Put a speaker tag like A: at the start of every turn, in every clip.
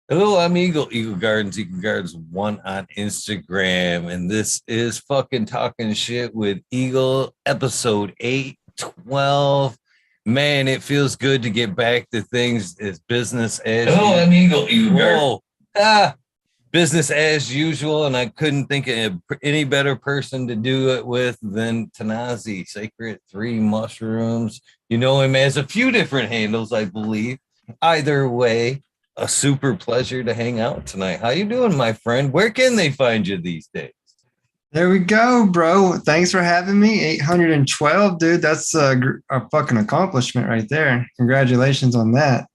A: Hello, I'm Eagle Gardens one on Instagram, and this is fucking talking shit with Eagle episode 812. Man, it feels good to get back to things as business as
B: Hello, I'm Eagle Gardens.
A: Whoa. Ah, business as usual, and I couldn't think of any better person to do it with than Tanasi, Sacred Three Mushrooms. You know him as a few different handles, I believe. Either way, a super pleasure to hang out tonight. How you doing, my friend? Where can they find you these days?
B: There we go, bro. Thanks for having me. 812, dude. That's a fucking accomplishment right there. Congratulations on that.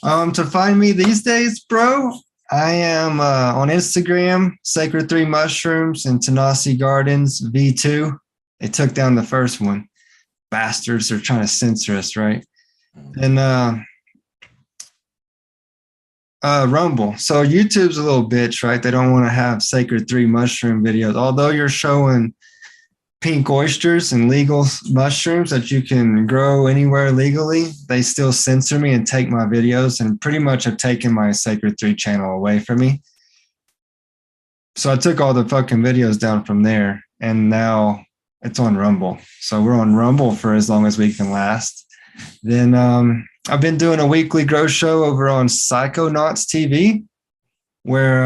B: To find me these days, bro, I am on Instagram, Sacred Three Mushrooms and Tanasi Gardens V2. They took down the first one. Bastards, they're trying to censor us, right? And Rumble. So YouTube's a little bitch, right? They don't want to have Sacred Three mushroom videos. Although you're showing pink oysters and legal mushrooms that you can grow anywhere legally, they still censor me and take my videos and pretty much have taken my Sacred Three channel away from me. So I took all the fucking videos down from there and now it's on Rumble. So we're on Rumble for as long as we can last. Then I've been doing a weekly grow show over on Psychonauts TV, where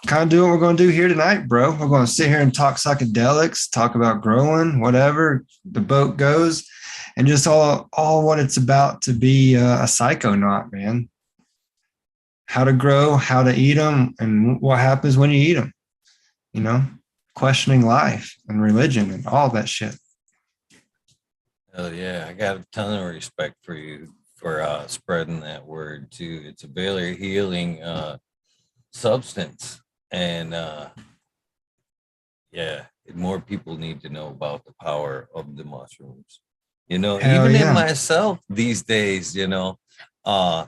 B: kind of doing what we're going to do here tonight, bro. We're going to sit here and talk psychedelics, talk about growing, whatever the boat goes, and just all what it's about to be a psychonaut, man. How to grow, how to eat them, and what happens when you eat them. You know, questioning life and religion and all that shit.
A: Oh yeah, I got a ton of respect for you for spreading that word too. It's a very healing substance, and yeah, more people need to know about the power of the mushrooms. You know,
B: Hell
A: even in
B: yeah.
A: myself these days, uh,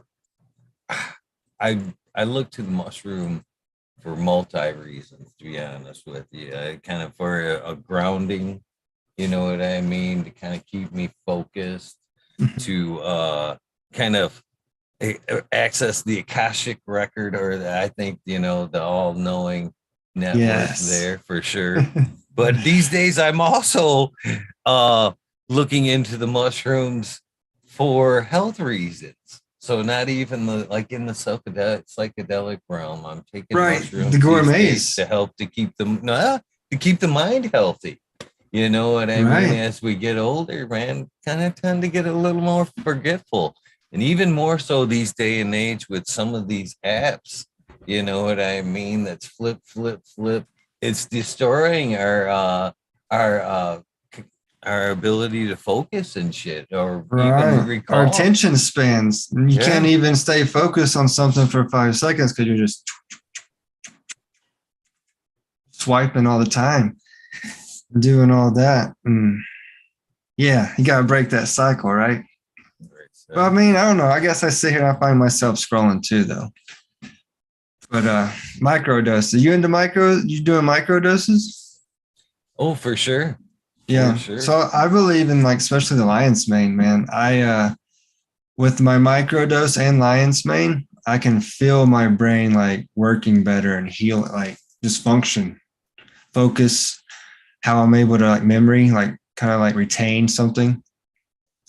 A: I look to the mushroom for multi reasons. To be honest with you, kind of for a grounding. You know what I mean? To kind of keep me focused, to kind of access the Akashic record, or I think, the all knowing network
B: Yes.
A: there for sure. But these days, I'm also uh, looking into the mushrooms for health reasons. So not even like in the psychedelic realm. I'm taking
B: Right. The
A: mushrooms these days to
B: gourmets.
A: help to keep them to keep the mind healthy. You know what I mean?
B: Right.
A: As we get older, man, kind of tend to get a little more forgetful. And even more so these day and age with some of these apps, you know what I mean? That's flip, flip, flip. It's destroying our our ability to focus and shit or even
B: Right. Our
A: recall.
B: attention spans. You can't
A: Yeah.
B: even stay focused on something for 5 seconds because you're just swiping all the time, doing all that. Yeah, you got to break that cycle, right? But I
A: So,
B: mean, I don't know. I guess I sit here and I find myself scrolling too, though. But micro doses. You into micro? You doing micro doses?
A: oh, for sure. For
B: Yeah.
A: sure.
B: So I believe in like, especially the lion's mane, man. With my microdose and lion's mane, I can feel my brain like working better and heal, like just function, focus, how I'm able to like memory, like kind of like retain something.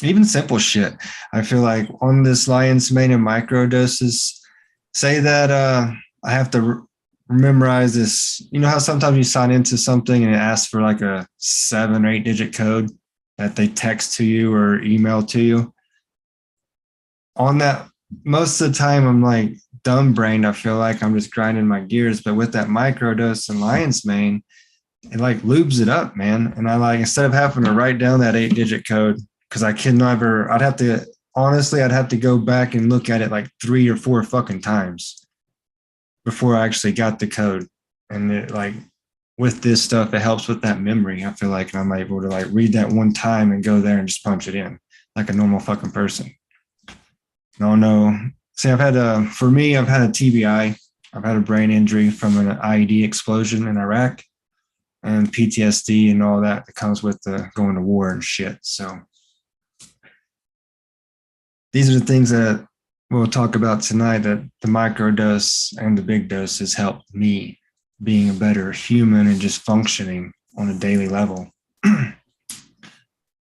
B: Even simple shit. I feel like on this lion's mane and microdoses, say that I have to memorize this. You know how sometimes you sign into something and it asks for like a 7 or 8 digit code that they text to you or email to you? On that, most of the time I'm like dumb brained. I feel like I'm just grinding my gears. But with that microdose and lion's mane, it like lubes it up, man. And I like, instead of having to write down that 8 digit code, because I can never, I'd have to, honestly, I'd have to go back and look at it like 3 or 4 fucking times before I actually got the code. And it like, with this stuff, it helps with that memory. I feel like I'm able to like read that one time and go there and just punch it in like a normal fucking person. No, no. See, for me, I've had a TBI. I've had a brain injury from an IED explosion in Iraq and PTSD and all that comes with going to war and shit. So these are the things that we'll talk about tonight, that the microdose and the big dose has helped me being a better human and just functioning on a daily level.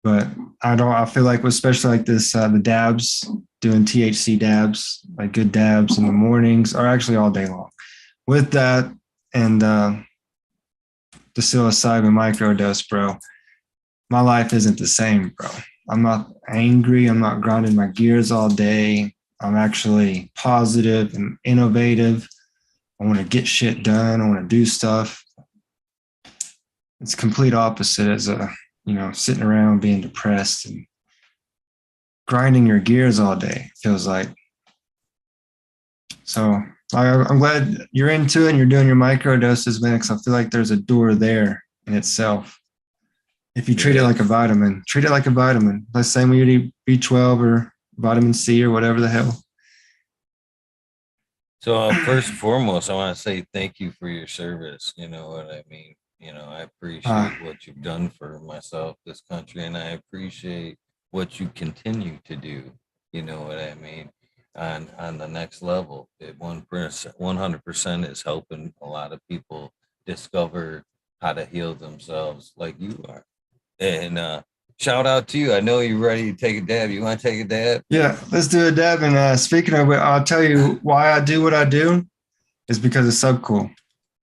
B: But I feel like, especially like this, the dabs, doing THC dabs, like good dabs in the mornings, or actually all day long. With that and the psilocybin microdose, bro, my life isn't the same, bro. I'm not angry. I'm not grinding my gears all day. I'm actually positive and innovative. I want to get shit done. I want to do stuff. It's complete opposite as sitting around being depressed and grinding your gears all day, feels like. So I'm glad you're into it and you're doing your micro doses, man, because I feel like there's a door there in itself. If you treat it like a vitamin, treat it like a vitamin. The same way you eat B12 or vitamin C or whatever the hell.
A: So first and foremost, I want to say thank you for your service. You know what I mean? I appreciate what you've done for myself, this country, and I appreciate what you continue to do. You know what I mean? On the next level, it 100% is helping a lot of people discover how to heal themselves, like you are. And shout out to you. I know you're ready to take a dab. You want to take a dab?
B: Yeah, let's do a dab. And speaking of it, I'll tell you why I do what I do is because of Subcool,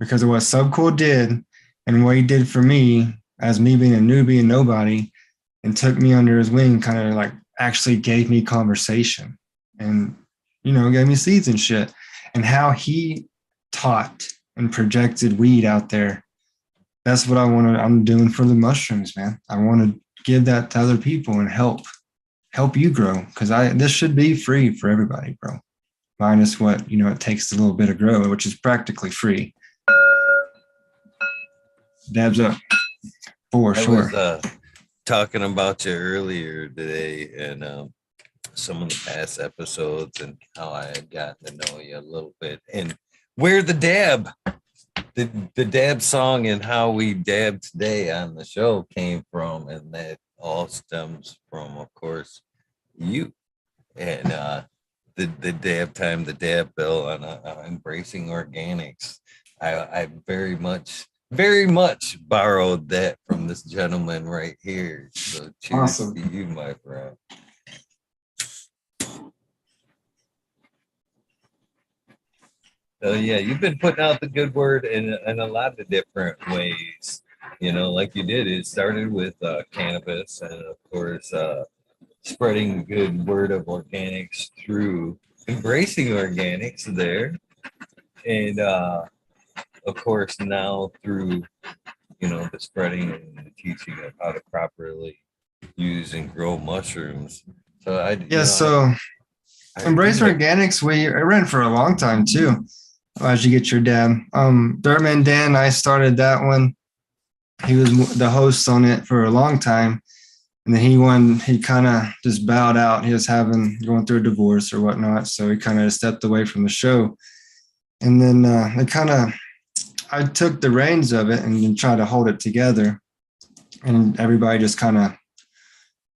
B: because of what Subcool did and what he did for me as me being a newbie and nobody, and took me under his wing, kind of like actually gave me conversation and, gave me seeds and shit. And how he taught and projected weed out there. That's what I'm doing for the mushrooms, man. I want to give that to other people and help you grow, because this should be free for everybody, bro. Minus what it takes a little bit of grow, which is practically free. Dabs up for sure.
A: I was talking about you earlier today, and some of the past episodes, and how I had gotten to know you a little bit, and where the dab, the dab song, and how we dab today on the show came from, and that all stems from, of course, you and the dab time, the dab bill on embracing organics. I very much borrowed that from this gentleman right here. So cheers to you, my friend. So yeah, you've been putting out the good word in a lot of different ways. Like you did. It started with cannabis, and of course, spreading the good word of organics through embracing organics there, and of course now through the spreading and the teaching of how to properly use and grow mushrooms. So
B: embrace organics. We ran for a long time too. As you get your dab, Dirtman Dan, I started that one. He was the host on it for a long time, and then he kind of just bowed out. He was going through a divorce or whatnot, so he kind of stepped away from the show. And then I took the reins of it and tried to hold it together, and everybody just kind of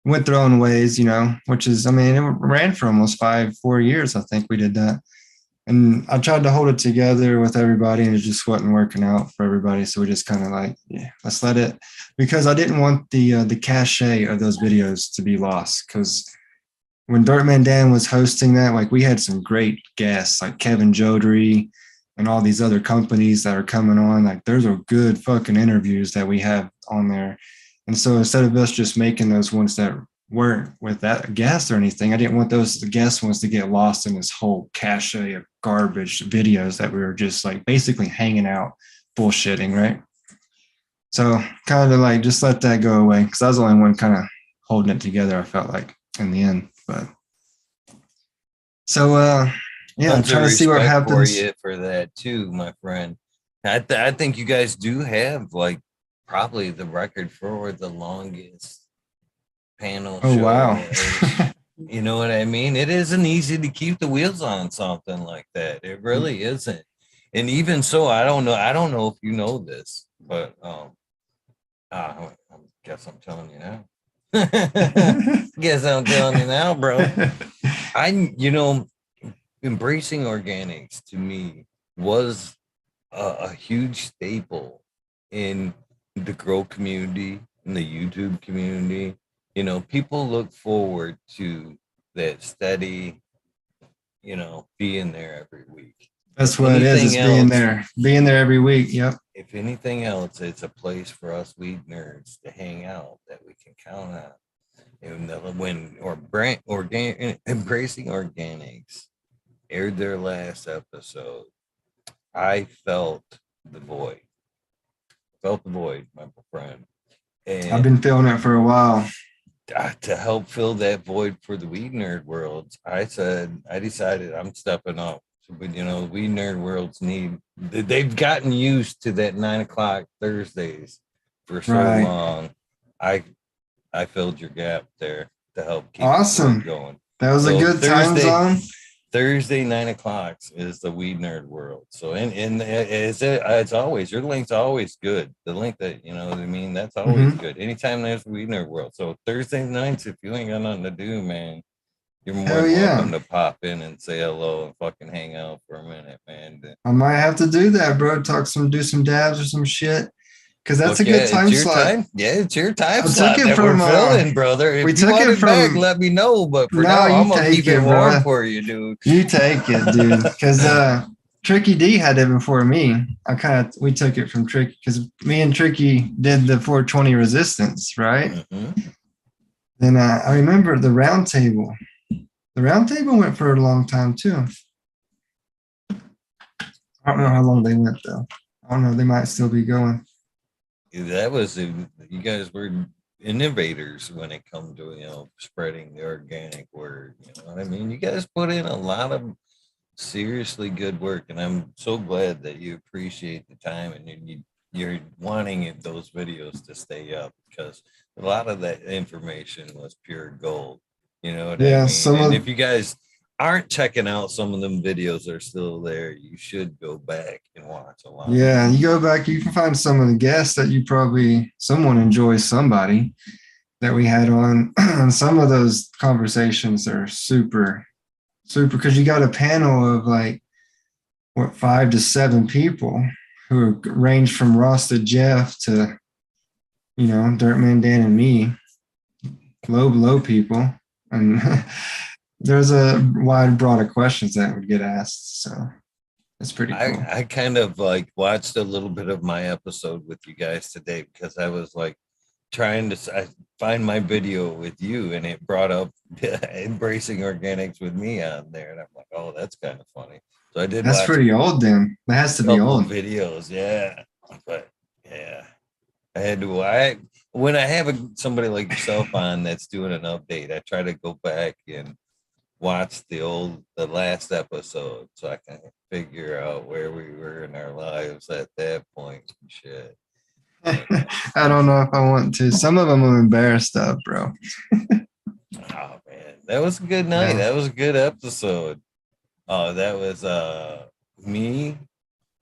B: went their own ways, which is, it ran for almost 4 years. I think we did that. And I tried to hold it together with everybody, and it just wasn't working out for everybody. So we just kind of like, yeah, let's let it, because I didn't want the cachet of those videos to be lost. Because when Dirtman Dan was hosting that, like, we had some great guests like Kevin Jodry and all these other companies that are coming on. Like, there's a good fucking interviews that we have on there. And so instead of us just making those ones that weren't with that guest or anything, I didn't want the guest ones to get lost in this whole cachet of garbage videos that we were just like basically hanging out bullshitting, right? So kind of like just let that go away, because I was the only one kind of holding it together, I felt like, in the end. But so yeah, I'm trying to see what happens
A: for you for that too, my friend. I think you guys do have like probably the record for the longest panel show.
B: Wow.
A: You know what I mean? It isn't easy to keep the wheels on something like that. It really isn't. And even so, I don't know if you know this, but I guess I'm telling you now. Guess I'm telling you now, bro. embracing organics to me was a huge staple in the grow community, in the YouTube community. You know, people look forward to that steady, you know, being there every week.
B: That's
A: If
B: what it is
A: anything else,
B: being there every week. Yep.
A: if anything else, it's a place for us weed nerds to hang out that we can count on. And when or brand organic embracing organics aired their last episode, I felt the void. Felt the void, my friend.
B: I've been
A: And
B: feeling it for a while.
A: to help fill that void for the weed nerd worlds, I decided I'm stepping up. But you know, weed nerd worlds they've gotten used to that 9 o'clock Thursdays for so
B: Right.
A: long. I filled your gap there to help keep
B: Awesome.
A: the going.
B: That was
A: So
B: a good time zone.
A: Thursday 9 o'clock is the weed nerd world. So and it's always your link's always good. The link that you know what I mean, that's always good. Anytime there's weed nerd world. So Thursday nights, if you ain't got nothing to do, man, you're more
B: Hell
A: than
B: yeah.
A: welcome to pop in and say hello and fucking hang out for a minute, man.
B: I might have to do that, bro. Do some dabs or some shit. Because that's a good time slot.
A: Time. Yeah, it's your time
B: I
A: slot
B: took it
A: that
B: from,
A: we're filling, brother. If
B: we
A: you
B: took
A: want
B: it
A: it back,
B: from-
A: let me know. But for
B: No,
A: now,
B: you
A: I'm gonna
B: take
A: keep it
B: it,
A: warm
B: bro.
A: for you, dude.
B: You take it, dude. Because Tricky D had it before me. We took it from Tricky because me and Tricky did the 420 resistance, right?
A: Mhm.
B: Then I remember the round table. The round table went for a long time too. I don't know how long they went though. I don't know. They might still be going.
A: That was you guys were innovators when it comes to spreading the organic word. You know what I mean? You guys put in a lot of seriously good work, and I'm so glad that you appreciate the time and you're wanting those videos to stay up because a lot of that information was pure gold. You know what I mean? And if you guys aren't checking out some of them videos that are still there, you should go back and watch a lot.
B: Yeah, you go back, you can find some of the guests that someone enjoys somebody that we had on. And some of those conversations are super because you got a panel of like 5 to 7 people who range from Ross to Jeff to Dirtman Dan and me, low people, and there's a wide broad of questions that would get asked, so it's pretty cool.
A: I kind of like watched a little bit of my episode with you guys today because I was like trying to find my video with you, and it brought up embracing organics with me on there, and I'm like, oh, that's kind of funny. So I did.
B: That's pretty old, then. That has to be old
A: videos, yeah. But yeah, I had to. When I have somebody like yourself on that's doing an update, I try to go back and watch the last episode so I can figure out where we were in our lives at that point and shit.
B: I don't know if I want to. Some of them are embarrassed of, bro.
A: Oh man, that was a good night. Yeah. That was a good episode. Oh, that was me,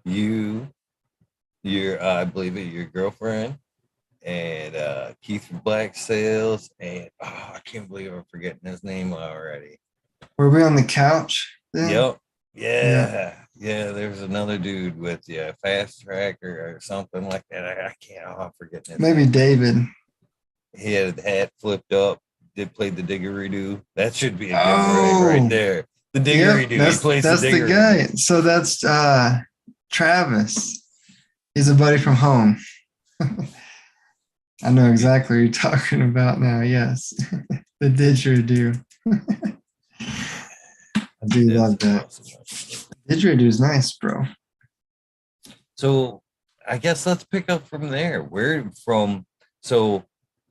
A: you, I believe it, your girlfriend, and Keith from Black Sales, and I can't believe I'm forgetting his name already.
B: Were we on the couch then?
A: Yep. Yeah. There's another dude with you, Fast Tracker or something like that. I can't. I'm forgetting.
B: Maybe David.
A: He had the hat flipped up. Did play the didgeridoo. That should be a giveaway right there. The didgeridoo. Yep,
B: he plays that's the guy. So that's Travis. He's a buddy from home. I know exactly what you're talking about now. Yes, the didgeridoo. I do love that. Awesome. Didgeridoo is nice, bro.
A: So I guess let's pick up from there.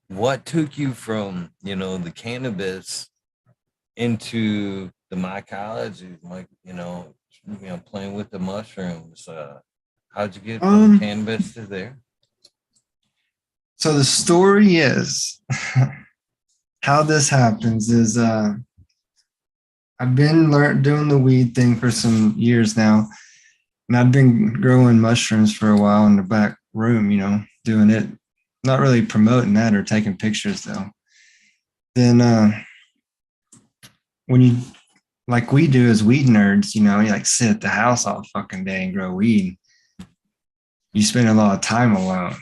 A: What took you from, the cannabis into the mycology, like, playing with the mushrooms? How'd you get from cannabis to there?
B: So the story is how this happens is I've been doing the weed thing for some years now, and I've been growing mushrooms for a while in the back room, doing it, not really promoting that or taking pictures though. Then when you like we do as weed nerds, you like sit at the house all fucking day and grow weed. You spend a lot of time alone.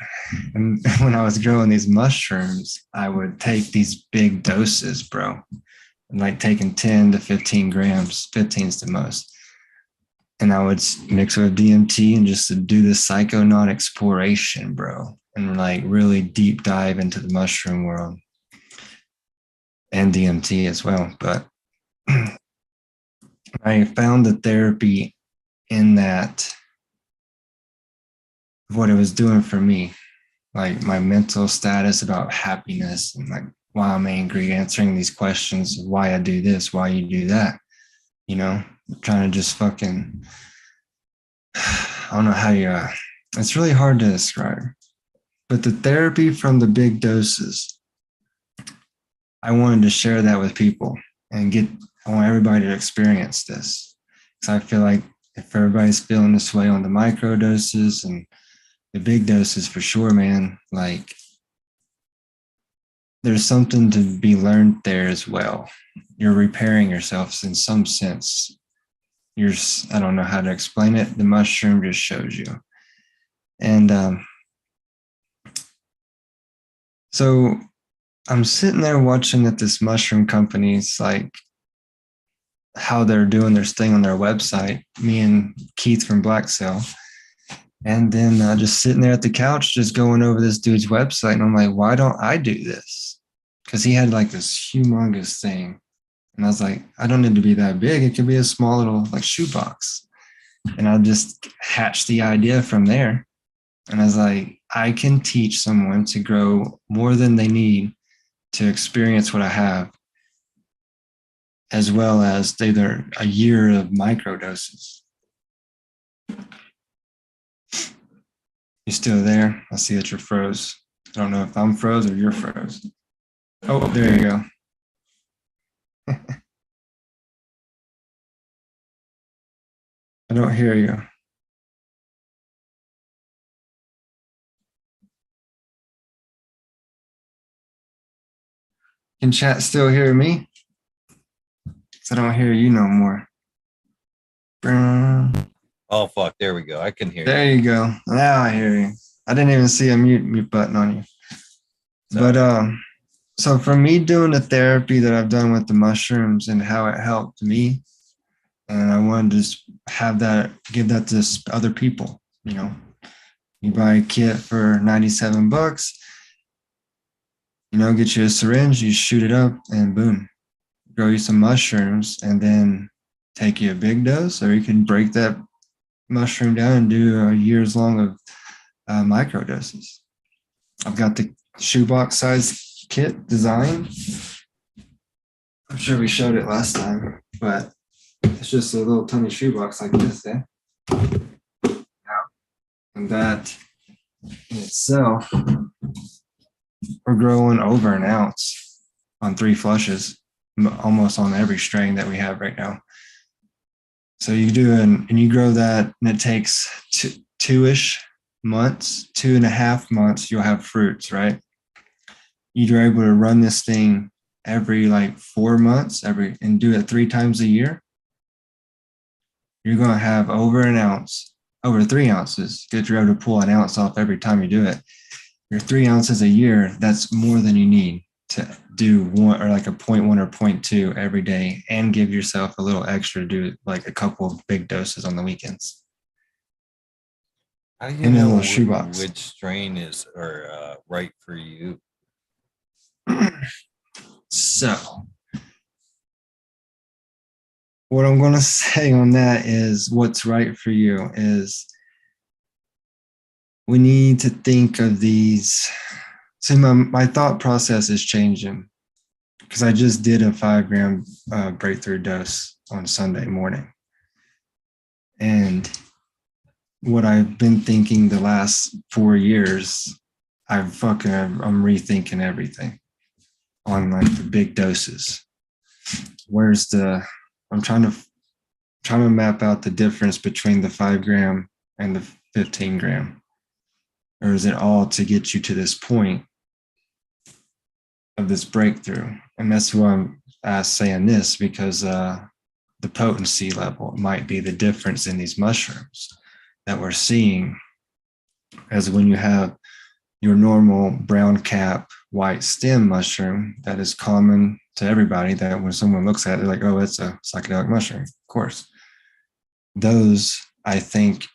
B: And when I was growing these mushrooms, I would take these big doses, bro, like taking 10 to 15 grams, 15's the most. And I would mix it with DMT and just to do this psychonaut exploration, bro, and like really deep dive into the mushroom world and DMT as well. But I found the therapy in that, what it was doing for me, like my mental status about happiness and like why I'm angry, answering these questions, why I do this, why you do that, trying to just fucking, I don't know how it's really hard to describe. But the therapy from the big doses, I wanted to share that with people and I want everybody to experience this. Because I feel like if everybody's feeling this way on the micro doses and the big doses, for sure, man, like there's something to be learned there as well. You're repairing yourselves in some sense. I don't know how to explain it. The mushroom just shows you. And so I'm sitting there watching at this mushroom company's like how they're doing their thing on their website, me and Keith from Black Cell. And then just sitting there at the couch, just going over this dude's website. And I'm like, why don't I do this? Because he had like this humongous thing. And I was like, I don't need to be that big. It could be a small little like shoebox. And I just hatched the idea from there. And I was like, I can teach someone to grow more than they need to experience what I have, as well as either a year of microdoses. You still there? I see that you're froze. I don't know if I'm froze or you're froze. Oh, there you go. I don't hear you. Can chat still hear me? Because I don't hear you no more.
A: Oh fuck! There we go. I can hear
B: There you go. Now I hear you. I didn't even see a mute button on you.
A: Sorry.
B: But so for me doing the therapy that I've done with the mushrooms and how it helped me, and I wanted to just give that to other people. You buy a kit for $97. Get you a syringe, you shoot it up, and boom, grow you some mushrooms, and then take you a big dose, or you can break that mushroom down and do years long of micro doses. I've got the shoebox size kit design. I'm sure we showed it last time, but it's just a little tiny shoebox like this, eh? And that in itself, we're growing over an ounce on 3 flushes, almost on every strain that we have right now. So you do and you grow that, and it takes 2-ish months, 2.5 months, you'll have fruits, right? You're able to run this thing every like 4 months, and do it 3 times a year. You're going to have over 3 ounces, because you're able to pull an ounce off every time you do it. Your 3 ounces a year, that's more than you need to do one, or like a 0.1 or 0.2 every day, and give yourself a little extra to do like a couple of big doses on the weekends.
A: How do you
B: In a
A: know
B: little shoebox.
A: which strain is right for you?
B: So, what I'm going to say on that is, what's right for you is, we need to think of these. See, my thought process is changing, because I just did a 5-gram breakthrough dose on Sunday morning. And what I've been thinking the last 4 years, I'm rethinking everything on like the big doses. I'm trying to map out the difference between the 5-gram and the 15-gram. Or is it all to get you to this point of this breakthrough? And that's why I'm saying this, because the potency level. It might be the difference in these mushrooms that we're seeing, as when you have your normal brown cap, white stem mushroom that is common to everybody, that when someone looks at it, like, oh, it's a psychedelic mushroom, of course. Those, I think,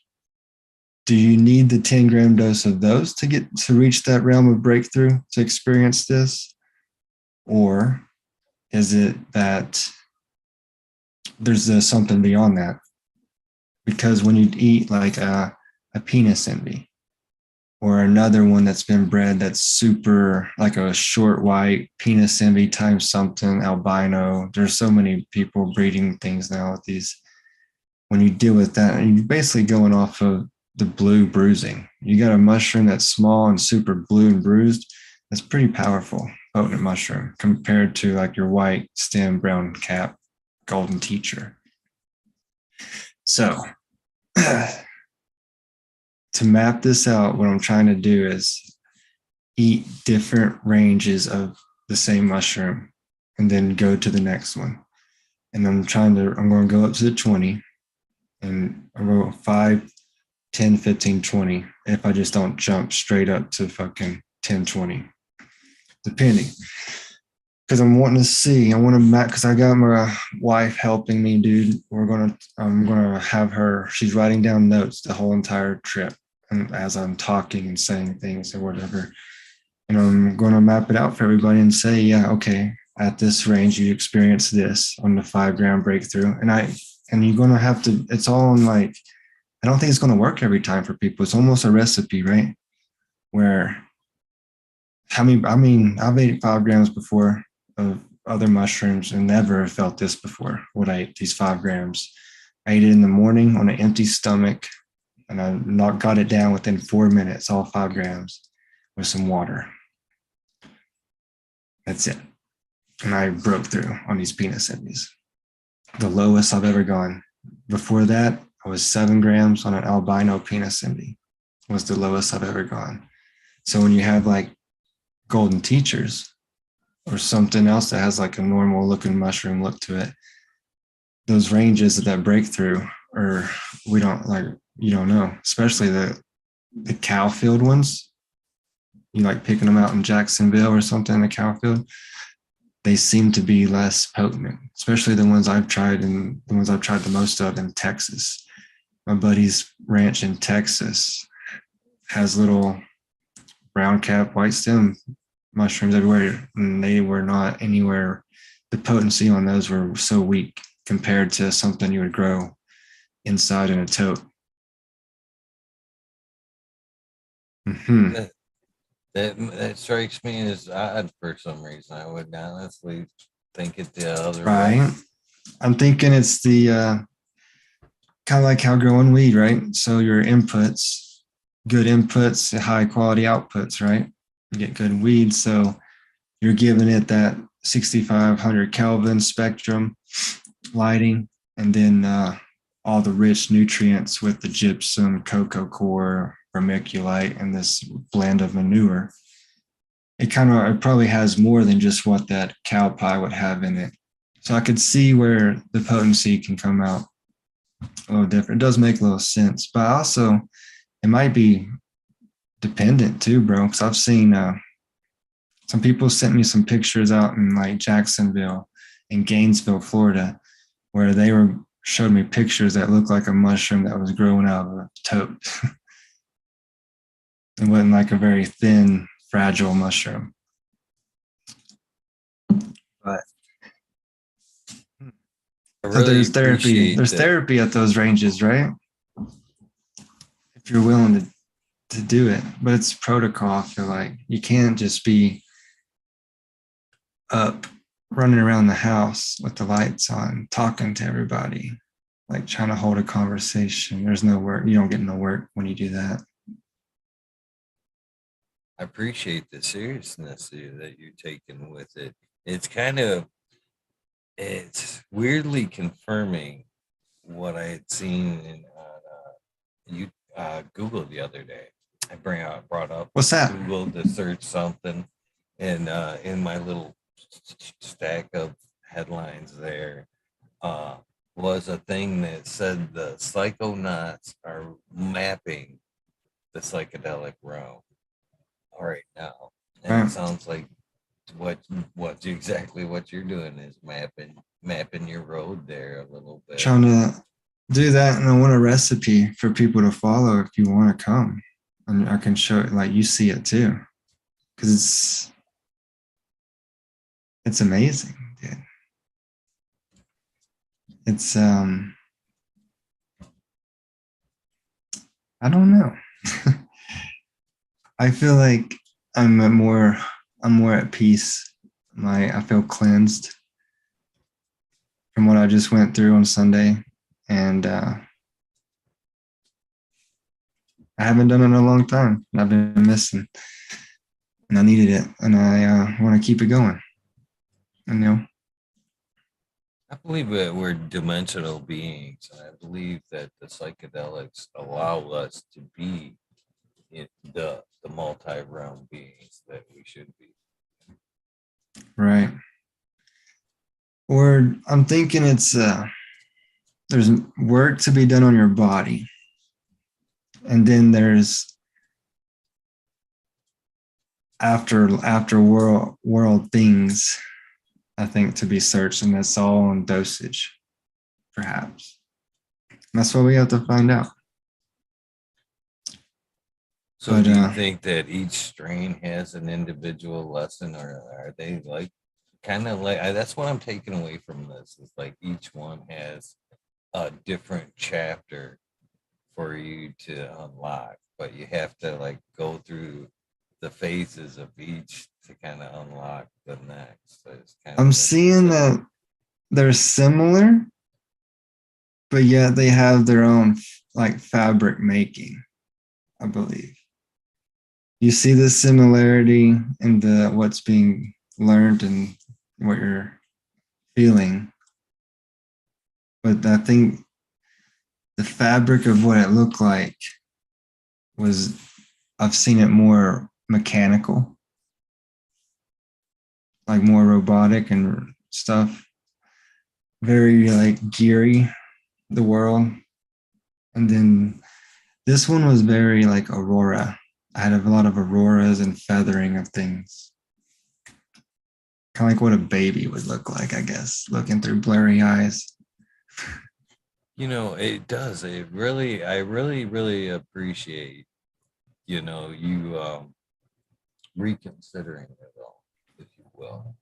B: do you need the 10-gram dose of those to get to reach that realm of breakthrough to experience this? Or is it that there's something beyond that? Because when you eat like a penis envy, or another one that's been bred that's super, like a short white penis envy times something albino. There's so many people breeding things now with these. When you deal with that, and you're basically going off of the blue bruising. You got a mushroom that's small and super blue and bruised. That's pretty powerful, potent mushroom compared to like your white stem, brown cap, golden teacher. So to map this out, what I'm trying to do is eat different ranges of the same mushroom and then go to the next one. And I'm going to go up to the 20 and I'll go 5, 10, 15, 20 if I just don't jump straight up to fucking 10, 20, depending. Because I'm wanting to see, I want to map, because I got my wife helping me, dude. I'm gonna have her, she's writing down notes the whole entire trip, and as I'm talking and saying things or whatever. And I'm going to map it out for everybody and say, yeah, okay, at this range, you experience this on the 5-gram breakthrough. And you're going to have to, it's all in like, I don't think it's going to work every time for people. It's almost a recipe, right? Where, I've ate 5 grams before of other mushrooms and never felt this before. What I ate these 5 grams. I ate it in the morning on an empty stomach, and I got it down within 4 minutes, all 5 grams with some water. That's it. And I broke through on these penis envies. The lowest I've ever gone. Before that, I was 7 grams on an albino penis envy. Was the lowest I've ever gone. So when you have like golden teachers or something else that has like a normal looking mushroom look to it, those ranges of that breakthrough, or you don't know, especially the cow field ones. You like picking them out in Jacksonville or something in the cow field. They seem to be less potent, especially the ones I've tried, and the ones I've tried the most of in Texas. My buddy's ranch in Texas has little brown cap, white stem mushrooms everywhere, and they were not anywhere. The potency on those were so weak compared to something you would grow inside in a tote. Mm-hmm.
A: That strikes me as odd for some reason. I would honestly think it the other
B: Right.
A: way.
B: I'm thinking it's the kind of like how growing weed, right? So your inputs, good inputs, high quality outputs, right? You get good weed, so you're giving it that 6,500 Kelvin spectrum lighting, and then all the rich nutrients with the gypsum, cocoa coir, vermiculite, and this blend of manure. It probably has more than just what that cow pie would have in it. So I could see where the potency can come out a little different. It does make a little sense, but also it might be dependent too, bro. Because I've seen some people sent me some pictures out in like Jacksonville and Gainesville, Florida, where they showed me pictures that looked like a mushroom that was growing out of a tote. It wasn't like a very thin, fragile mushroom. But so there's therapy. There's therapy at those ranges, right? If you're willing to do it. But it's protocol. I feel like you can't just be up running around the house with the lights on, talking to everybody, like trying to hold a conversation. There's no work. You don't get no work when you do that.
A: I appreciate the seriousness that you're taking with it. It's weirdly confirming what I had seen in you Google the other day. I brought up
B: What's that?
A: Google to search something, and in my little stack of headlines there, was a thing that said the psychonauts are mapping the psychedelic realm right now, and it
B: Right.
A: sounds like what exactly what you're doing is mapping your road there a little bit.
B: Trying to do that, and I want a recipe for people to follow if you want to come, and I can show it like you see it too, because it's amazing, dude. It's I don't know. I feel like I'm more at peace. I feel cleansed from what I just went through on Sunday, and I haven't done it in a long time. And I've been missing, and I needed it, and I want to keep it going. And
A: I believe that we're dimensional beings, and I believe that the psychedelics allow us to be in the multi-realm beings that we should be.
B: right. Or I'm thinking it's there's work to be done on your body, and then there's after world things I think to be searched, and that's all on dosage, perhaps. And that's what we have to find out.
A: So,
B: But
A: do you think that each strain has an individual lesson, or are they like kind of like that's what I'm taking away from this? Is like each one has a different chapter for you to unlock, but you have to like go through the phases of each to kind of unlock the next. So it's kind
B: I'm
A: of
B: seeing
A: interesting.
B: that they're similar, but yet they have their own like fabric making, I believe. You see the similarity in the what's being learned and what you're feeling. But I think the fabric of what it looked like was, I've seen it more mechanical, like more robotic and stuff. Very like geary, the world. And then this one was very like aurora. I had a lot of auroras and feathering of things. Kind of like what a baby would look like, I guess, looking through blurry eyes.
A: It does. I really, really appreciate, you reconsidering it all, if you will.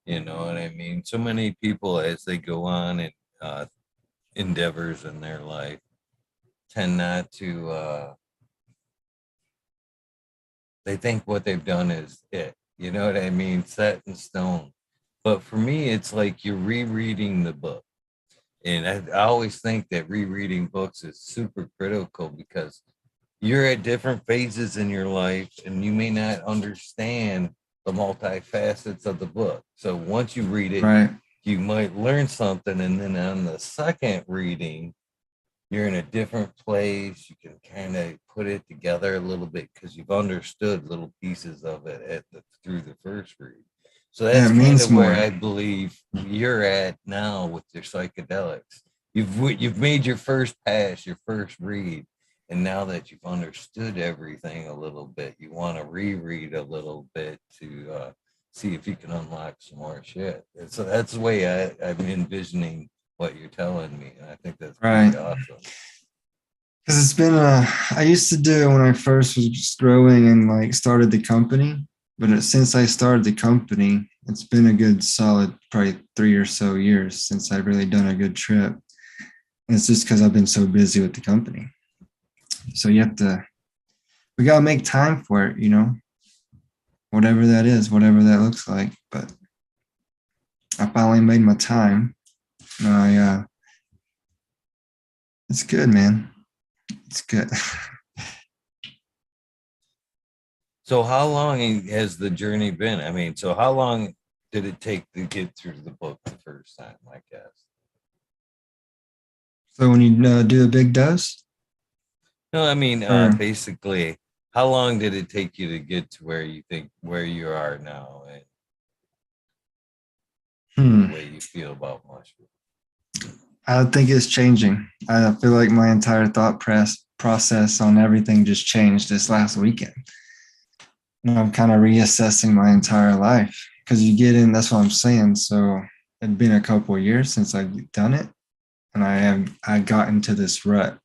A: You know what I mean? So many people, as they go on and endeavors in their life, tend not to they think what they've done is it, you know what I mean, set in stone. But for me, it's like you're rereading the book, and I always think that rereading books is super critical because you're at different phases in your life and you may not understand the multifacets of the book. So once you read it,
B: Right.
A: you might learn something, and then on the second reading you're in a different place. You can kind of put it together a little bit because you've understood little pieces of it through the first read. So
B: Yeah,
A: that's
B: it
A: kind
B: means
A: of where
B: more.
A: I believe you're at now with your psychedelics. You've made your first pass, your first read, and now that you've understood everything a little bit, you want to reread a little bit to see if you can unlock some more shit. And so that's the way I'm envisioning what you're telling me, and I think that's
B: Right.
A: pretty awesome.
B: Because it's been, I used to do it when I first was just growing and like started the company. But since I started the company, it's been a good solid probably 3 or so years since I've really done a good trip. And it's just because I've been so busy with the company. So we got to make time for it, whatever that is, whatever that looks like. But I finally made my time. And it's good, man. It's good.
A: So how long has the journey been? I mean, so how long did it take to get through the book the first time, I guess?
B: So when you do a big dose,
A: No, I mean,
B: or
A: basically, how long did it take you to get to where you are now and the
B: hmm,
A: way you feel about mushrooms?
B: I think it's changing. I feel like my entire process on everything just changed this last weekend. And I'm kind of reassessing my entire life because you get in, that's what I'm saying. So it'd been a couple of years since I've done it. And I got into this rut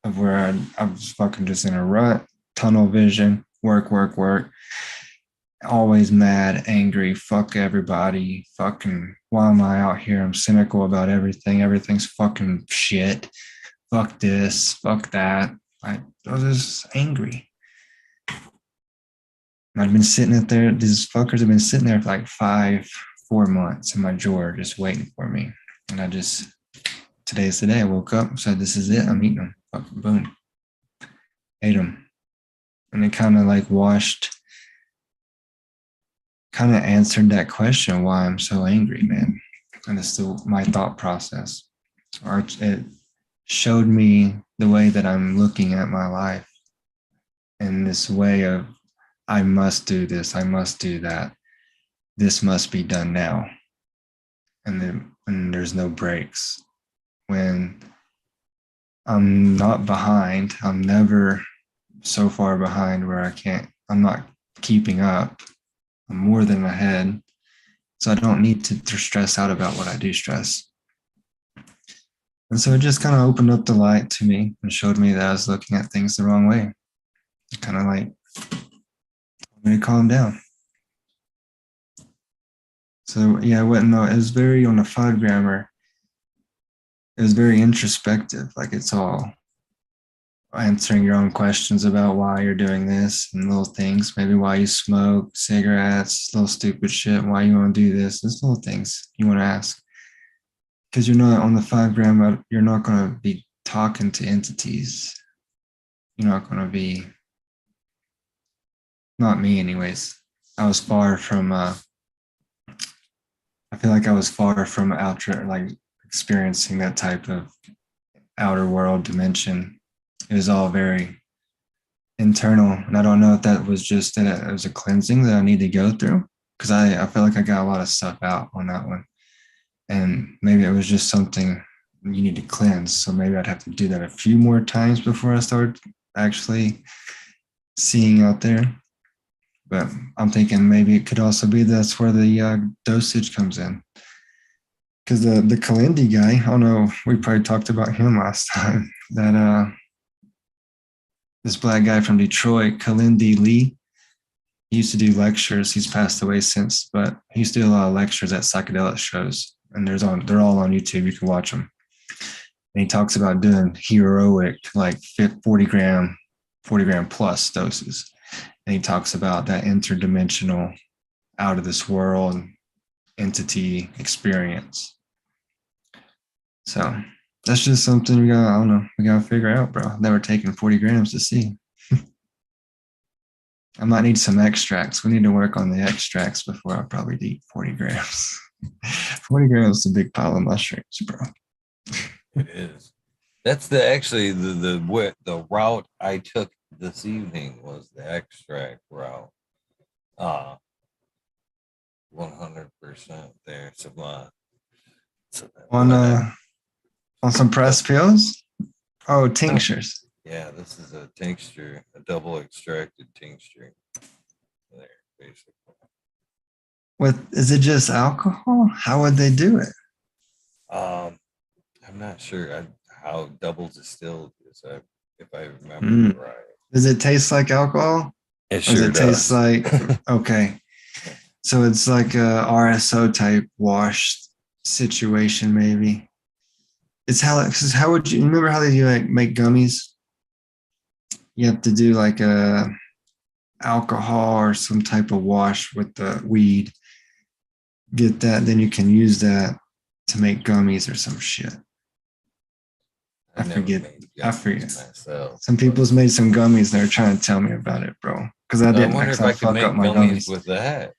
B: of where I was fucking just in a rut, tunnel vision, work, always mad, angry, fuck everybody, fucking, why am I out here? I'm cynical about everything. Everything's fucking shit. Fuck this, fuck that. I was just angry. I'd been sitting up there, these fuckers have been sitting there for like 4 months in my drawer just waiting for me. And today's the day. I woke up, said, this is it. I'm eating them. Fucking boom. Ate them. And it kind of like kind of answered that question why I'm so angry, man. And it's still my thought process. Or it showed me the way that I'm looking at my life in this way of I must do this, I must do that. This must be done now. And then when there's no breaks. When I'm not behind, I'm never so far behind where I'm not keeping up. I'm more than ahead. So I don't need to stress out about what I do stress. And so it just kind of opened up the light to me and showed me that I was looking at things the wrong way. Kind of like told me to calm down. So yeah, it was very on a 5 grammer. It was very introspective. Like it's all answering your own questions about why you're doing this and little things, maybe why you smoke cigarettes, little stupid shit, why you want to do this, there's little things you want to ask. Because you're not on the 5 gram, you're not going to be talking to entities. You're not going to be, not me anyways. I was far from, I feel like I was far from outer, like experiencing that type of outer world dimension. It was all very internal. And I don't know if that was just that it was a cleansing that I need to go through. Because I feel like I got a lot of stuff out on that one. And maybe it was just something you need to cleanse. So maybe I'd have to do that a few more times before I start actually seeing out there. But I'm thinking maybe it could also be that's where the dosage comes in. Because the Kalindi guy, I don't know, we probably talked about him last time. That this black guy from Detroit, Kalindi Lee, he used to do lectures. He's passed away since, but he used to do a lot of lectures at psychedelic shows, and they're all on YouTube. You can watch them. And he talks about doing heroic, like 40 gram plus doses. And he talks about that interdimensional, out of this world entity experience. So that's just something I don't know, we gotta figure out, bro. I've never taken 40 grams to see. I might need some extracts. We need to work on the extracts before I probably eat 40 grams. 40 grams is a big pile of mushrooms, bro.
A: It is. That's the route I took this evening was the extract route. 100% there.
B: On some pressed pills? Oh, tinctures.
A: Yeah, this is a tincture, a double extracted tincture. There, basically.
B: Is it just alcohol? How would they do it?
A: I'm not sure how double distilled is. If I remember right.
B: Does it taste like alcohol?
A: It sure does.
B: Taste like okay? So it's like a RSO type wash situation, maybe. How would you remember how they do like make gummies? You have to do like a alcohol or some type of wash with the weed. Get that, then you can use that to make gummies or some shit. I forget. Myself, some people's made some gummies. They're trying to tell me about it, bro. Because I didn't.
A: I wonder if I can make gummies with that.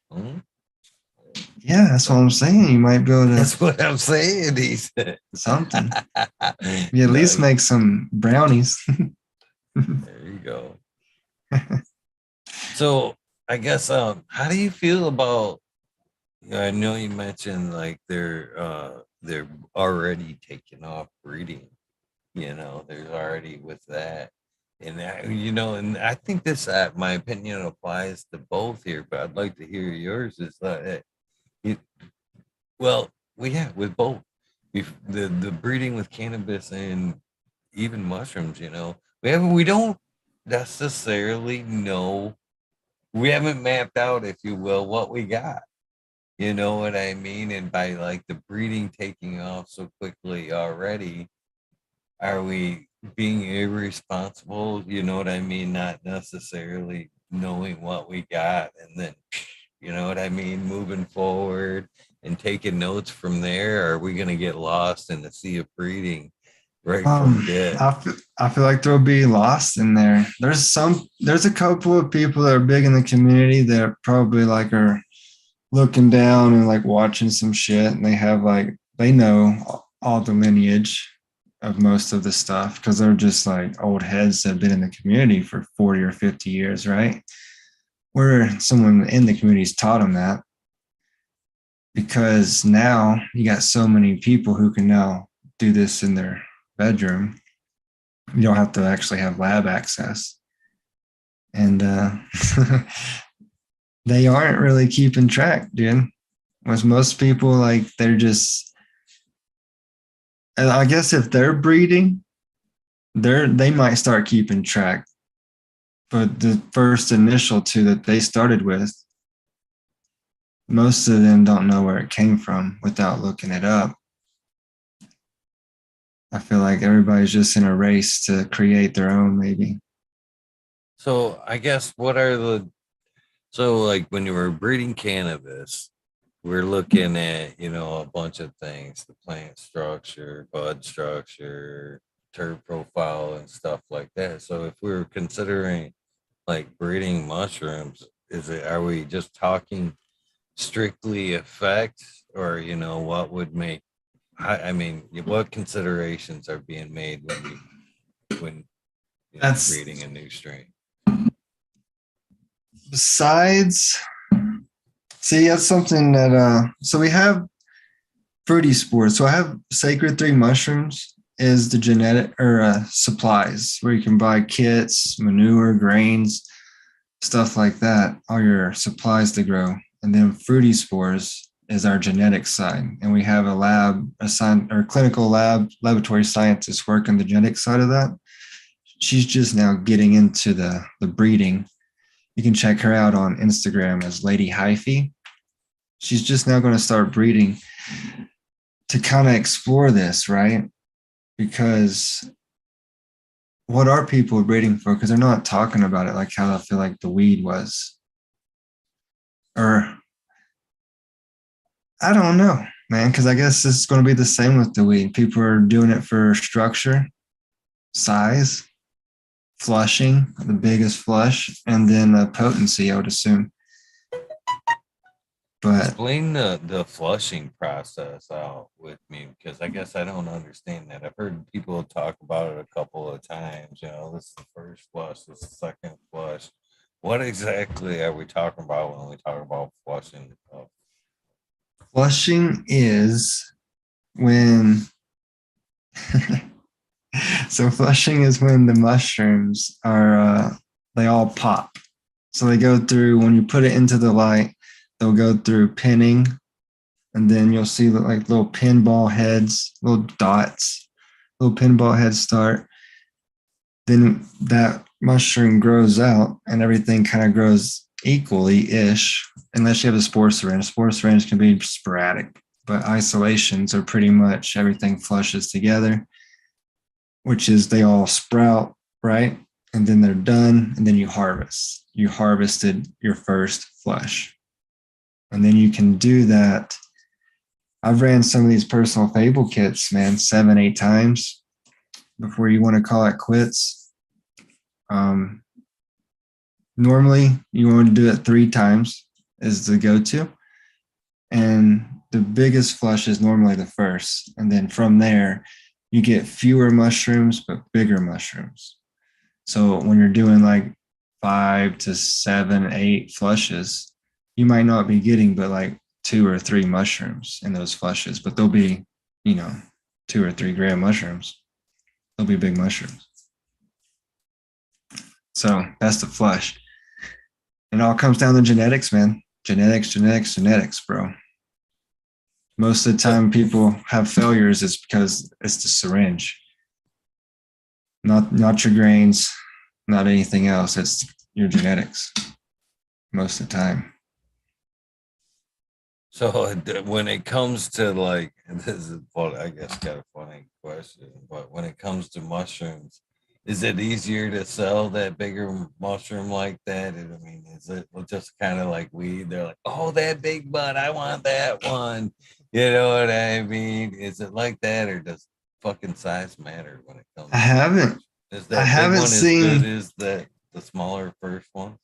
B: Yeah, that's what I'm saying. You might be able to.
A: That's what I'm saying. He said
B: something. You at least make some brownies.
A: There you go. So I guess how do you feel about I know you mentioned like they're already taking off breeding. There's already with that. And and I think this, my opinion, applies to both here, but I'd like to hear yours. Is that it, well, yeah, with both. If the breeding with cannabis and even mushrooms, we don't necessarily know. We haven't mapped out, if you will, what we got. You know what I mean? And by like the breeding taking off so quickly already, are we being irresponsible? You know what I mean? Not necessarily knowing what we got, and then, you know what I mean, moving forward and taking notes from there. Are we going to get lost in the sea of breeding right from get?
B: I feel like there'll be lost in there. There's a couple of people that are big in the community that probably like are looking down and like watching some shit, and they know all the lineage of most of the stuff because they're just like old heads that have been in the community for 40 or 50 years, right? Where someone in the community's taught them that, because now you got so many people who can now do this in their bedroom. You don't have to actually have lab access. And they aren't really keeping track, dude. With most people, like they're just, and I guess if they're breeding, they might start keeping track. But the first initial two that they started with, most of them don't know where it came from without looking it up. I feel like everybody's just in a race to create their own, maybe.
A: So I guess what are so like when you were breeding cannabis, we're looking at, a bunch of things, the plant structure, bud structure, terp profile, and stuff like that. So if we were considering like breeding mushrooms, are we just talking strictly effects, or, what would make, I mean, what considerations are being made when
B: That's
A: creating a new strain?
B: besides, see, that's something that, so we have fruity spores. So I have Sacred 3 mushrooms is the genetic or supplies where you can buy kits, manure, grains, stuff like that, all your supplies to grow. And then fruity spores is our genetic side. And we have a lab assigned or clinical laboratory scientist working the genetic side of that. She's just now getting into the breeding. You can check her out on Instagram as Lady Hyphy. She's just now going to start breeding to kind of explore this, right? Because what are people breeding for? Because they're not talking about it like how I feel like the weed was. Or I don't know, man, because I guess it's going to be the same with the weed. People are doing it for structure, size, flushing, the biggest flush, and then potency, I would assume. But
A: Explain the flushing process out with me, because I guess I don't understand that. I've heard people talk about it a couple of times. This is the first flush, this is the second flush. What exactly are we talking about when we talk about flushing?
B: flushing is when so flushing is when the mushrooms are they all pop. So they go through when you put it into the light, they'll go through pinning, and then you'll see like little pinball heads, little dots, little pinball heads start. Then that mushroom grows out and everything kind of grows equally ish, unless you have a spore syringe. Spore syringe can be sporadic, but isolations are pretty much everything flushes together, which is they all sprout, right? And then they're done, and then you harvest. You harvested your first flush. And then you can do that. I've ran some of these personal fable kits, man, 7, 8 times before you want to call it quits. Normally, you want to do it 3 times is the go-to. And the biggest flush is normally the first. And then from there, you get fewer mushrooms, but bigger mushrooms. So when you're doing like 5 to 7, 8 flushes, you might not be getting but like 2 or 3 mushrooms in those flushes, but they'll be you know, 2 or 3 gram mushrooms. They'll be big mushrooms. So that's the flush. It all comes down to genetics, man. Genetics, bro. Most of the
A: So,
B: time people have failures is because it's the syringe. Not your grains, not anything else. It's your genetics most of the time.
A: so when it comes to like, this is funny, I guess, kind of funny question, but when it comes to mushrooms, is it easier to sell that bigger mushroom like that? And I mean, is it just kind of like weed? They're like, oh, that big bud, I want that one. You know what I mean? Is it like that, or does fucking size matter when it comes
B: I
A: to
B: haven't
A: is
B: I
A: that big
B: haven't
A: one as good
B: seen
A: as the smaller first one?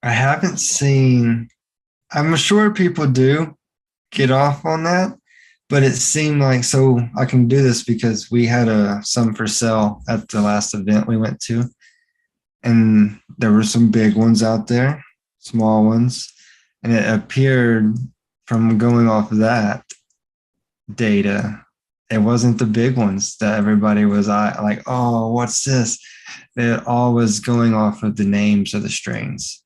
B: I haven't seen I'm sure people do get off on that, but it seemed like so I can do this because we had some for sale at the last event we went to, and there were some big ones out there, small ones, and it appeared from going off of that data, it wasn't the big ones that everybody was like, oh, what's this? It all was going off of the names of the strains.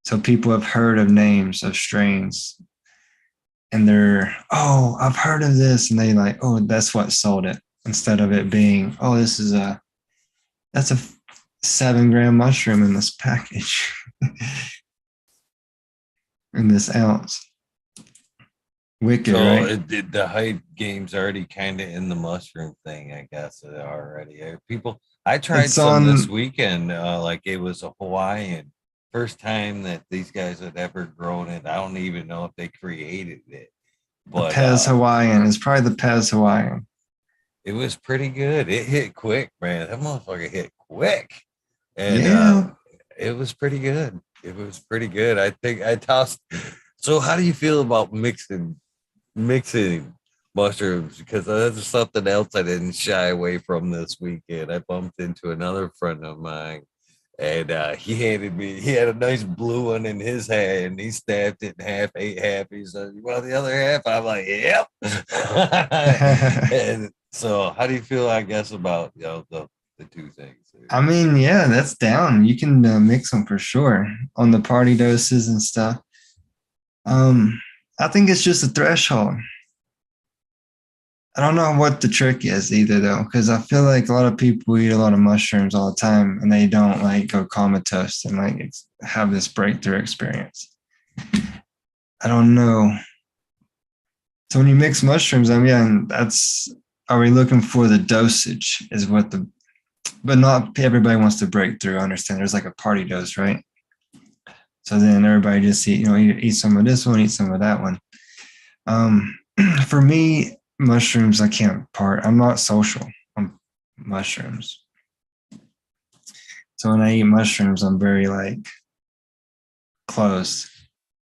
B: So people have heard of names of strains and they're, oh, I've heard of this. And they like, oh, that's what sold it instead of it being, oh, that's a 7 gram mushroom in this package, in this ounce. Wicked,
A: So
B: right?
A: the hype game's already kind of in the mushroom thing, I guess. Already, people. I tried
B: It's
A: some this
B: on
A: weekend. Like it was a Hawaiian. First time that these guys had ever grown it. I don't even know if they created it,
B: the
A: but
B: Pez Hawaiian. It's probably the Pez Hawaiian.
A: it was pretty good. It hit quick, man. That motherfucker hit quick, and
B: Yeah.
A: it was pretty good. It was pretty good. I think I tossed. So, how do you feel about mixing mushrooms? Because that's something else I didn't shy away from this weekend. I bumped into another friend of mine, and he had a nice blue one in his hand. He snapped it in half, ate half. He said, "You want the other half?" I'm like, "Yep." And so, how do you feel? I guess about the two things.
B: I mean, yeah, that's down. You can mix them for sure on the party doses and stuff. Um, I think it's just a threshold. I don't know what the trick is either, though, because I feel like a lot of people eat a lot of mushrooms all the time and they don't like go comatose and like have this breakthrough experience. I don't know. So when you mix mushrooms, I mean, are we looking for the dosage? Is what but not everybody wants to break through. I understand there's like a party dose, right? So then everybody just eat some of this one, eat some of that one. Um, for me, mushrooms, I can't part. I'm not social on mushrooms. So when I eat mushrooms, I'm very like closed.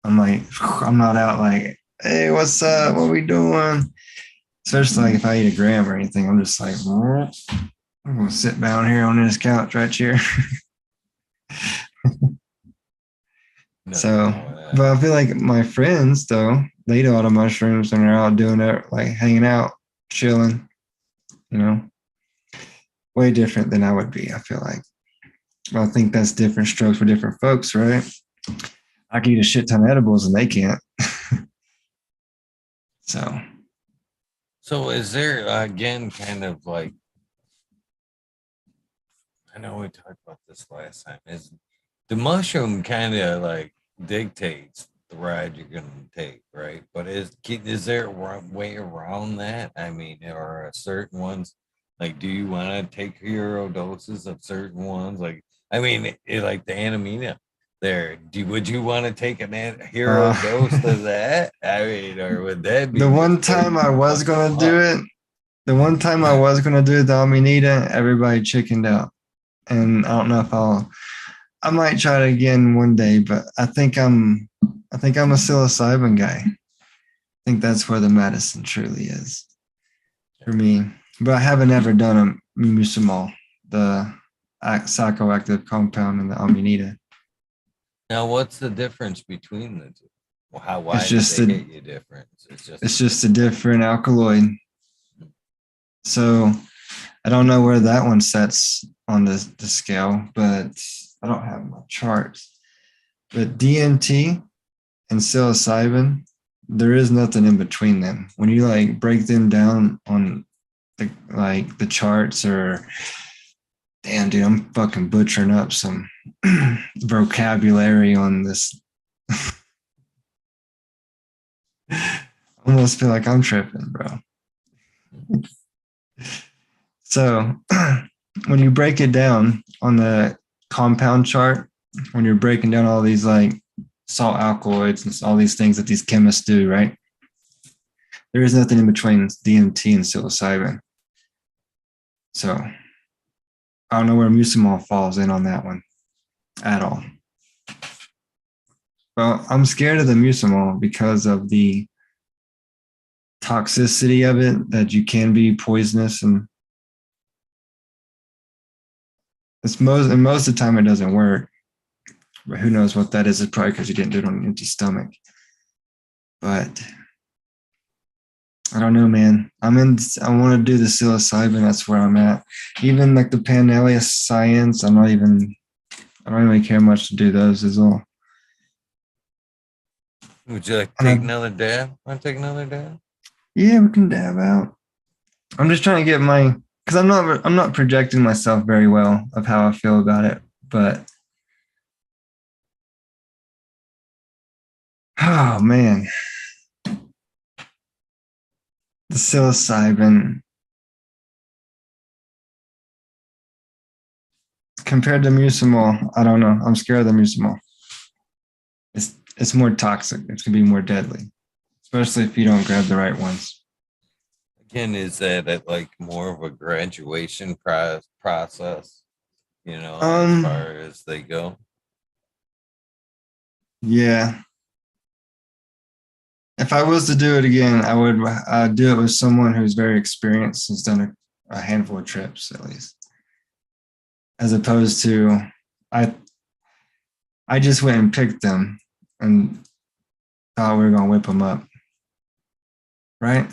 B: I'm like, I'm not out like, hey, what's up? What we doing? Especially like if I eat a gram or anything, I'm just like, I'm gonna sit down here on this couch right here.
A: Nothing
B: So,
A: wrong with
B: but
A: that.
B: I feel like my friends though, they eat a lot of mushrooms and they're out doing it, like hanging out, chilling, you know, way different than I would be. I feel like. Well, I think that's different strokes for different folks, right? I can eat a shit ton of edibles and they can't. So,
A: So, is there again kind of like I know we talked about this last time. Is the mushroom kind of like dictates the ride you're gonna take, right? But is there a way around that? I mean, there are certain ones like, do you want to take hero doses of certain ones? Like, I mean, like the Anamina. There, would you want to take hero
B: uh,
A: dose of that? I mean, or would that be
B: the
A: just
B: one
A: way
B: time I
A: too
B: was
A: much
B: gonna do
A: fun?
B: it, the one time I was gonna do the Alminita, everybody chickened out, and I don't know if I might try it again one day, but I think I'm a psilocybin guy. I think that's where the medicine truly is for me. But I haven't ever done a musimol, the psychoactive compound in the Amanita.
A: Now, what's the difference between the two? Well,
B: It's
A: why did
B: just
A: they
B: a
A: hit you different? It's just
B: it's
A: a
B: just a
A: different.
B: different alkaloid. So I don't know where that one sets on the scale, but I don't have my charts. But DMT and psilocybin, there is nothing in between them. When you like break them down on the charts, or damn dude, I'm fucking butchering up some vocabulary on this. I almost feel like I'm tripping, bro. So when you break it down on the compound chart, when you're breaking down all these like salt alkaloids and all these things that these chemists do, right? There is nothing in between DMT and psilocybin. So I don't know where mucimol falls in on that one at all. Well, I'm scared of the mucimol because of the toxicity of it, that you can be poisonous, and most of the time it doesn't work. But who knows what that is? It's probably because you didn't do it on an empty stomach. But I don't know, man. I want to do the psilocybin. That's where I'm at. Even like the Panelius science, I don't really care much to do those as well.
A: Would you like to take another dab? Want to take another dab?
B: Yeah, we can dab out. I'm just trying to get because I'm not projecting myself very well of how I feel about it, but oh man, the psilocybin compared to mucimol, I don't know. I'm scared of the mucimol. It's more toxic. It's gonna be more deadly, especially if you don't grab the right ones.
A: Again, is that at like more of a graduation process? You know, as far as they go.
B: Yeah. If I was to do it again, I would do it with someone who's very experienced and has done a handful of trips at least, as opposed to I just went and picked them and thought we were gonna whip them up, right?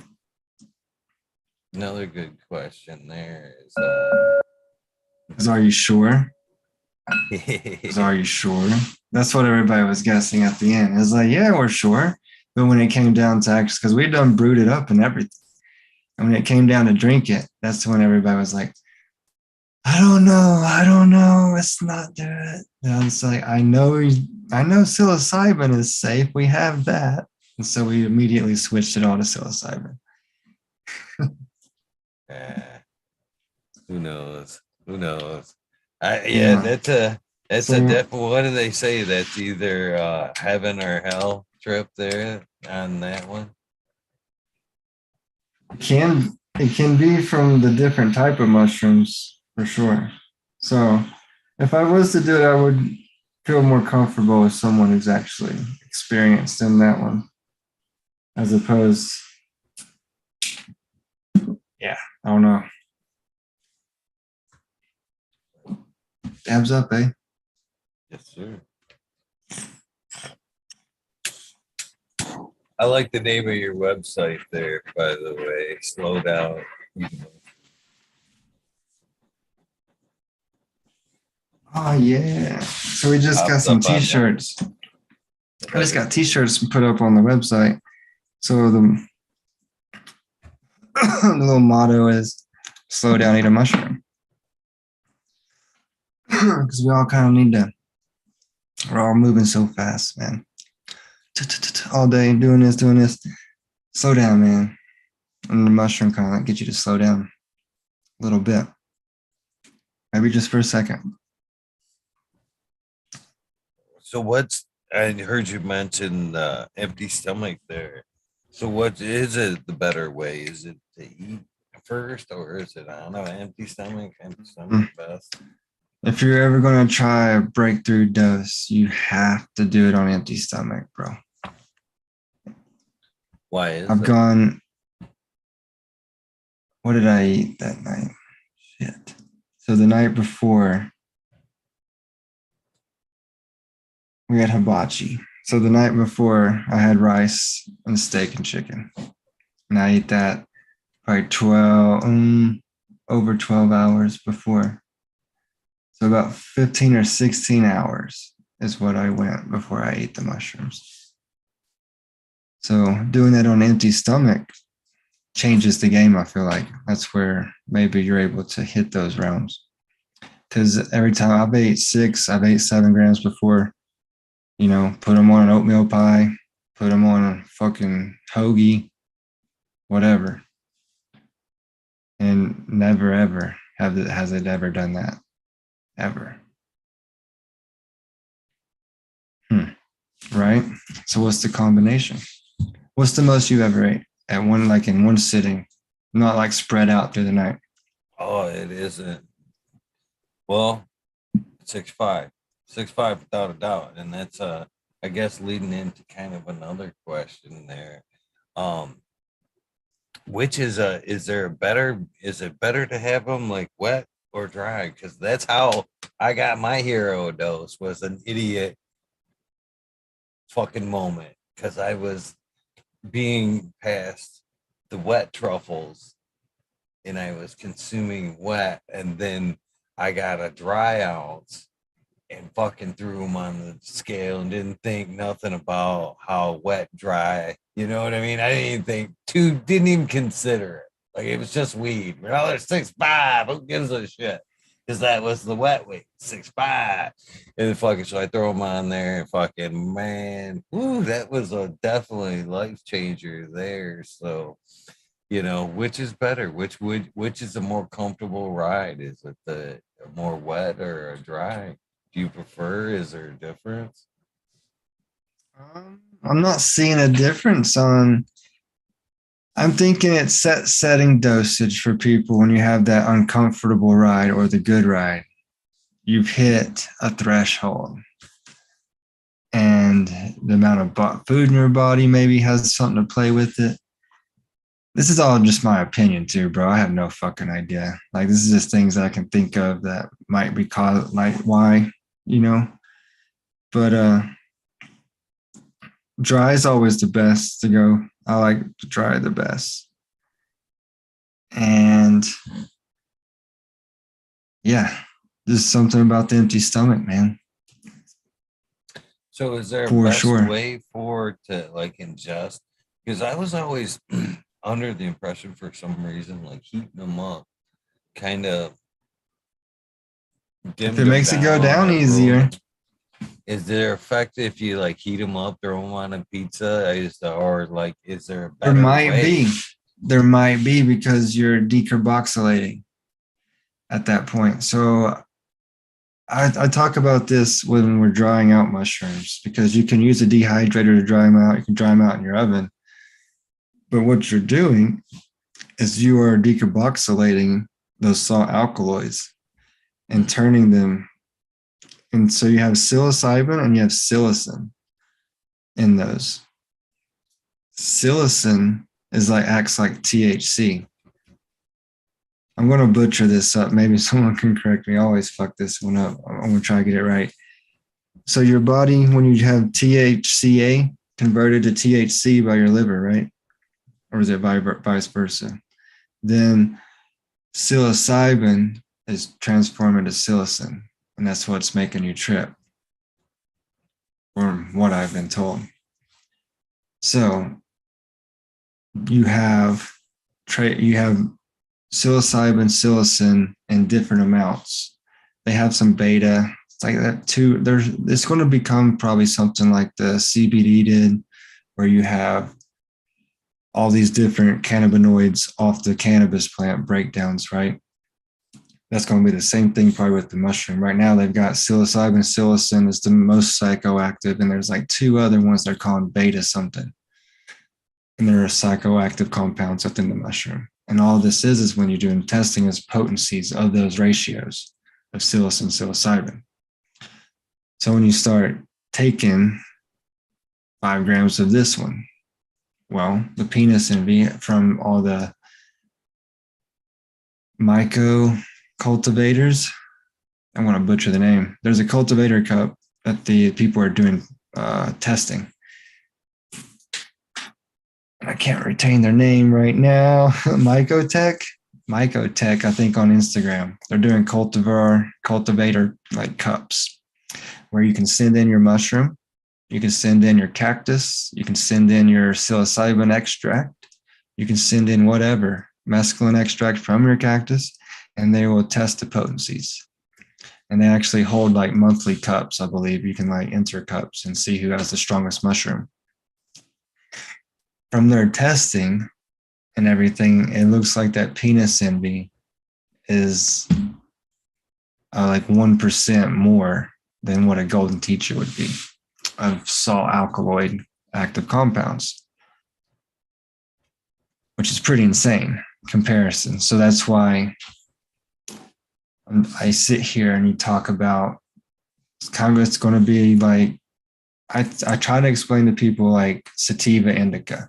A: Another good question there
B: is are you sure?
A: is
B: Are you sure? That's what everybody was guessing at the end. It's like, yeah, we're sure. But when it came down to actually, because we'd done brewed it up and everything, and when it came down to drink it, that's when everybody was like, I don't know, let's not do it. And it's like, I know psilocybin is safe. We have that. And so we immediately switched it all to psilocybin.
A: Who knows? Who knows? That's a definite. What do they say? That's either heaven or hell trip there on that one.
B: It can be from the different type of mushrooms for sure. So if I was to do it, I would feel more comfortable with someone who's actually experienced in that one, as opposed, yeah, I don't know. Dabs up, eh?
A: Yes, sir. I like the name of your website there, by the way. Slow down.
B: Oh yeah. So we just got some t-shirts. I just got t-shirts put up on the website. So the little motto is slow down, eat a mushroom. Because we all kind of need to, we're all moving so fast, man. All day doing this. Slow down, man. And the mushroom kind of like get you to slow down a little bit. Maybe just for a second.
A: So I heard you mention empty stomach there. So what is it the better way? Is it to eat first, or is it, I don't know, empty stomach best?
B: If you're ever going to try a breakthrough dose, you have to do it on empty stomach, bro.
A: Why is
B: I've gone, what did I eat that night? Shit. So the night before, we had hibachi. So the night before, I had rice and steak and chicken. And I ate that by 12, over 12 hours before. So about 15 or 16 hours is what I went before I ate the mushrooms. So doing that on an empty stomach changes the game, I feel like. That's where maybe you're able to hit those realms. Because every time I've ate 7 grams before, put them on an oatmeal pie, put them on a fucking hoagie, whatever. And never, ever has it ever done that. Ever. Right? So what's the combination? What's the most you ever ate at one, like in one sitting, not like spread out through the night?
A: Oh, it isn't. Well, 6'5", 6'5" without a doubt, and that's I guess leading into kind of another question there. Which is there a better? Is it better to have them like wet or dry? Because that's how I got my hero dose, was an idiot fucking moment, because I was being passed the wet truffles and I was consuming wet, and then I got a dry ounce and fucking threw them on the scale and didn't think nothing about how wet, dry, you know what I mean? I didn't even consider it. Like, it was just weed. Well, they're 6'5". Who gives a shit? Because that was the wet weight, 6'5". And fucking, so I throw them on there and fucking, man, woo, that was a definitely life changer there. So, which is better? Which is a more comfortable ride? Is it the more wet or a dry? Do you prefer? Is there a difference?
B: I'm not seeing a difference on. I'm thinking it's setting dosage for people when you have that uncomfortable ride or the good ride. You've hit a threshold, and the amount of food in your body maybe has something to play with it. This is all just my opinion too, bro. I have no fucking idea. Like, this is just things I can think of that might be caused, like, why, But dry is always the best to go. I like dry the best. And yeah, there's something about the empty stomach, man.
A: So is there a
B: For
A: best
B: sure.
A: way for to like ingest? Because I was always under the impression, for some reason, like heating them up kind of
B: If
A: dimmed
B: it
A: them
B: makes it go
A: down
B: down
A: or ruined
B: easier,
A: them. Is there effect if you like heat them up, throw them on a pizza? Or like, is there a
B: there
A: better
B: might
A: way?
B: be. There might be because you're decarboxylating at that point. So I talk about this when we're drying out mushrooms because you can use a dehydrator to dry them out. You can dry them out in your oven. But what you're doing is you are decarboxylating those salt alkaloids and turning them. And so you have psilocybin and you have psilocin in those. Psilocin acts like THC. I'm going to butcher this up. Maybe someone can correct me. I always fuck this one up. I'm going to try to get it right. So your body, when you have THCA converted to THC by your liver, right? Or is it vice versa? Then psilocybin is transformed into psilocin, and that's what's making you trip, from what I've been told. So you have psilocybin, psilocin in different amounts. They have some beta. It's like that too. It's going to become probably something like the CBD did, where you have all these different cannabinoids off the cannabis plant breakdowns, right? That's going to be the same thing probably with the mushroom. Right now, they've got psilocybin, psilocin is the most psychoactive, and there's like 2 other ones they're calling beta something. And there are psychoactive compounds within the mushroom. And all this is when you're doing testing is potencies of those ratios of psilocin, psilocybin. So when you start taking 5 grams of this one, well, the penis from all the myco cultivators, I want to butcher the name. There's a cultivator cup that the people are doing testing. I can't retain their name right now. Mycotech. Mycotech, I think on Instagram. They're doing cultivator like cups where you can send in your mushroom, you can send in your cactus, you can send in your psilocybin extract, you can send in whatever mescaline extract from your cactus, and they will test the potencies. And they actually hold like monthly cups, I believe. You can like enter cups and see who has the strongest mushroom. From their testing and everything, it looks like that penis envy is like 1% more than what a golden teacher would be of salt alkaloid active compounds, which is pretty insane comparison. So that's why I sit here and you talk about kind of, it's going to be like, I try to explain to people like sativa indica,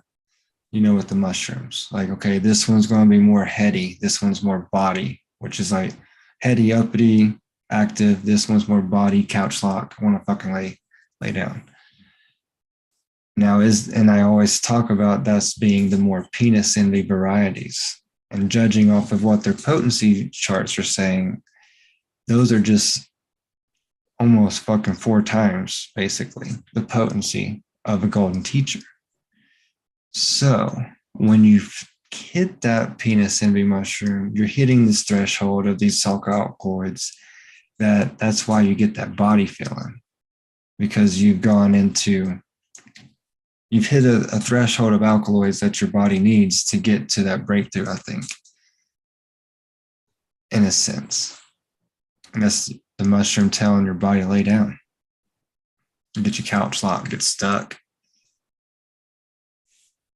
B: with the mushrooms. Like, okay, this one's going to be more heady. This one's more body, which is like heady, uppity, active. This one's more body, couch lock. I want to fucking lay down. Now and I always talk about that's being the more penis envy varieties. And judging off of what their potency charts are saying, those are just almost fucking 4 times, basically, the potency of a golden teacher. So when you hit that penis envy mushroom, you're hitting this threshold of these salt alkaloids. That's why you get that body feeling, because you've hit a threshold of alkaloids that your body needs to get to that breakthrough, I think, in a sense. And that's the mushroom telling your body to lay down. Get your couch locked, get stuck.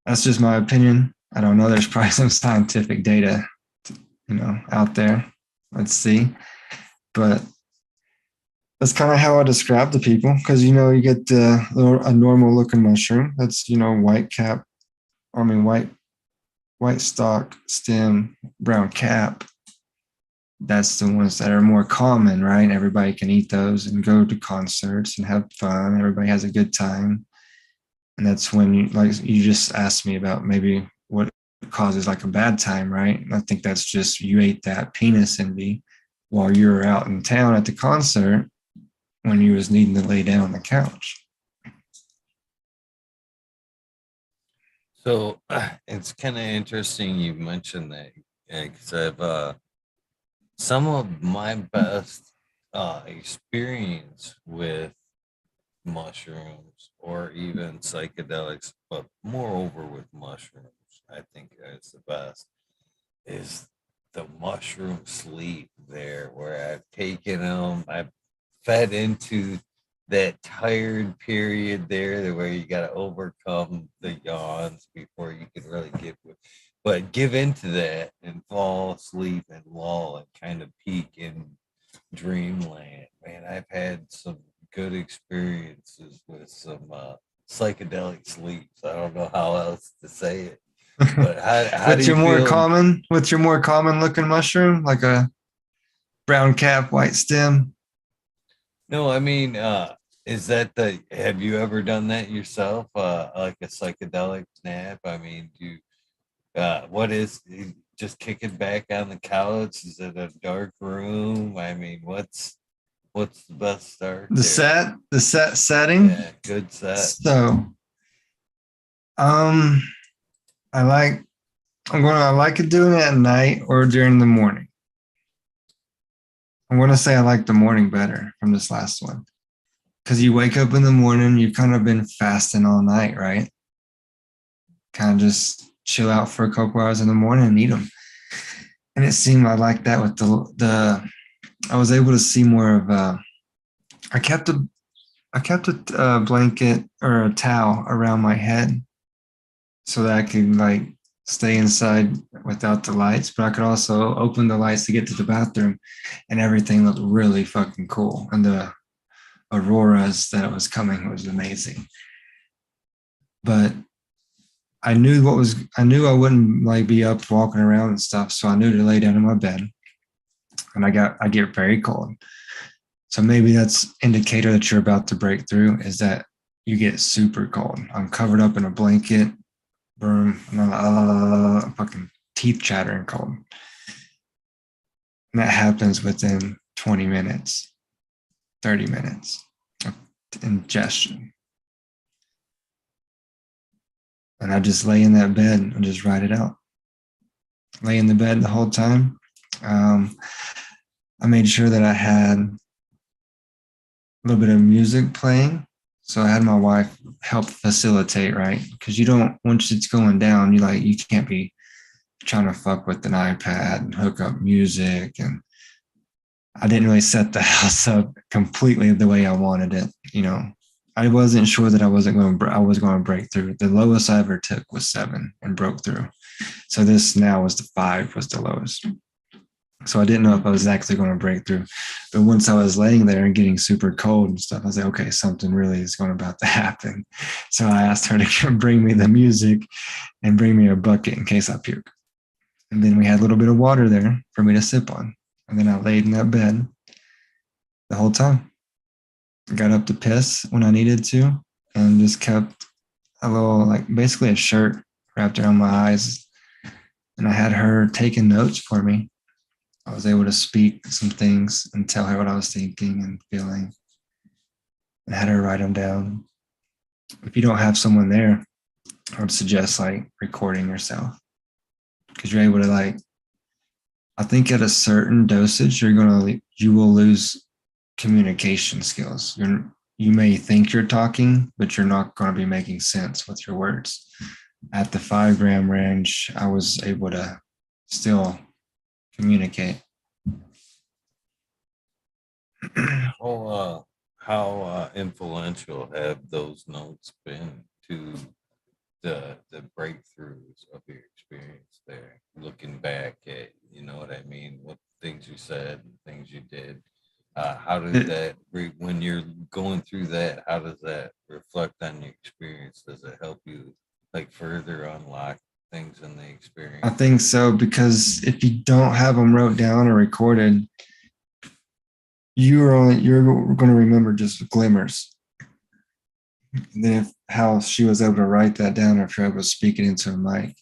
B: That's just my opinion. I don't know. There's probably some scientific data, out there. Let's see. But that's kind of how I describe to people, because, you get a normal looking mushroom. That's, white stalk, stem, brown cap. That's the ones that are more common, right? Everybody can eat those and go to concerts and have fun. Everybody has a good time. And that's when you just asked me about maybe what causes like a bad time, right? And I think that's just you ate that penis envy while you were out in town at the concert when you was needing to lay down on the couch.
A: So it's kind of interesting you mentioned that, because I've some of my best experience with mushrooms or even psychedelics, but moreover with mushrooms, I think is the best, is the mushroom sleep there, where I've taken them, I've fed into that tired period there where you got to overcome the yawns before you can really give into that and fall asleep and lull and kind of peak in dreamland. Man, I've had some good experiences with some psychedelic sleeps. I don't know how else to say it, but how do
B: What's
A: you feel?
B: your more common looking mushroom, like a brown cap, white stem?
A: No, I mean, is that have you ever done that yourself? Like a psychedelic nap? I mean, what is just kicking back on the couch? Is it a dark room? I mean, what's the best start there?
B: The set setting.
A: Yeah, good set.
B: So, um, I like I like it doing it at night or during the morning. I'm gonna say I like the morning better from this last one, because you wake up in the morning, you've kind of been fasting all night, right? Kind of just chill out for a couple hours in the morning and eat them. And it seemed I like that with I was able to see more of I kept a blanket or a towel around my head so that I could like stay inside without the lights, but I could also open the lights to get to the bathroom, and everything looked really fucking cool. And the auroras that was coming was amazing. But I knew I wouldn't like be up walking around and stuff, so I knew to lay down in my bed, and I get very cold. So maybe that's indicator that you're about to break through, is that you get super cold. I'm covered up in a blanket. boom, fucking teeth chattering cold. And that happens within 20 minutes, 30 minutes of ingestion. And I just lay in that bed and just write it out. Lay in the bed the whole time. I made sure that I had a little bit of music playing. So I had my wife help facilitate, right? Because you don't, once it's going down, you can't be trying to fuck with an iPad and hook up music. And I didn't really set the house up completely the way I wanted it. I wasn't sure that I was going to break through. The lowest I ever took was 7 and broke through. So this now was the 5 was the lowest. So I didn't know if I was actually going to break through. But once I was laying there and getting super cold and stuff, I was like, okay, something really is going about to happen. So I asked her to bring me the music and bring me a bucket in case I puke. And then we had a little bit of water there for me to sip on. And then I laid in that bed the whole time. Got up to piss when I needed to and just kept a little, like basically a shirt wrapped around my eyes. And I had her taking notes for me. I was able to speak some things and tell her what I was thinking and feeling and had her write them down. If you don't have someone there, I would suggest like recording yourself because you're able to I think at a certain dosage, you will lose communication skills. You may think you're talking, but you're not going to be making sense with your words. At the 5 gram range, I was able to still communicate.
A: How influential have those notes been to the breakthroughs of your experience there? Looking back at, you know what I mean, what things you said, things you did. How did that when you're going through that? How does that reflect on your experience? Does it help you like further unlock things in the
B: I
A: experience?
B: think so because if you don't have them wrote down or recorded, you're going to remember just glimmers. And then how she was able to write that down after I was speaking into a mic,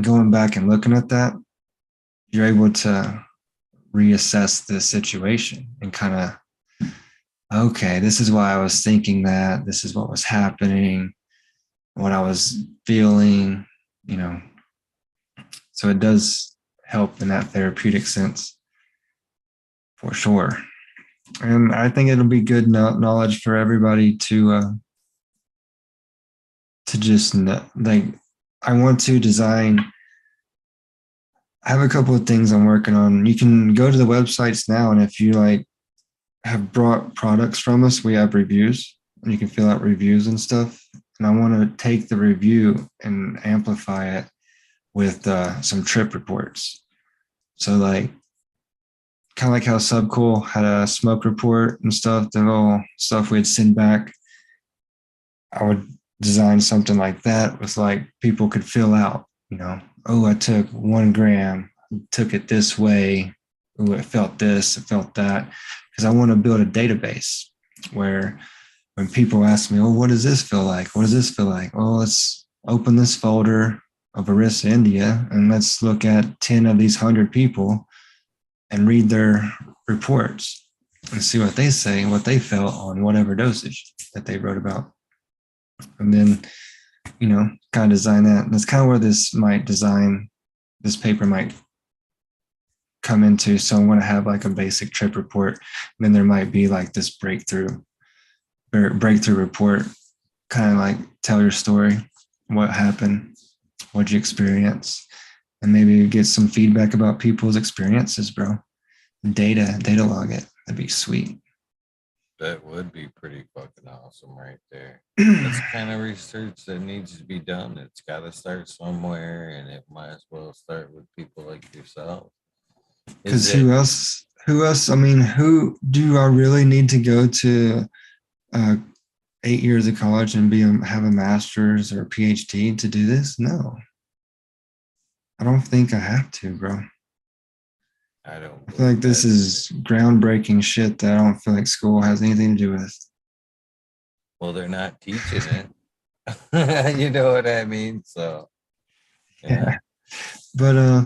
B: going back and looking at that, you're able to reassess the situation and kind of, okay, this is why I was thinking that. This is what was happening, what I was feeling, you know. So it does help in that therapeutic sense for sure. And I think it'll be good knowledge for everybody to just know, like I want to design. I have a couple of things I'm working on. You can go to the websites now, and if you have brought products from us, we have reviews, and you can fill out reviews and stuff. And I want to take the review and amplify it with some trip reports. So kind of like how Subcool had a smoke report and stuff, the little stuff we'd send back. I would design something like that with people could fill out, oh, I took 1 gram, took it this way. Oh, it felt this, it felt that. Because I want to build a database where when people ask me, oh, what does this feel like? What does this feel like? Well, let's open this folder of Orissa, India, and let's look at 10 of these 100 people and read their reports and see what they say, what they felt on whatever dosage that they wrote about. And then, kind of design that. And that's kind of where this paper might come into. So I want to have a basic trip report. And then there might be this breakthrough report, kind of tell your story, what happened, what'd you experience, and maybe get some feedback about people's experiences, bro. Data log it. That'd be sweet.
A: That would be pretty fucking awesome right there. That's the kind of research that needs to be done. It's got to start somewhere, and it might as well start with people like yourself.
B: Because who else? I mean, who do I really need to go to 8 years of college and have a master's or a PhD to do this? No, I don't think I have to, bro.
A: I don't.
B: I feel like this is groundbreaking shit that I don't feel like school has anything to do with.
A: Well, they're not teaching it. You know what I mean? So yeah.
B: Yeah. But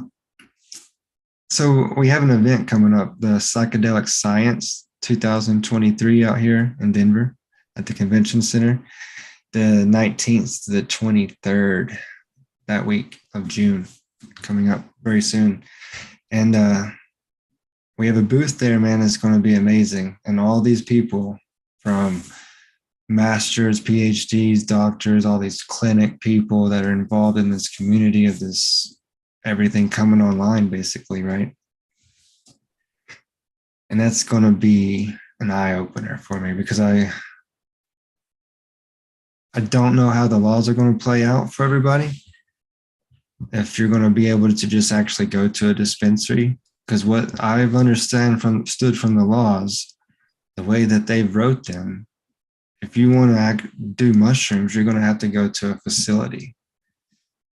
B: so we have an event coming up, the Psychedelic Science 2023 out here in Denver at the convention center, the 19th to the 23rd, that week of June, coming up very soon. And we have a booth there, man. It's going to be amazing. And all these people from masters, PhDs, doctors, all these clinic people that are involved in this community of this everything coming online, basically, right? And that's going to be an eye opener for me because I don't know how the laws are going to play out for everybody. If you're going to be able to just actually go to a dispensary, because what I've understood from the laws, the way that they wrote them, if you want to do mushrooms, you're going to have to go to a facility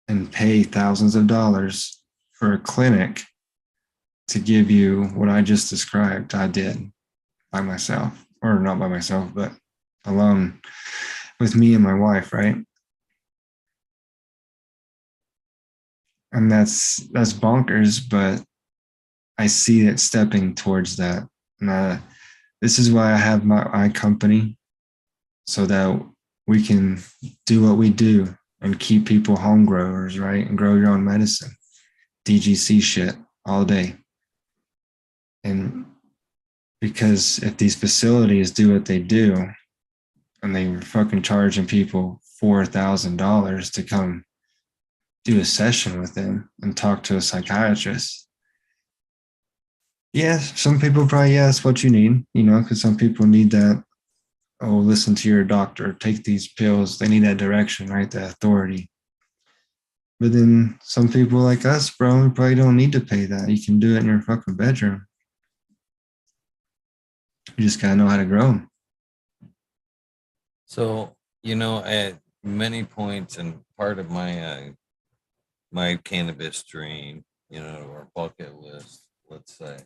B: and pay thousands of dollars for a clinic to give you what I just described. I did by myself, or not by myself, but alone with me and my wife, right? And that's bonkers, but I see it stepping towards that. And this is why I have my company, so that we can do what we do and keep people home growers, right? And grow your own medicine, DGC shit all day. And because if these facilities do what they do and they were fucking charging people $4,000 to come do a session with them and talk to a psychiatrist, yeah, some people probably, yeah, that's what you need, because some people need that. Oh, listen to your doctor, take these pills. They need that direction, right? That authority. But then some people like us, bro, we probably don't need to pay that. You can do it in your fucking bedroom. You just gotta know how to grow them.
A: So, at many points and part of my cannabis dream, or bucket list, let's say,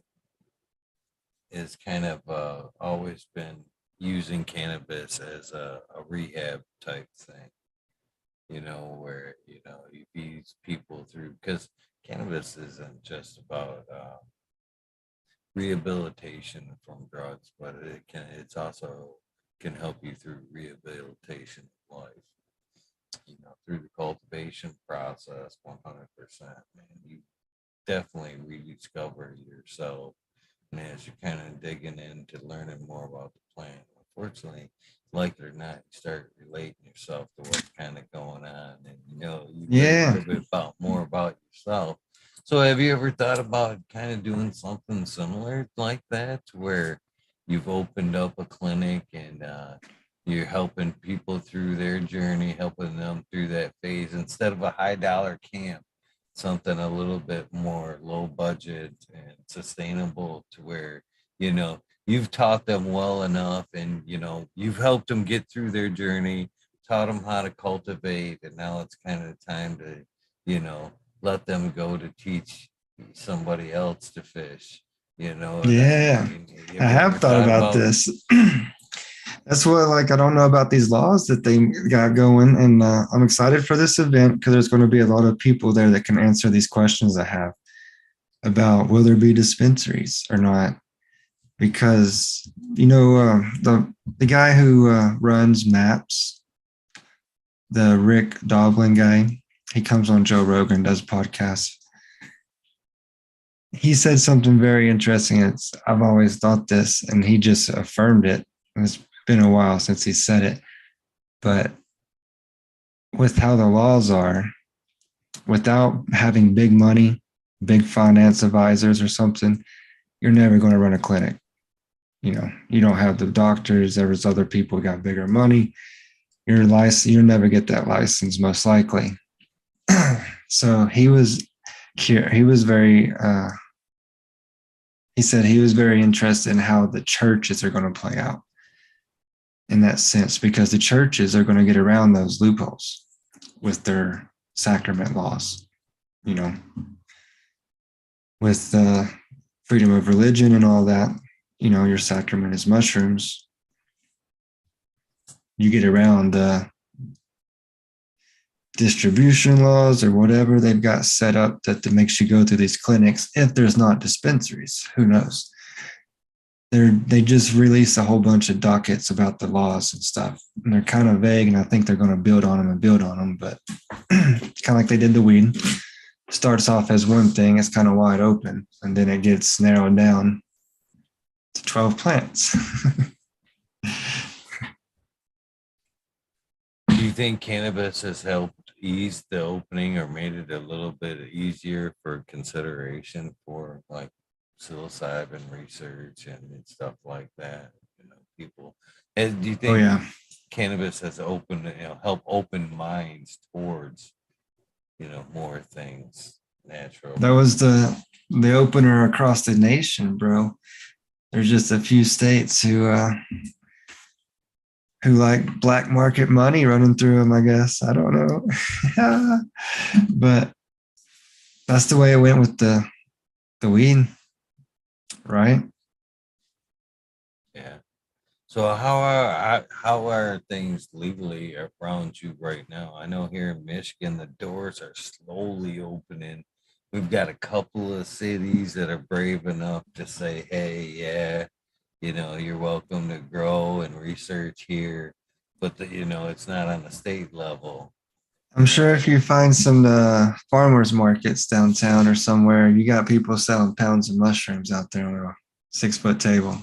A: is kind of always been using cannabis as a rehab type thing, where, you ease people through, because cannabis isn't just about rehabilitation from drugs, but it's also can help you through rehabilitation of life, through the cultivation process. 100%, man, you definitely rediscover yourself. And as you're kind of digging into learning more about the plant, unfortunately, like it or not, you start relating yourself to what's kind of going on, and you learn a
B: Yeah.
A: little bit more about yourself. So, have you ever thought about kind of doing something similar like that, where you've opened up a clinic and you're helping people through their journey, helping them through that phase instead of a high dollar camp, something a little bit more low budget and sustainable, to where, you've taught them well enough, and, you've helped them get through their journey, taught them how to cultivate, and now it's kind of time to, let them go to teach somebody else to fish. You know what I
B: Yeah.
A: mean?
B: I
A: Have you
B: have
A: ever
B: thought
A: thought
B: about
A: about?
B: this. That's what, like, I don't know about these laws that they got going. And I'm excited for this event because there's going to be a lot of people there that can answer these questions I have about will there be dispensaries or not. Because, the guy who runs MAPS, the Rick Doblin guy, he comes on Joe Rogan, does podcasts. He said something very interesting. I've always thought this, and he just affirmed it. It's been a while since he said it, but with how the laws are, without having big money, big finance advisors or something, you're never going to run a clinic. You don't have the doctors. There's other people who got bigger money. Your license, you'll never get that license, most likely. So he was very he said he was very interested in how the churches are going to play out in that sense, because the churches are going to get around those loopholes with their sacrament laws, you know, with freedom of religion and all that. Your sacrament is mushrooms. You get around distribution laws or whatever they've got set up that makes you go through these clinics if there's not dispensaries. Who knows? They just released a whole bunch of dockets about the laws and stuff. And they're kind of vague, and I think they're going to build on them and build on them. But kind of like they did the weed, starts off as one thing, it's kind of wide open, and then it gets narrowed down to 12 plants.
A: Do you think cannabis has helped ease the opening or made it a little bit easier for consideration for like psilocybin research and stuff like that? You know, people. And do you
B: Oh
A: think
B: yeah,
A: cannabis has opened, help open minds towards, more things natural?
B: that was the opener across the nation, bro. There's just a few states who like black market money running through them, I guess. I don't know. But that's the way it went with the weed, right?
A: Yeah. So how are things legally around you right now? I know here in Michigan the doors are slowly opening. We've got a couple of cities that are brave enough to say, "Hey, yeah, you're welcome to grow and research here," but it's not on the state level.
B: I'm sure if you find some farmers markets downtown or somewhere, you got people selling pounds of mushrooms out there on a 6 foot table.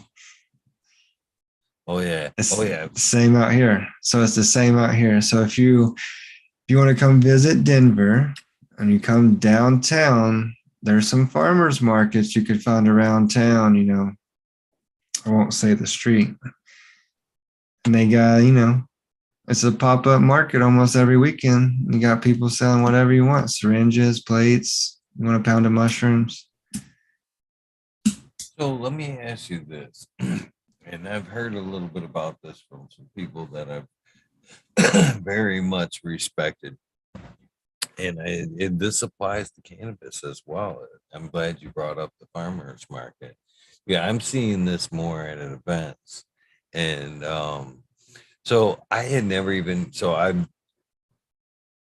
A: Oh yeah,
B: It's
A: oh
B: the
A: yeah.
B: same out here. So it's the same out here. So if you want to come visit Denver and you come downtown, there's some farmers markets you could find around town, I won't say the street. And they got, it's a pop-up market almost every weekend. You got people selling whatever you want, syringes, plates, you want a pound of mushrooms.
A: So let me ask you this, and I've heard a little bit about this from some people that I've very much respected, and this applies to cannabis as well. I'm glad you brought up the farmers market. Yeah, I'm seeing this more at events, and so I had never even. So I'm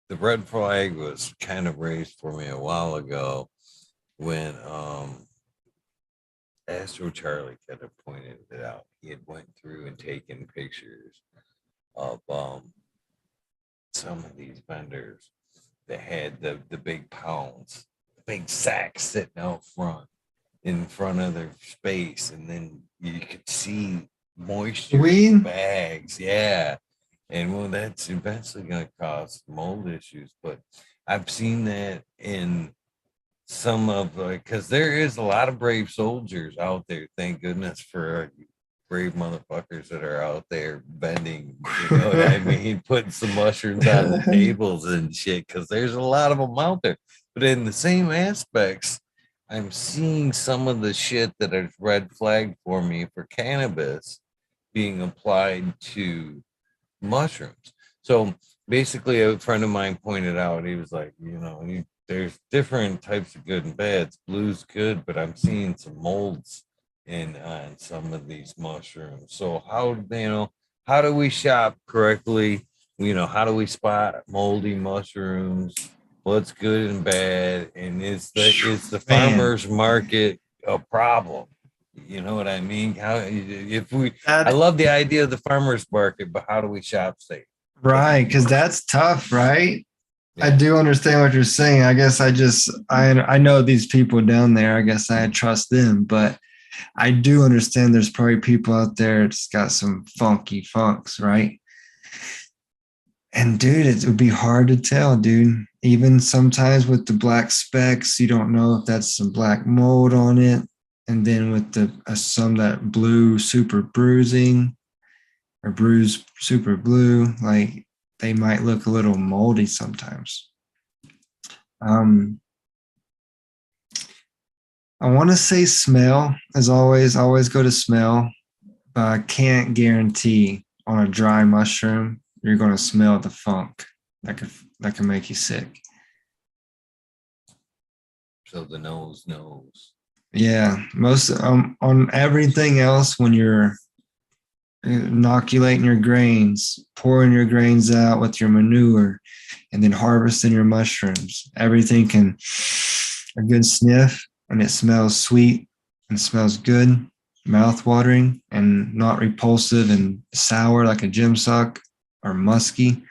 A: the red flag was kind of raised for me a while ago when Astro Charlie kind of pointed it out. He had went through and taken pictures of some of these vendors that had the big pounds, the big sacks sitting out front in front of their space, and then you could see moisture in the
B: Weed?
A: bags. Yeah. And well, that's eventually going to cause mold issues. But I've seen that in some of because there is a lot of brave soldiers out there. Thank goodness for brave motherfuckers that are out there bending, you know what I mean, putting some mushrooms on the tables and shit, because there's a lot of them out there. But in the same aspects, I'm seeing some of the shit that is red flagged for me for cannabis being applied to mushrooms. So basically, a friend of mine pointed out, he was like, there's different types of good and bads. Blue's good, but I'm seeing some molds in on some of these mushrooms. So how do we shop correctly? How do we spot moldy mushrooms? What's good and bad? And is the
B: Man,
A: farmers market a problem? You know what I mean? I
B: that
A: love the idea of the farmers market, but how do we shop safe?
B: right, because that's tough, right? I
A: Yeah.
B: do understand what you're saying. I guess I know these people down there. I guess I trust them, but I do understand there's probably people out there that's got some funky funks, right? And dude, it would be hard to tell, dude. Even sometimes with the black specks, you don't know if that's some black mold on it. And then with the some that blue super bruising or bruise super blue, like they might look a little moldy sometimes. Um, I want to say smell as always go to smell, but I can't guarantee on a dry mushroom you're going to smell the funk that can make you sick.
A: So the nose knows.
B: Yeah, most on everything else when you're inoculating your grains, pouring your grains out with your manure, and then harvesting your mushrooms. Everything can a good sniff, and it smells sweet and smells good, mouth-watering, and not repulsive and sour like a gym sock or musky.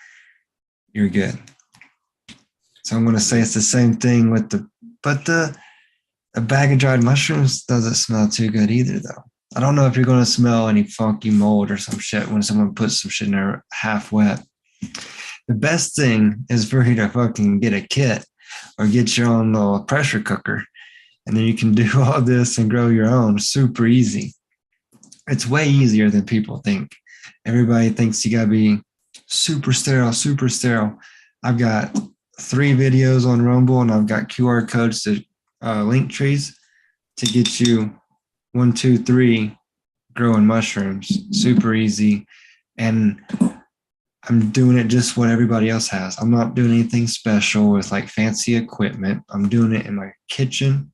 B: You're good. So I'm going to say it's the same thing with but a bag of dried mushrooms doesn't smell too good either, though. I don't know if you're going to smell any funky mold or some shit when someone puts some shit in there half wet. The best thing is for you to fucking get a kit or get your own little pressure cooker. And then you can do all this and grow your own. Super easy. It's way easier than people think. Everybody thinks you got to be super sterile, super sterile. I've got 3 videos on Rumble, and I've got QR codes to link trees to get you 1, 2, 3 growing mushrooms. Super easy. And I'm doing it just what everybody else has. I'm not doing anything special with like fancy equipment. I'm doing it in my kitchen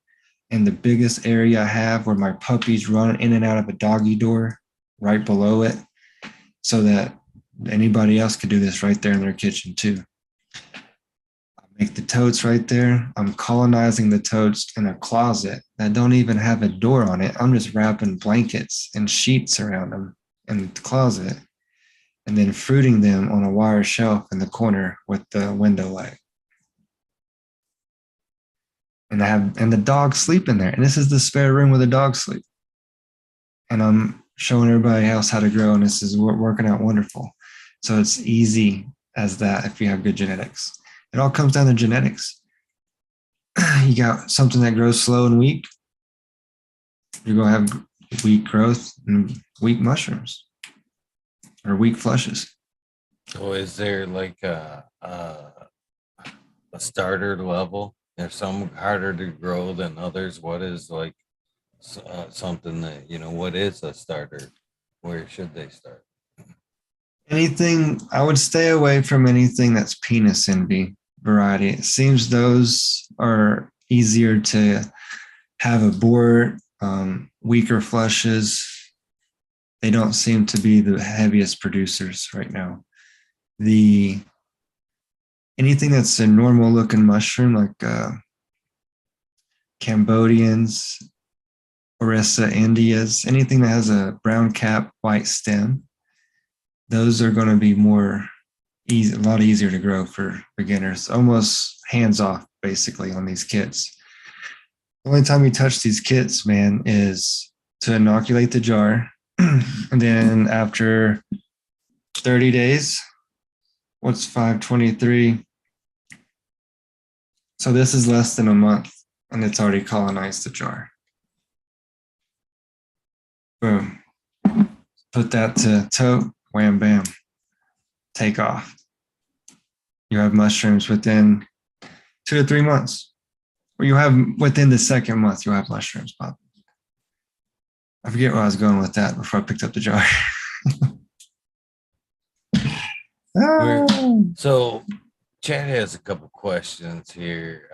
B: in the biggest area I have where my puppies run in and out of a doggy door right below it, so that anybody else could do this right there in their kitchen too. I make the totes right there. I'm colonizing the totes in a closet that don't even have a door on it. I'm just wrapping blankets and sheets around them in the closet, and then fruiting them on a wire shelf in the corner with the window light. And the dogs sleep in there. And this is the spare room where the dogs sleep. And I'm showing everybody else how to grow, and this is working out wonderful. So it's easy as that if you have good genetics. It all comes down to genetics. You got something that grows slow and weak, you're going to have weak growth and weak mushrooms or weak flushes.
A: So is there like a starter level? There's some harder to grow than others. What is like something that, what is a starter? Where should they start?
B: Anything, I would stay away from anything that's penis envy variety. It seems those are easier to have abort, weaker flushes. They don't seem to be the heaviest producers right now. Anything that's a normal looking mushroom, like Cambodians, Orissa Indias, anything that has a brown cap, white stem, those are going to be a lot easier to grow for beginners, almost hands off basically on these kits. The only time you touch these kits, man, is to inoculate the jar. And then after 30 days, what's 523? So this is less than a month, and it's already colonized the jar. Boom. Put that to tote, wham, bam, take off. You have mushrooms within 2 to 3 months. Or you have within the second month, you'll have mushrooms pop. I forget where I was going with that before I picked up the jar.
A: So Chad has a couple questions here.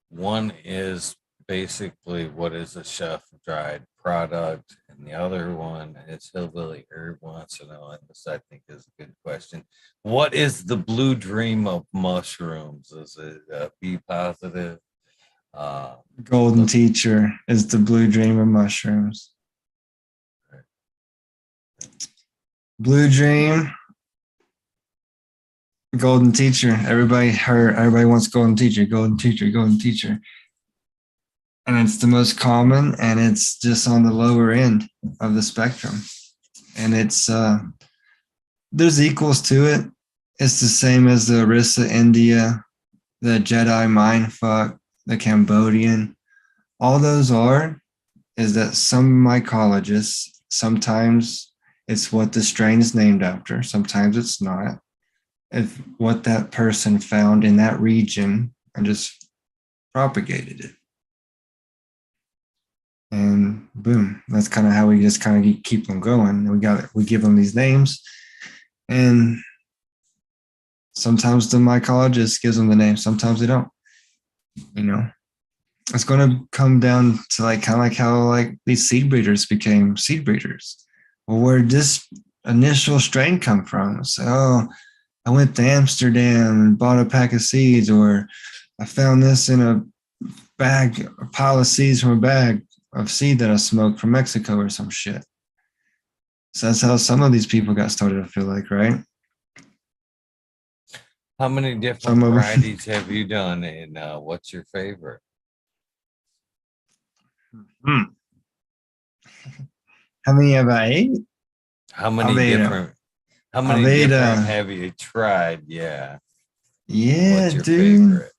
A: One is basically, what is a chef dried product? And the other one is Hillbilly Herb wants to know, and this I think is a good question. What is the blue dream of mushrooms? Is it B positive?
B: Golden teacher is the blue dream of mushrooms. Blue dream, golden teacher. Everybody wants golden teacher, golden teacher, golden teacher. And it's the most common, and it's just on the lower end of the spectrum. And it's there's equals to it. It's the same as the Orissa India, the Jedi mindfuck, the Cambodian. All those is that some mycologists, sometimes it's what the strain is named after, sometimes it's not. If what that person found in that region and just propagated it. And boom, that's kind of how we just kind of keep them going. We give them these names, and sometimes the mycologist gives them the name, sometimes they don't. It's going to come down to like kind of like how like these seed breeders became seed breeders. well, where'd this initial strain come from? So, oh, I went to Amsterdam and bought a pack of seeds, or I found this in a bag, a pile of seeds from a bag of seed that I smoked from Mexico or some shit. So that's how some of these people got started, I feel like, right?
A: How many different
B: Some of them.
A: varieties have you done, and what's your favorite?
B: How many have I ate?
A: How
B: I've
A: many
B: ate,
A: different? How
B: I've
A: many
B: ate,
A: different have you tried? Yeah. And
B: yeah,
A: what's your
B: dude.
A: favorite?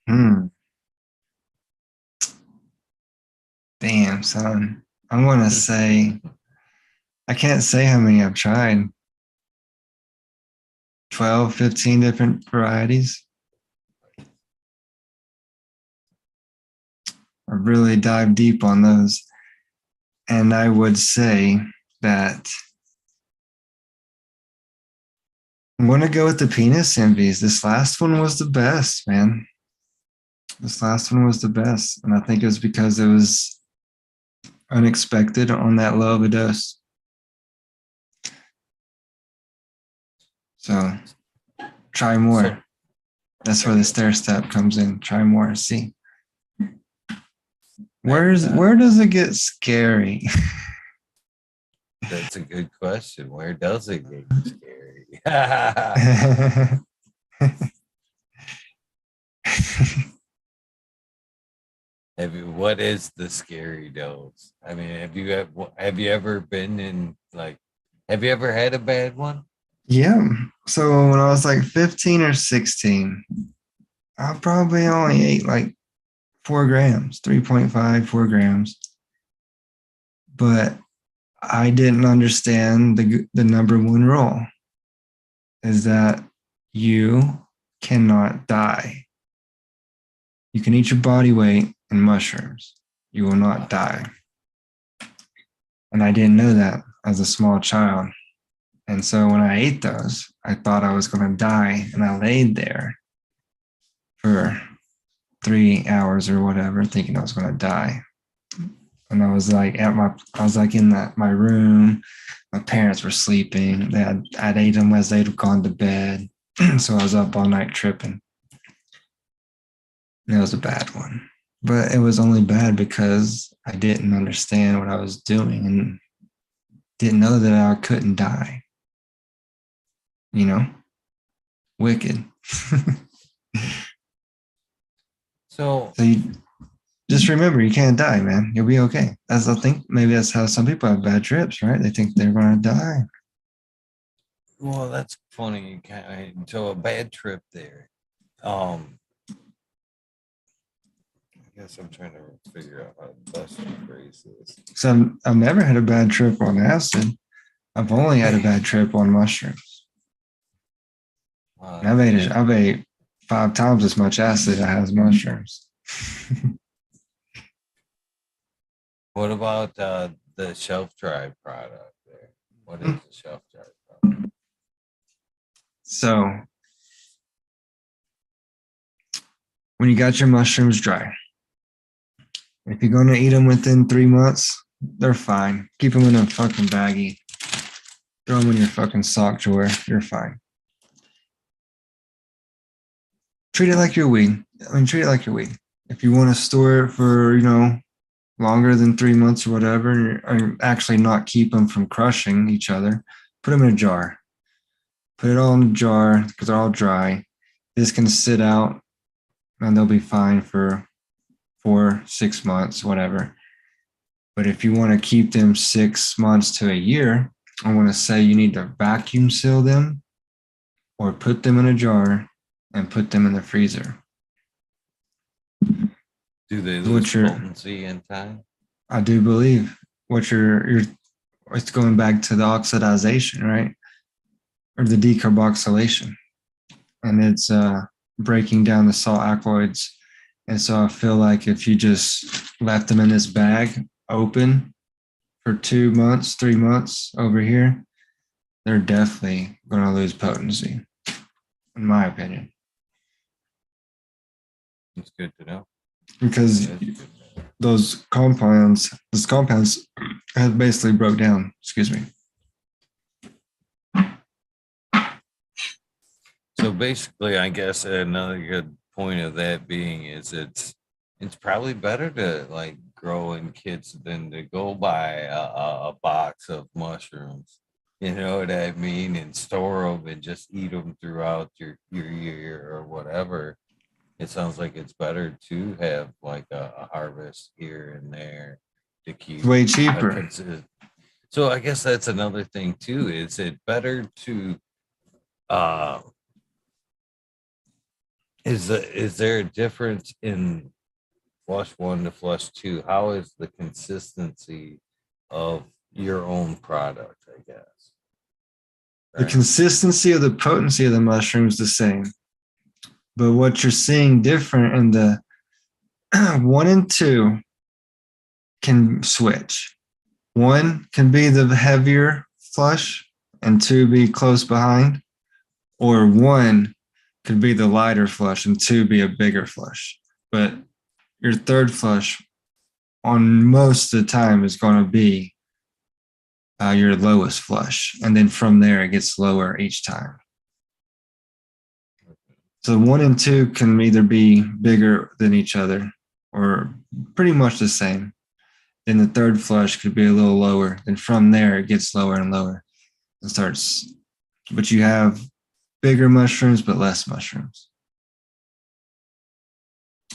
B: Hmm. Damn, son. I'm going to say, I can't say how many I've tried. 12, 15 different varieties. I really dive deep on those. And I would say that I'm going to go with the penis envies. This last one was the best, man. This last one was the best. And I think it was because it was unexpected on that low of a dose. So try more.
A: So
B: That's where the stair step comes in. Try more. See. Where does it get scary?
A: that's a good question. Where does it get scary? What is the scary dose? I mean, have you ever been in like have you ever had a bad one?
B: Yeah. So when I was like 15 or 16, I probably only ate like 4 grams, 3.5, 4 grams. But I didn't understand the number one rule is that you cannot die. You can eat your body weight in mushrooms. You will not die. And I didn't know that as a small child. And so when I ate those, I thought I was going to die. And I laid there for 3 hours or whatever, thinking I was going to die. And I was like in my room. My parents were sleeping. I'd ate them as they'd gone to bed. So I was up all night tripping. And it was a bad one. But it was only bad because I didn't understand what I was doing and didn't know that I couldn't die. You know? Wicked.
A: So
B: So you just remember you can't die, man. You'll be okay. I think maybe that's how some people have bad trips, right? They think they're gonna die.
A: well, that's funny. So a bad trip there. I guess I'm trying to figure out how to best to phrase this.
B: So I've never had a bad trip on acid. I've only had a bad trip on mushrooms. I've ate 5 times as much acid as mushrooms.
A: What about the shelf drive product there? What is the shelf drive product?
B: So when you got your mushrooms dry, if you're going to eat them within 3 months, they're fine. Keep them in a fucking baggie. Throw them in your fucking sock drawer. You're fine. Treat it like your weed. Treat it like your weed. If you want to store it for, longer than 3 months or whatever, and actually not keep them from crushing each other, put them in a jar. Put it all in a jar because they're all dry. This can sit out and they'll be fine for 4, 6 months, whatever. But if you want to keep them 6 months to a year, I want to say you need to vacuum seal them or put them in a jar and put them in the freezer.
A: Do they lose potency in time?
B: I do believe it's going back to the oxidization, right? Or the decarboxylation. And it's breaking down the salt alkaloids. And so I feel like if you just left them in this bag open for 2 months, 3 months over here, they're definitely going to lose potency, in my opinion.
A: It's good to know.
B: Because those compounds have basically broke down. Excuse me.
A: So basically, I guess another good point of that being is it's probably better to like grow in kits than to go buy a box of mushrooms. You know what I mean? And store them and just eat them throughout your year or whatever. It sounds like it's better to have like a harvest here and there to
B: It's
A: keep
B: way
A: a
B: cheaper.
A: consistent. So I guess that's another thing too. Is it better to uh is there a difference in flush one to flush two? How is the consistency of your own product, I guess?
B: The
A: Right.
B: consistency of the potency of the mushroom is the same, but what you're seeing different in the 1 and 2 can switch. 1 can be the heavier flush and 2 be close behind, or 1 could be the lighter flush and 2 be a bigger flush. But your third flush on most of the time is going to be your lowest flush. And then from there, it gets lower each time. So 1 and 2 can either be bigger than each other or pretty much the same. Then the third flush could be a little lower. Then from there, it gets lower and lower and starts. But you have bigger mushrooms, but less mushrooms.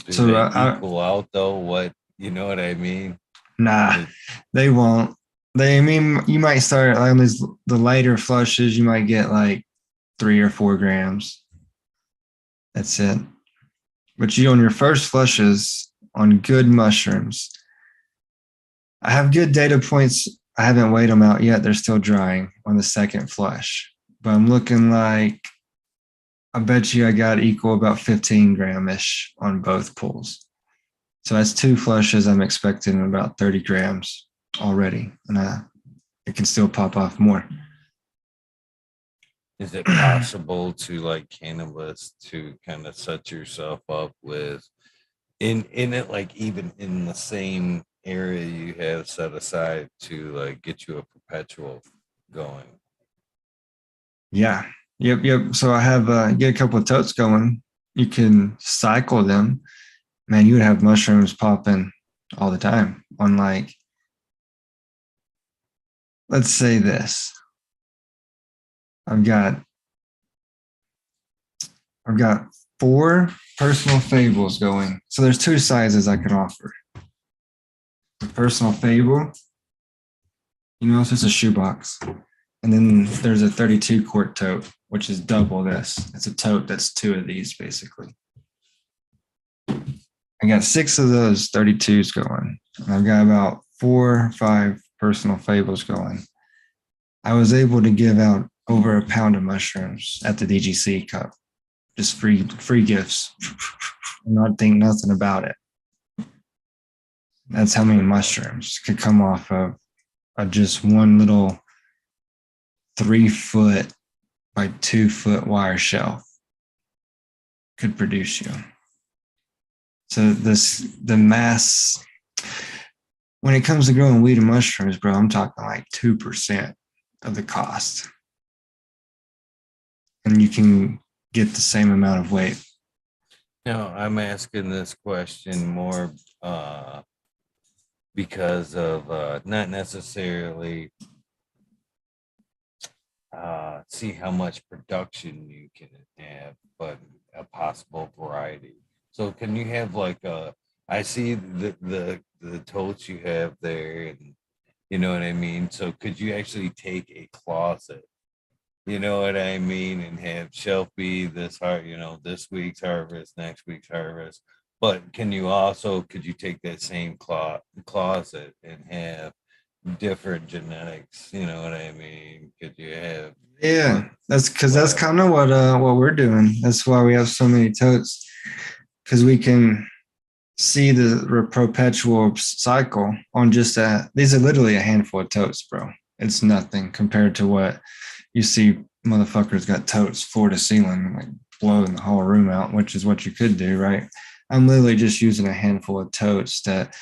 A: Do
B: So
A: they equal out though? What you know what I mean?
B: nah, they won't. I mean, you might start on the lighter flushes. You might get like 3 or 4 grams. That's it. But you on your first flushes on good mushrooms, I have good data points. I haven't weighed them out yet. They're still drying on the second flush, but I'm looking like I bet you I got equal about 15 gram-ish on both pulls. So that's 2 flushes. I'm expecting about 30 grams already, and it can still pop off more.
A: Is it possible to like cannabis to kind of set yourself up with in it like even in the same area you have set aside to like get you a perpetual going?
B: Yeah. Yep. So I have get a couple of totes going. You can cycle them. Man, you would have mushrooms popping all the time on like, let's say this. I've got 4 personal fables going. So there's 2 sizes I can offer. The personal fable, it's just a shoebox. And then there's a 32 quart tote, which is double this. It's a tote that's 2 of these basically. I got 6 of those 32s going. And I've got about 4 or 5 personal fables going. I was able to give out over a pound of mushrooms at the DGC Cup. Just free gifts. Not think nothing about it. That's how many mushrooms could come off of just one little 3-foot by 2-foot wire shelf could produce you. So the mass, when it comes to growing weed and mushrooms, bro, I'm talking like 2% of the cost. And you can get the same amount of weight.
A: No, I'm asking this question more because of not necessarily see how much production you can have, but a possible variety. So can you have like I see the totes you have there, and you know what I mean? So could you actually take a closet, you know what I mean, and have shelf be this this week's harvest, next week's harvest? But could you take that same closet and have different genetics? You know what I mean? Could you have
B: Yeah, that's because that's kind of what we're doing. That's why we have so many totes, because we can see the perpetual cycle on just that. These are literally a handful of totes, bro. It's nothing compared to what you see. Motherfuckers got totes floor to ceiling, like blowing the whole room out, which is what you could do, right? I'm literally just using a handful of totes that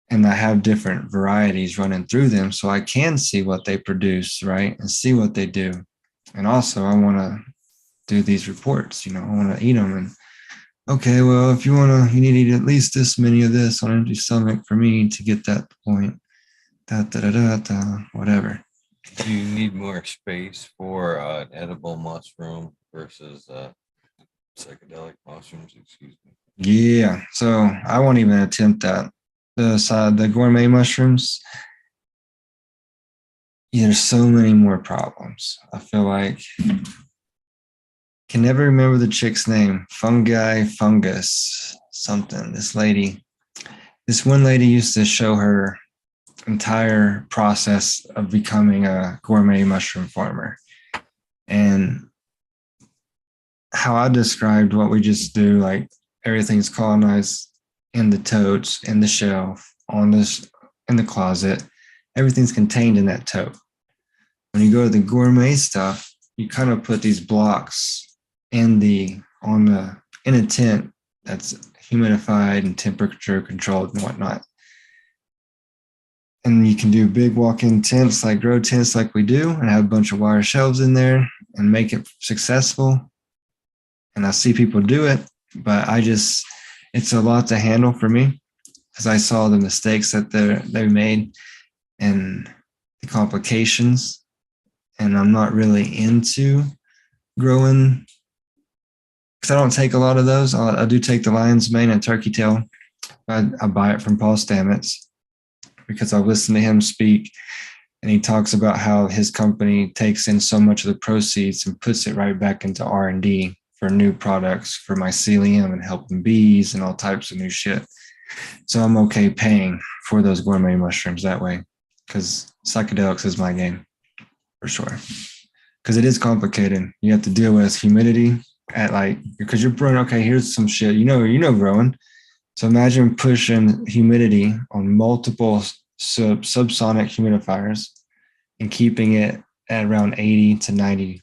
B: and I have different varieties running through them so I can see what they produce, right? And see what they do. And also, I want to do these reports, I want to eat them. And okay, well, if you need to eat at least this many of this on an empty stomach for me to get that point. Whatever.
A: Do you need more space for an edible mushroom versus psychedelic mushrooms? Excuse me.
B: Yeah. So I won't even attempt that. The gourmet mushrooms, there's so many more problems. I feel like can never remember the chick's name. Fungus, something. This one lady used to show her entire process of becoming a gourmet mushroom farmer. And how I described what we just do, like everything's colonized in the totes, in the shelf, on this, in the closet. Everything's contained in that tote. When you go to the gourmet stuff, you kind of put these blocks in a tent that's humidified and temperature controlled and whatnot. And you can do big walk-in tents, like grow tents like we do, and have a bunch of wire shelves in there and make it successful. And I see people do it, but it's a lot to handle for me because I saw the mistakes that they made and the complications. And I'm not really into growing because I don't take a lot of those. I do take the lion's mane and turkey tail. I buy it from Paul Stamets because I listen to him speak, and he talks about how his company takes in so much of the proceeds and puts it right back into R&D for new products for mycelium and helping bees and all types of new shit. So I'm okay paying for those gourmet mushrooms that way because psychedelics is my game for sure. Because it is complicated. You have to deal with humidity because you're growing. Okay, here's some shit. Growing. So imagine pushing humidity on multiple subsonic humidifiers and keeping it at around 80 to 90%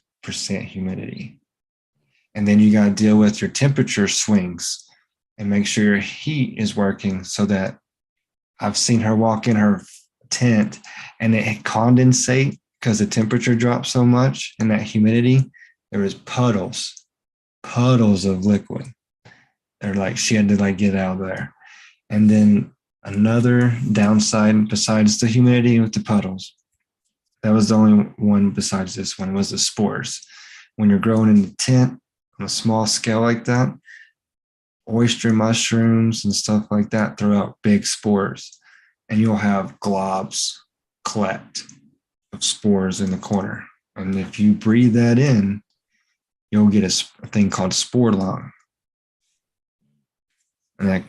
B: humidity. And then you got to deal with your temperature swings and make sure your heat is working so that I've seen her walk in her tent and it condensate because the temperature dropped so much and that humidity, there was puddles of liquid. They're like, she had to get out of there. And then another downside besides the humidity with the puddles, that was the only one besides this one, was the spores. When you're growing in the tent on a small scale like that, oyster mushrooms and stuff like that throw out big spores, and you'll have globs collect of spores in the corner. And if you breathe that in, you'll get a thing called spore lung. And I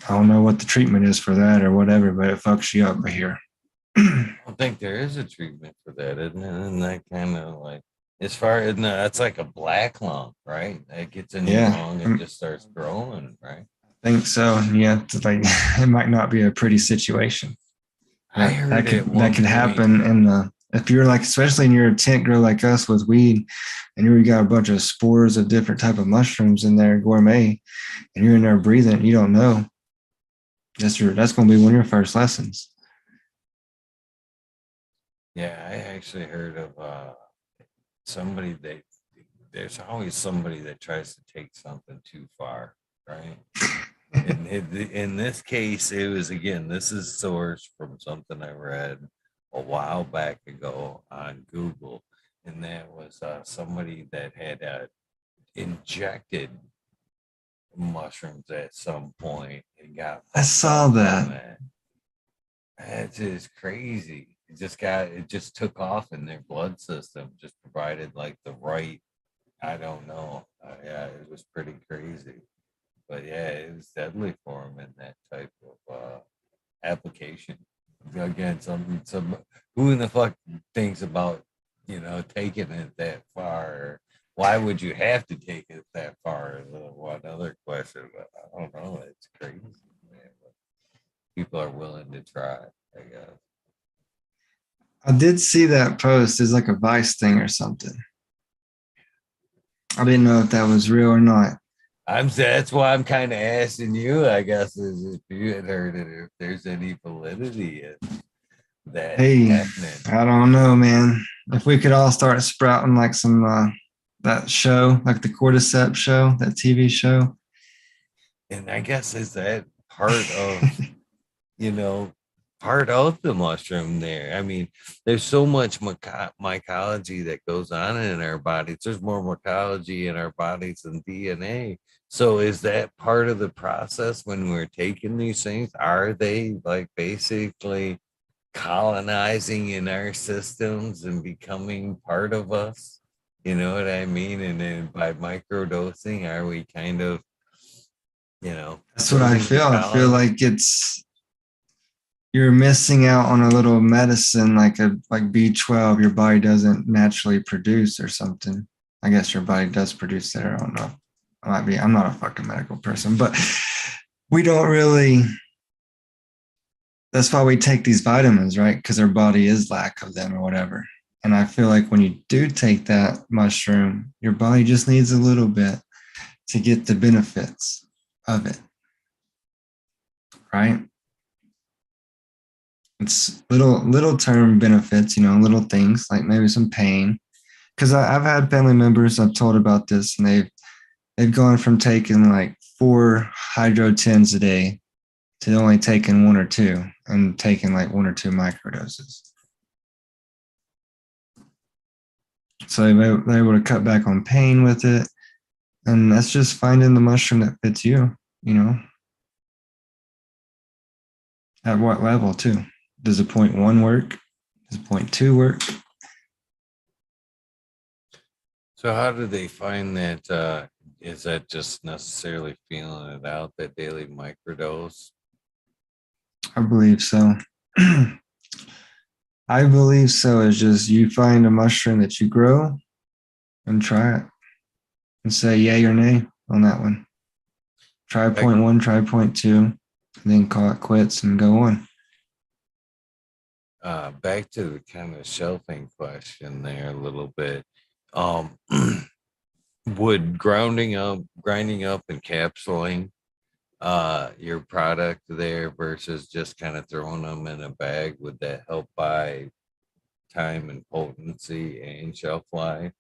B: don't know what the treatment is for that or whatever, but it fucks you up right here.
A: I don't think there is a treatment for that, isn't it? Isn't that kind of like, as far as that's like a black lung, right? It gets in your lung and just starts growing, right?
B: I think so. Yeah, it might not be a pretty situation.
A: I heard
B: that could happen if you're especially in your tent grow like us with weed, and you got a bunch of spores of different type of mushrooms in there, gourmet, and you're in there breathing, you don't know. That's going to be one of your first lessons.
A: Yeah, I actually heard of somebody there's always somebody that tries to take something too far, right? in this case, it was, again, this is sourced from something I read a while back ago on Google, and that was somebody that had injected mushrooms at some point and got.
B: I saw that.
A: That's just crazy. It just took off in their blood system, just provided the right, I don't know. Yeah, it was pretty crazy. But yeah, it was deadly for him in that type of application. Again, some who in the fuck thinks about taking it that far? Why would you have to take it that far? Is one other question. But I don't know. It's crazy, man. But people are willing to try, I guess.
B: I did see that post as a Vice thing or something. I didn't know if that was real or not.
A: that's why I'm kind of asking you, I guess, is if you had heard it, if there's any validity in that
B: Hey,
A: happening.
B: I don't know, man. If we could all start sprouting like some that show, like the Cordyceps show, that TV show.
A: And I guess is that part of, you know, part of the mushroom there. I mean, there's so much mycology that goes on in our bodies. There's more mycology in our bodies than DNA. So is that part of the process when we're taking these things? Are they like basically colonizing in our systems and becoming part of us? You know what I mean? And then by microdosing, are we kind of,
B: That's what I
A: building the
B: feel. I feel
A: colony?
B: like it's you're missing out on a little medicine like B12 your body doesn't naturally produce or something. I guess your body does produce that. I don't know. I'm not a fucking medical person, but we don't really that's why we take these vitamins, right? Because our body is lack of them or whatever. And I feel like when you do take that mushroom, your body just needs a little bit to get the benefits of it, right? It's little term benefits, little things like maybe some pain. Because I've had family members I've told about this, and they've gone from taking like 4 hydro 10s a day to only taking one or two, and taking like one or two microdoses. So they're able to cut back on pain with it, and that's just finding the mushroom that fits you. You know, at what level too? Does a point one work? Does a point two work?
A: So how do they find that? Is that just necessarily feeling it out, that daily microdose?
B: I believe so. I believe so. It's just you find a mushroom that you grow and try it and say yay or nay on that one. Try
A: Back,
B: point one, try point two, and then call it quits and go on.
A: back to the kind of shelving question there a little bit. Um, would grinding up and capsuling your product there versus just kind of throwing them in a bag, would that help by time and potency and shelf life,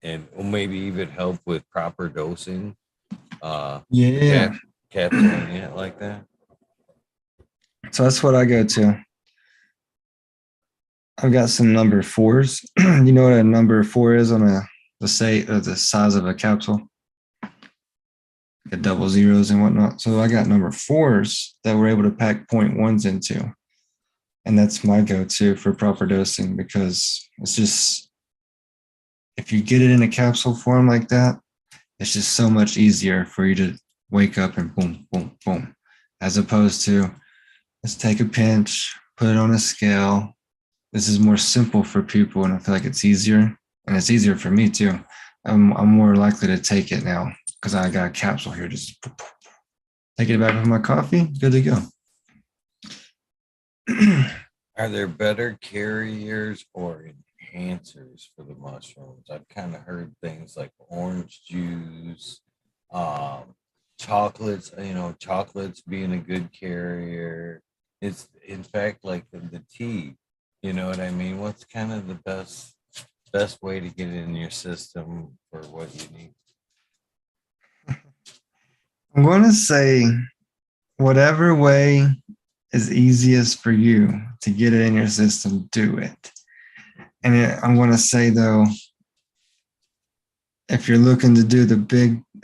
A: and maybe even help with proper dosing, the
B: Yeah.
A: capsuling it like that?
B: So that's what I go to. I've got some number fours. You know what a number four is on the size of a capsule, like double zeros and whatnot. So I got number fours that we're able to pack point ones into. And that's my go-to for proper dosing, because it's just if you get it in a capsule form like that, it's just so much easier for you to wake up and boom, boom, boom, as opposed to let's take a pinch, put it on a scale. This is more simple for people, and I feel like it's easier, and it's easier for me too. I'm more likely to take it now because I got a capsule here. Just take it back with my coffee, good to go.
A: Are there better carriers or enhancers for the mushrooms? I've kind of heard things like orange juice, um, chocolates, chocolates being a good carrier. It's in fact like the tea, you know what I mean? What's kind of the best way to get it in your system for what you need?
B: I'm going to say whatever way is easiest for you to get it in your system, do it. I'm going to say though, if you're looking to do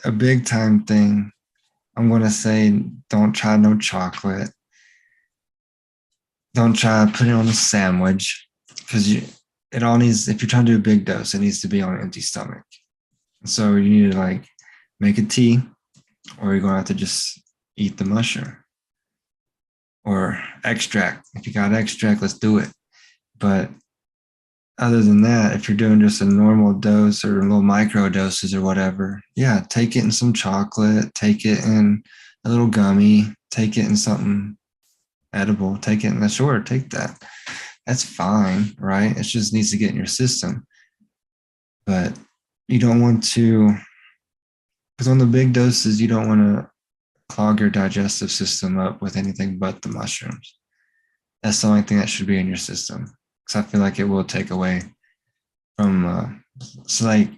B: a big time thing, I'm going to say don't try no chocolate. Don't try to put it on a sandwich, because it all needs, if you're trying to do a big dose, it needs to be on an empty stomach. So you need to like make a tea, or you're going to have to just eat the mushroom, or extract. If you got extract, let's do it. But other than that, if you're doing just a normal dose or little micro doses or whatever, yeah, take it in some chocolate, take it in a little gummy, take it in something edible, take it in the short, take that. That's fine, right? It just needs to get in your system. But you don't want to Because on the big doses, you don't want to clog your digestive system up with anything but the mushrooms. That's the only thing that should be in your system. Because I feel like it will take away from, it's like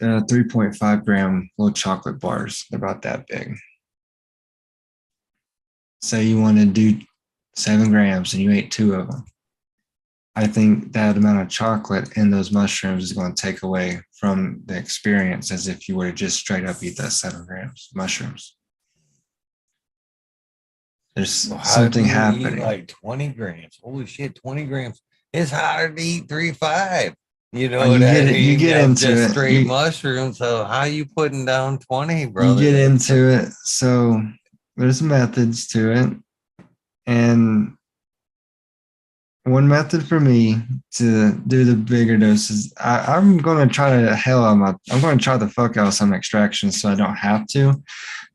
B: 3.5 gram little chocolate bars. They're about that big. Say you want to do 7 grams and you ate 2 of them. I think that amount of chocolate in those mushrooms is going to take away from the experience as if you were to just straight up eat that 7 grams of mushrooms. There's something happening.
A: Eat like 20 grams. Holy shit, 20 grams. It's harder to eat 3.5. You know what I mean?
B: You get into
A: just
B: it.
A: Straight mushrooms. So how you putting down 20, brother?
B: You get into it. So there's methods to it. And one method for me to do the bigger doses, I'm going to try to I'm going to try the fuck out some extractions so I don't have to.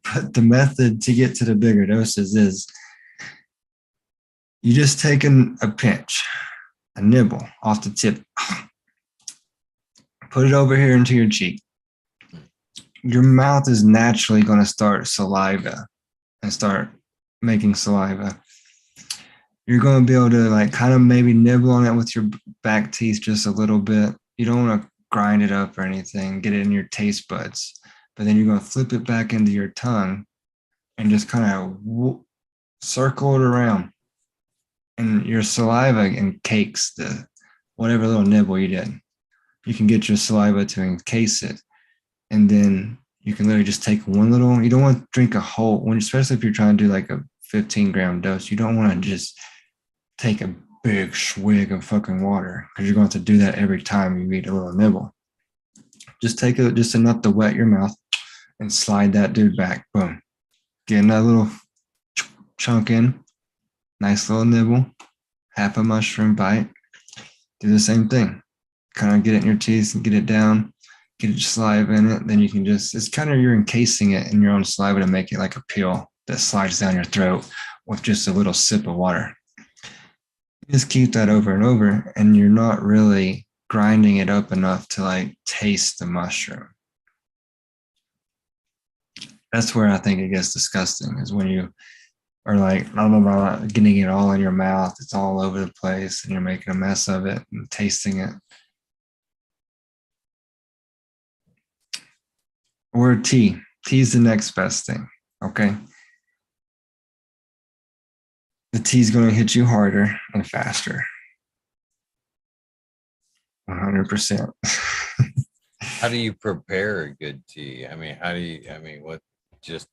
B: But the method to get to the bigger doses is you just take a pinch, a nibble off the tip, put it over here into your cheek. Your mouth is naturally going to start saliva and start making saliva. You're going to be able to like kind of maybe nibble on it with your back teeth just a little bit. You don't want to grind it up or anything, get it in your taste buds. But then you're going to flip it back into your tongue and just kind of circle it around. And your saliva encakes the whatever little nibble you did. You can get your saliva to encase it. And then you can literally just take one little, you don't want to drink a whole, especially if you're trying to do like a 15 gram dose, you don't want to just take a big swig of fucking water because you're going to have to do that every time you eat a little nibble. Just take just enough to wet your mouth and slide that dude back. Boom. Get another little chunk in. Nice little nibble. Half a mushroom bite. Do the same thing. Kind of get it in your teeth and get it down. Get your saliva in it. Then you can it's kind of you're encasing it in your own saliva to make it like a pill that slides down your throat with just a little sip of water. Just keep that over and over, and you're not really grinding it up enough to like taste the mushroom. That's where I think it gets disgusting, is when you are like, blah, blah, blah, getting it all in your mouth. It's all over the place, and you're making a mess of it and tasting it. Or tea. Tea is the next best thing, okay? The tea is going to hit you harder and faster. 100%.
A: How do you prepare a good tea? What, just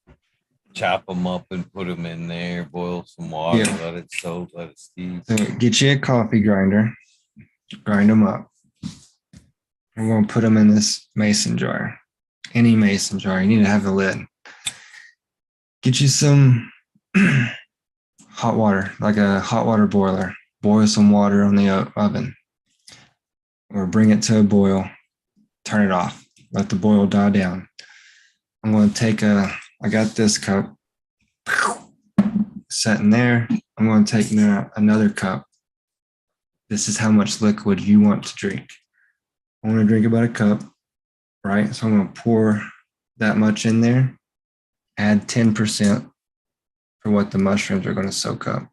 A: chop them up and put them in there, boil some water, let it soak, let it steep.
B: So get you a coffee grinder, grind them up. We're going to put them in this mason jar. Any mason jar, you need to have the lid. Get you some hot water, like a hot water boiler. Boil some water on the oven, or bring it to a boil. Turn it off. Let the boil die down. I'm going to take I got this cup set in there. I'm going to take another cup. This is how much liquid you want to drink. I want to drink about a cup, right? So I'm going to pour that much in there, add 10% for what the mushrooms are going to soak up.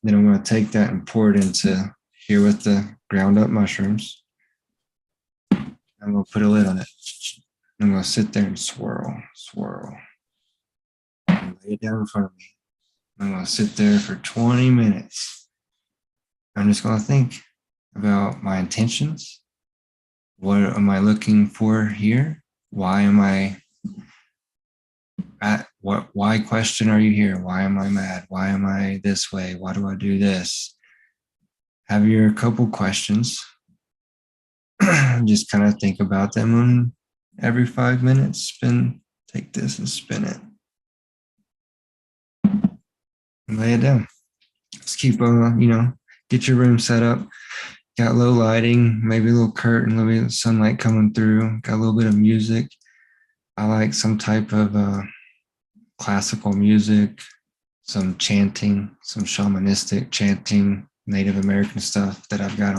B: Then I'm going to take that and pour it into here with the ground up mushrooms. I'm going to put a lid on it. I'm going to sit there and swirl. And lay it down in front of me. I'm going to sit there for 20 minutes. I'm just going to think about my intentions. What am I looking for here? Why am I at why question are you here? Why am I mad? Why am I this way? Why do I do this? Have your couple questions. Just kind of think about them, and every 5 minutes, take this and spin it. And lay it down. Just keep get your room set up. Got low lighting, maybe a little curtain, a little bit of sunlight coming through. Got a little bit of music. I like some type of classical music, some chanting, some shamanistic chanting, Native American stuff that I've got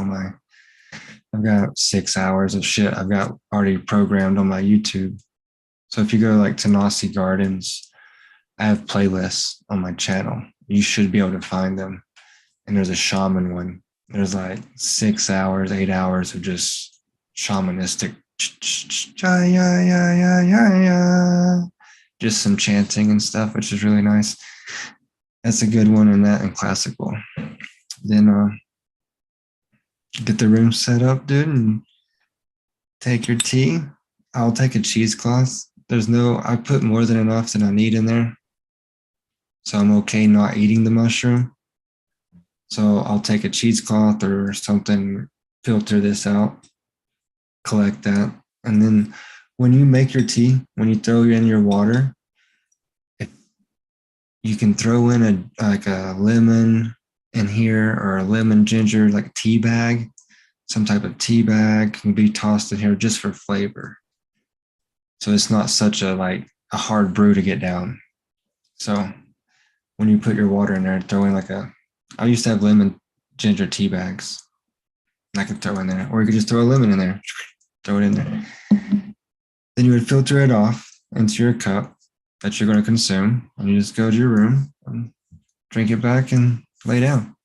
B: I've got 6 hours of shit I've got already programmed on my YouTube So if you go to like Tanasi Gardens, I have playlists on my channel. You should be able to find them. And there's a shaman one. There's like 6 hours, 8 hours of just shamanistic, just some chanting and stuff, which is really nice. That's a good one, and that and classical. Then get the room set up, dude, and take your tea. I'll take a cheesecloth. I put more than enough that I need in there. So I'm okay not eating the mushroom. So I'll take a cheesecloth or something, filter this out, collect that. And then when you make your tea, when you throw in your water, you can throw in a lemon in here, or a lemon ginger like tea bag. Some type of tea bag can be tossed in here just for flavor. So it's not such a hard brew to get down. So when you put your water in there, throw in I used to have lemon ginger tea bags. And I could throw in there, or you could just throw a lemon in there, throw it in there. Then you would filter it off into your cup that you're going to consume, and you just go to your room and drink it back and lay down.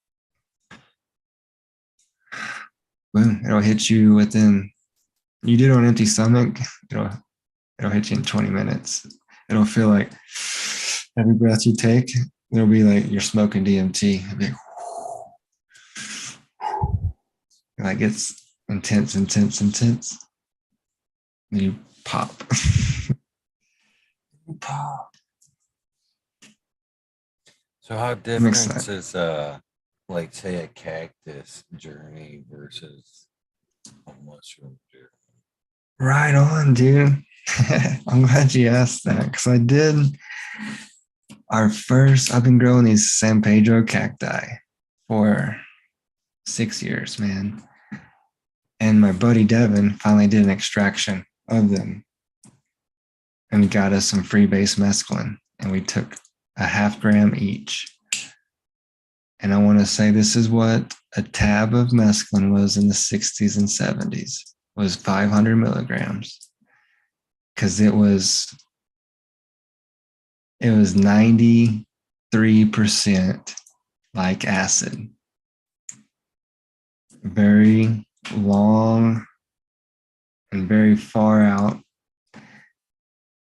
B: Boom! It'll hit you within. You do it on empty stomach. It'll hit you in 20 minutes. It'll feel like every breath you take, it'll be like you're smoking DMT. It'll be like it's intense. Then you pop. Pop.
A: So how different is like say a cactus journey versus a mushroom journey?
B: Right on, dude. I'm glad you asked that, because I've been growing these San Pedro cacti for 6 years, man. And my buddy Devin finally did an extraction of them and got us some free base mescaline. And we took a 0.5 gram each. And I want to say this is what a tab of mescaline was in the 60s and 70s, was 500 milligrams. Because it was 93% like acid. Very long and very far out. It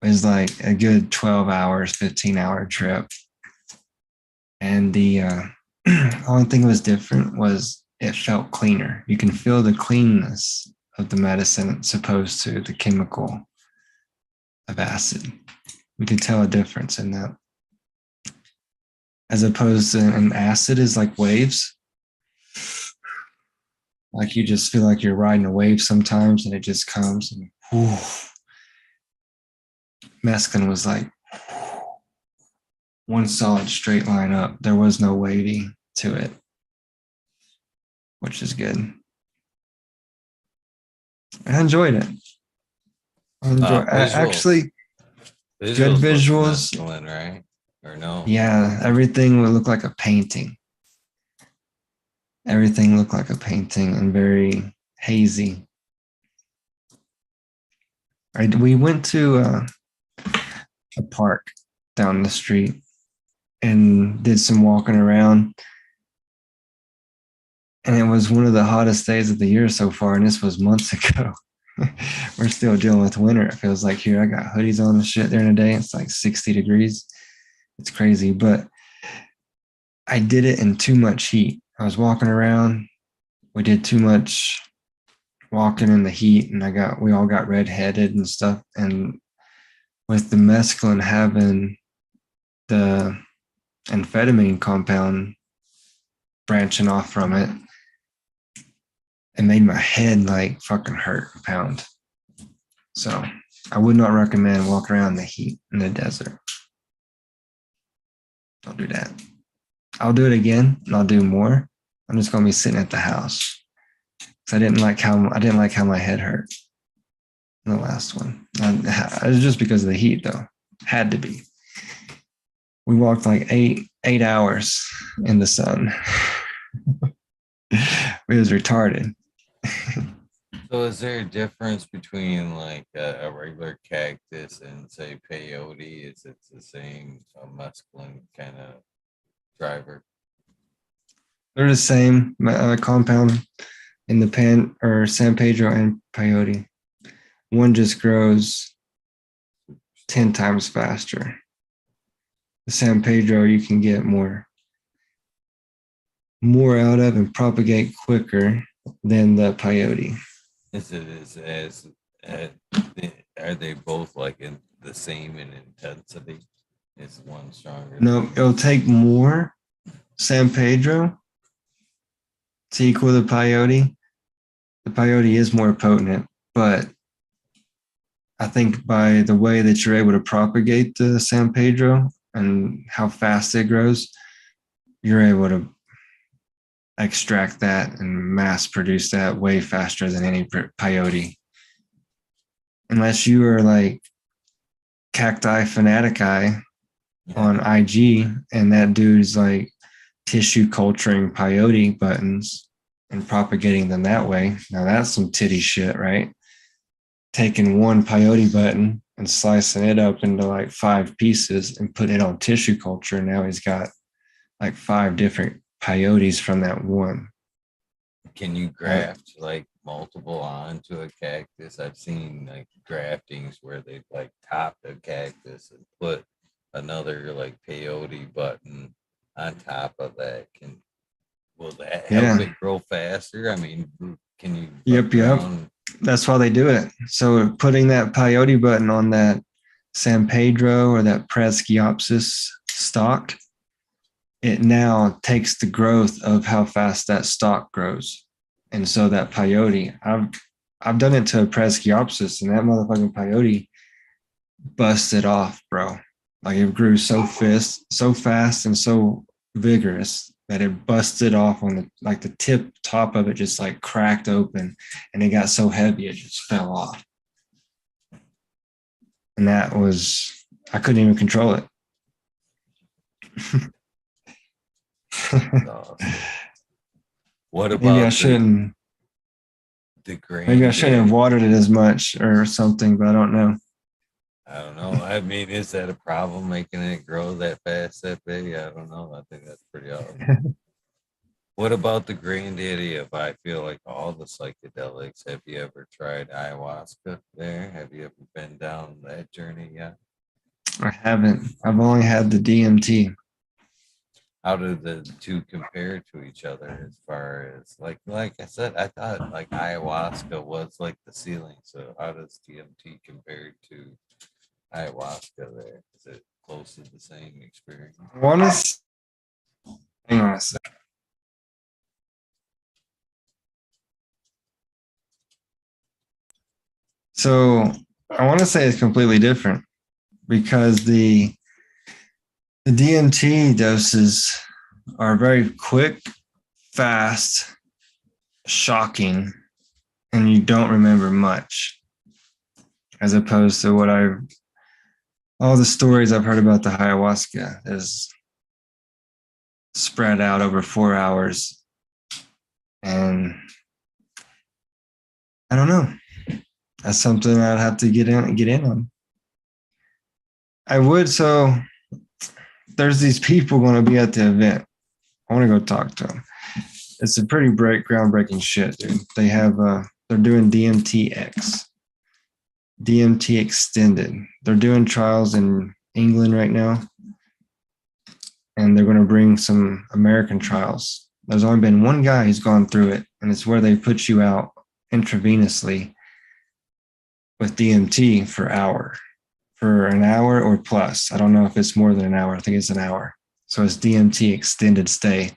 B: was like a good 12 hours, 15-hour trip. And the only thing that was different was it felt cleaner. You can feel the cleanness of the medicine as opposed to the chemical of acid. We could tell a difference in that. As opposed to an acid is like waves. Like you just feel like you're riding a wave sometimes, and it just comes and whew. Mescaline was like one solid straight line up. There was no wavy to it, which is good. I enjoyed it. Actually, good visuals.
A: Mescaline, right? Or no?
B: Yeah, everything would look like a painting. Everything looked like a painting and very hazy. We went to a park down the street and did some walking around. And it was one of the hottest days of the year so far, and this was months ago. We're still dealing with winter. It feels like here. I got hoodies on and shit during the day. It's like 60 degrees. It's crazy, but I did it in too much heat. I was walking around. We did too much walking in the heat, and we all got redheaded and stuff. And with the mescaline having the amphetamine compound branching off from it, it made my head like fucking hurt a pound. So I would not recommend walking around in the heat in the desert. Don't do that. I'll do it again, and I'll do more. I'm just gonna be sitting at the house. I didn't like how my head hurt in the last one. It was just because of the heat, though. Had to be. We walked like eight hours in the sun. We was retarded.
A: So is there a difference between like a regular cactus and say peyote? Is it the same mescaline kind of driver?
B: They're the same compound in the pan or San Pedro and peyote. One just grows 10 times faster. The San Pedro you can get more out of and propagate quicker than the peyote.
A: Is it uh, are they both like in the same in intensity? Is one stronger than
B: No, it'll take more San Pedro to equal the peyote. The peyote is more potent, but I think by the way that you're able to propagate the San Pedro and how fast it grows, you're able to extract that and mass produce that way faster than any peyote. Unless you are like Cacti Fanatic Eye on IG, and that dude's like tissue culturing peyote buttons and propagating them that way. Now that's some titty shit, right? Taking one peyote button and slicing it up into like 5 pieces and putting it on tissue culture. Now he's got like 5 different peyotes from that one.
A: Can you
B: Right?
A: graft like multiple onto a cactus? I've seen like graftings where they like top the cactus and put another like peyote button on top of that. Will that help
B: Yeah.
A: it grow faster? I mean, can you fuck
B: Yep.
A: around?
B: That's why they do it. So putting that peyote button on that San Pedro or that Preskyopsis stock, it now takes the growth of how fast that stock grows. And so that peyote, I've done it to a Preskyopsis, and that motherfucking peyote busted off, bro. Like it grew so fast and so vigorous that it busted off on the like the tip top of it just like cracked open, and it got so heavy it just fell off. And that was I couldn't even control it.
A: Awesome. What
B: maybe I
A: about
B: shouldn't
A: the
B: maybe I shouldn't have
A: granddaddy?
B: watered it as much or something, but I don't know.
A: I don't know. I mean, is that a problem making it grow that fast, that big? I don't know. I think that's pretty awesome. What about the granddaddy? If I feel like all the psychedelics, have you ever tried ayahuasca there? Have you ever been down that journey yet?
B: I haven't. I've only had the DMT.
A: How do the two compare to each other as far as like I said, I thought like ayahuasca was like the ceiling. So how does DMT compare to ayahuasca there? Is it close to the same experience?
B: I want to hang on a second. So I want to say it's completely different because the DMT doses are very quick, fast, shocking, and you don't remember much, as opposed to all the stories I've heard about the ayahuasca is spread out over 4 hours. And I don't know. That's something I'd have to get in on. I would. So there's these people going to be at the event. I want to go talk to them. It's a pretty groundbreaking shit, dude. They're doing DMTX, DMT extended. They're doing trials in England right now, and they're going to bring some American trials. There's only been one guy who's gone through it, and it's where they put you out intravenously with DMT for an hour or plus. I don't know if it's more than an hour. I think it's an hour. So it's DMT extended stay.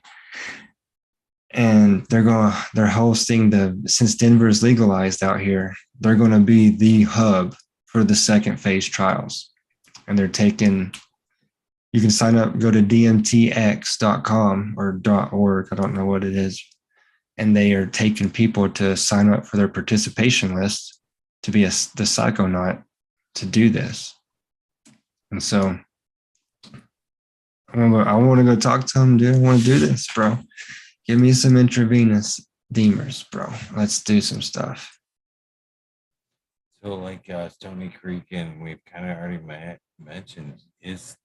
B: And they're hosting since Denver is legalized out here, they're going to be the hub for the second phase trials. And you can sign up, go to dmtx.com or .org. I don't know what it is. And they are taking people to sign up for their participation list to be the psychonaut to do this. And so I want to go talk to them, dude. I want to do this, bro. Give me some intravenous Deemers, bro. Let's do some stuff.
A: So, like Stony Creek, and we've kind of already mentioned, is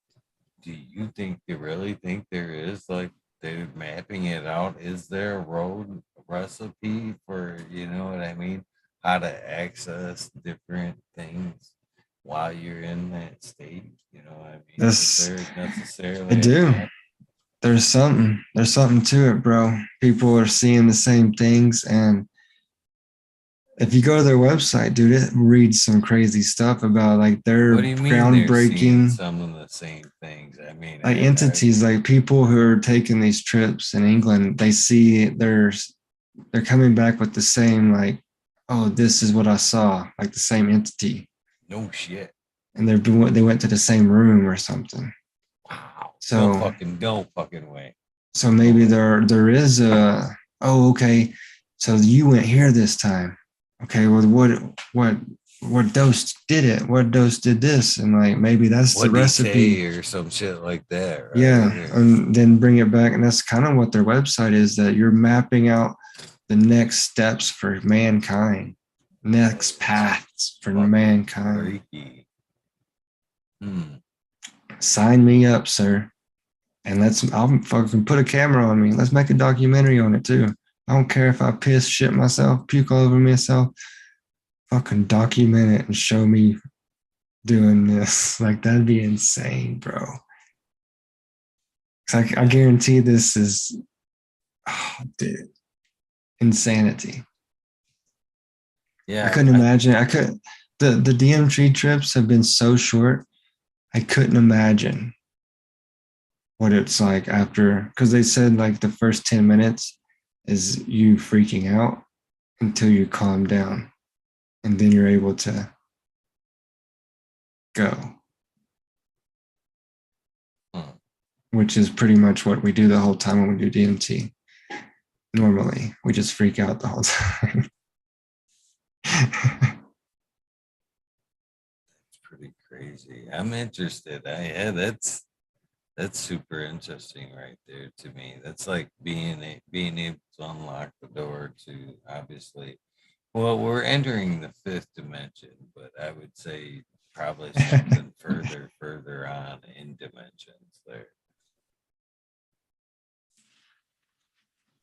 A: do you think they really think there is like they're mapping it out? Is there a road recipe for, you know what I mean? How to access different things while you're in that state? You know what I mean? Is
B: This
A: there
B: I
A: necessarily a
B: do.
A: map?
B: There's something to it, bro. People are seeing the same things, and if you go to their website, dude, it reads some crazy stuff about like
A: What
B: their
A: do you mean they're seeing
B: groundbreaking
A: some of the same things? I mean,
B: like entities, like people who are taking these trips in England. They see they're coming back with the same like, oh, this is what I saw, like the same entity,
A: no shit.
B: and they went to the same room or something.
A: Wow.
B: So
A: No fucking way.
B: so
A: No
B: maybe
A: way.
B: there is a, oh, okay, so you went here this time. Okay, well, what dose did it? What dose did this? And like maybe that's the
A: What did he
B: recipe.
A: say or some shit like that, right?
B: Yeah, and then bring it back, and that's kind of what their website is. That you're mapping out the next steps for mankind, next
A: It's
B: paths for
A: fucking
B: mankind.
A: freaky. Hmm.
B: Sign me up, sir. And I'll fucking put a camera on me. Let's make a documentary on it too. I don't care if I piss, shit myself, puke all over myself. Fucking document it and show me doing this. Like that'd be insane, bro. I guarantee this is, oh, dude, insanity. I
A: Yeah,
B: couldn't imagine. I could. The DMT trips have been so short. I couldn't imagine what it's like after, because they said like the first 10 minutes is you freaking out until you calm down, and then you're able to go,
A: huh.
B: which is pretty much what we do the whole time when we do DMT. Normally, we just freak out the whole time.
A: It's pretty crazy. I'm interested. Yeah, that's super interesting right there to me. That's like being able to unlock the door to obviously. Well, we're entering the fifth dimension, but I would say probably something further on in dimensions there.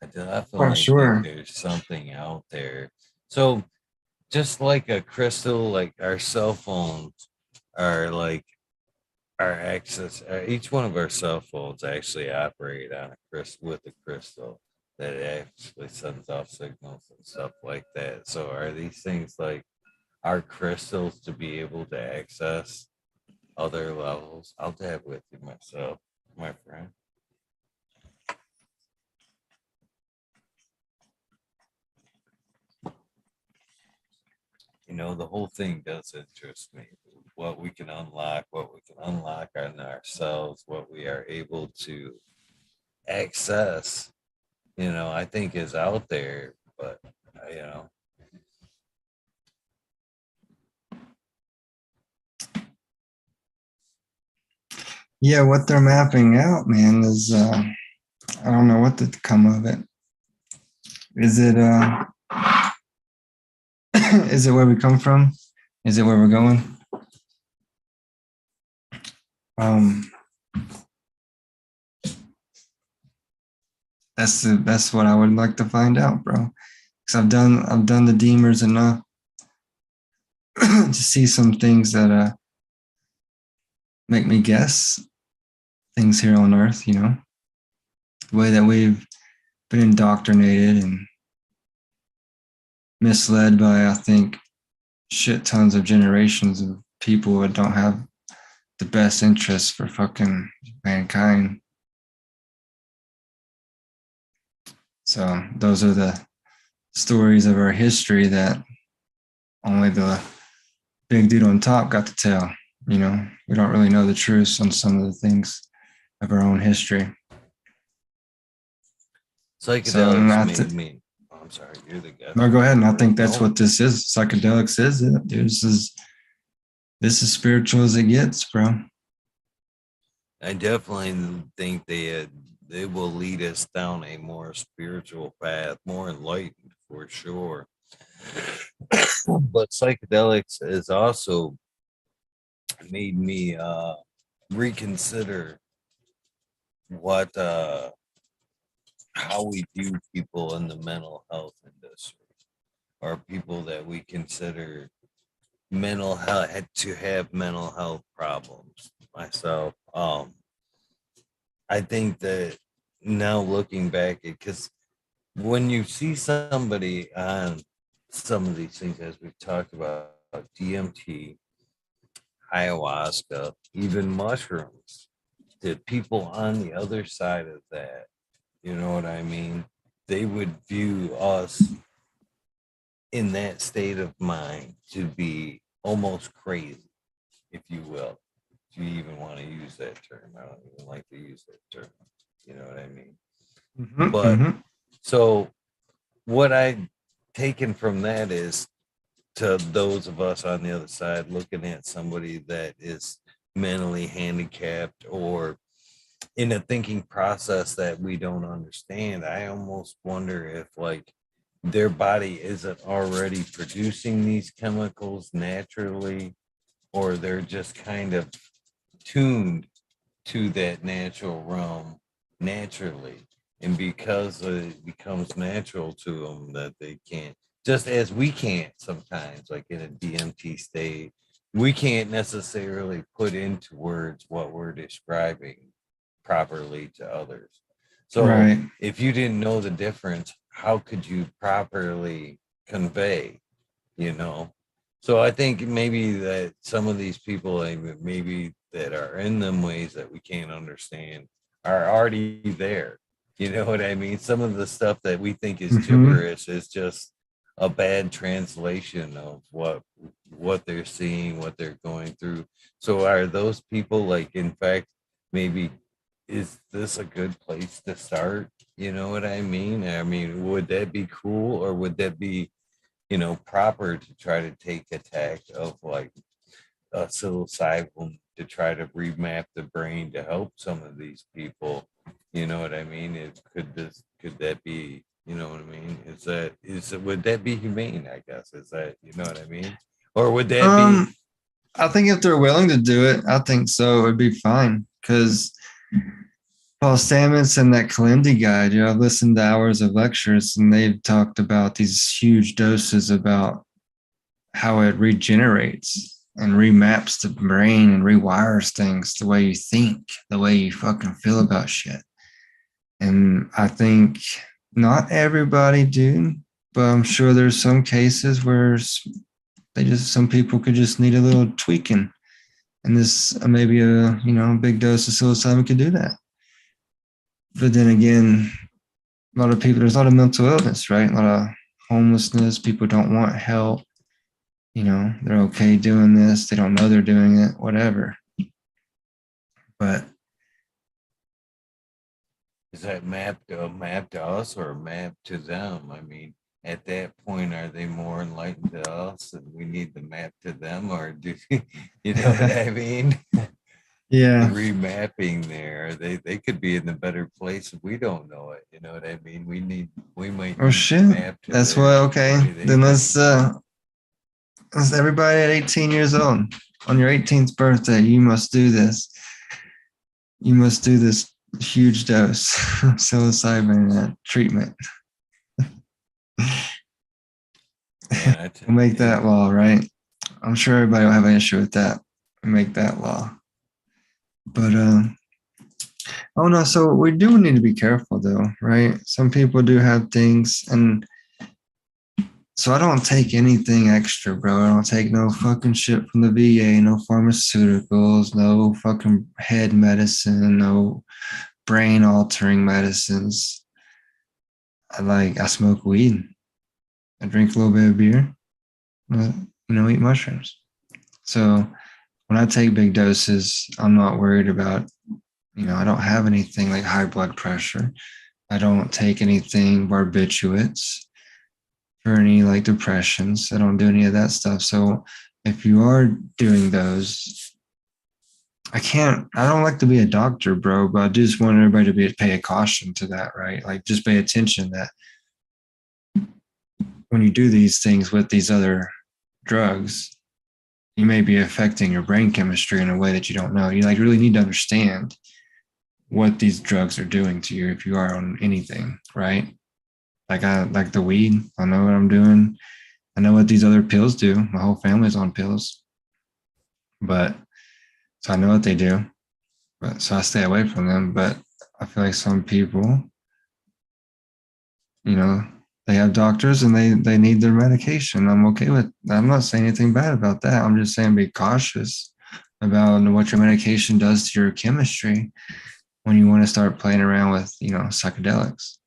A: I
B: For
A: definitely think
B: sure.
A: there's something out there. So just like a crystal, like our cell phones are like our access. Each one of our cell phones actually operate on a crystal with a crystal that actually sends off signals and stuff like that. So are these things like our crystals to be able to access other levels? I'll dab with you myself, my friend. You know, the whole thing does interest me. What we can unlock on ourselves, what we are able to access, I think is out there, but, you know,
B: Yeah, what they're mapping out, man, is I don't know what to come of it. Is it is it where we come from? Is it where we're going? Um, that's what I would like to find out, bro. Because I've done the Deemers enough to see some things that make me guess things here on Earth. The way that we've been indoctrinated and misled by, I think, shit tons of generations of people that don't have the best interests for fucking mankind. So those are the stories of our history that only the big dude on top got to tell. We don't really know the truth on some of the things of our own history. So
A: psychedelics made me. Oh, I'm sorry, you're the guest.
B: no, go ahead. And I think that's
A: No,
B: what this is. Psychedelics is it, dude. This is spiritual as it gets, bro.
A: I definitely think they will lead us down a more spiritual path, more enlightened for sure. But psychedelics has also made me reconsider what how we view people in the mental health industry, or people that we consider mental health to have mental health problems. Myself, I think that now looking back, because when you see somebody on some of these things, as we've talked about, DMT, ayahuasca, even mushrooms, the people on the other side of that, you know what I mean? They would view us in that state of mind to be almost crazy, if you will. If you even want to use that term, I don't even like to use that term. You know what I mean?
B: Mhm,
A: But
B: mhm.
A: so what I taken from that is, to those of us on the other side looking at somebody that is mentally handicapped or in a thinking process that we don't understand, I almost wonder if like their body isn't already producing these chemicals naturally, or they're just kind of tuned to that natural realm naturally. And because it becomes natural to them, that they can't, just as we can't sometimes, like in a DMT state, we can't necessarily put into words what we're describing properly to others. So
B: Right.
A: if you didn't know the difference, how could you properly convey, you know? So I think maybe that some of these people, like, maybe that are in them ways that we can't understand, are already there. You know what I mean? Some of the stuff that we think is
B: Mhm.
A: gibberish is just a bad translation of what they're seeing, what they're going through. So are those people, like, in fact, maybe is this a good place to start? You know what I mean? I mean, would that be cool, or would that be, proper to try to take attack of like psilocybin to try to remap the brain to help some of these people? You know what I mean? Could that be, you know what I mean? Would that be humane? I guess, is that, you know what I mean? Or would that be?
B: Um, I think if they're willing to do it, I think so. It'd be fine because Paul Stamets and that Kalindi guy, I've listened to hours of lectures and they've talked about these huge doses about how it regenerates and remaps the brain and rewires things the way you think, the way you fucking feel about shit. And I think not everybody do, but I'm sure there's some cases where some people could just need a little tweaking. And this maybe a big dose of psilocybin could do that. But then again, a lot of people, there's a lot of mental illness, right? A lot of homelessness. People don't want help. They're okay doing this. They don't know they're doing it, whatever. But
A: Is that mapped to us or mapped to them? I mean, at that point, are they more enlightened to us and we need the map to them, or do you know what I mean? The
B: yeah.
A: remapping there, they could be in the better place if we don't know it. You know what I mean? We might
B: Oh
A: need the
B: shit.
A: map to
B: That's why,
A: the
B: okay.
A: way they
B: Then
A: think.
B: let's everybody at 18 years old. On your 18th birthday, you must do this. You must do this huge dose of psilocybin treatment.
A: Man,
B: We'll make that law, right? I'm sure everybody will have an issue with that. We'll make that law. But oh no, so we do need to be careful though, right? Some people do have things, and so I don't take anything extra, bro. I don't take no fucking shit from the VA, no pharmaceuticals, no fucking head medicine, no brain altering medicines. I smoke weed. I drink a little bit of beer. Eat mushrooms. So when I take big doses, I'm not worried about, I don't have anything like high blood pressure. I don't take anything barbiturates for any like depressions. I don't do any of that stuff. So if you are doing those, I don't like to be a doctor, bro, but I just want everybody to pay a caution to that, right? Like just pay attention that when you do these things with these other drugs, you may be affecting your brain chemistry in a way that you don't know. You like really need to understand what these drugs are doing to you if you are on anything, right? Like I like the weed. I know what I'm doing. I know what these other pills do. My whole family's on pills, but so I know what they do. But so I stay away from them. But I feel like some people, you know, they have doctors and they need their medication. I'm okay with that. I'm not saying anything bad about that. I'm just saying be cautious about what your medication does to your chemistry when you want to start playing around with, psychedelics.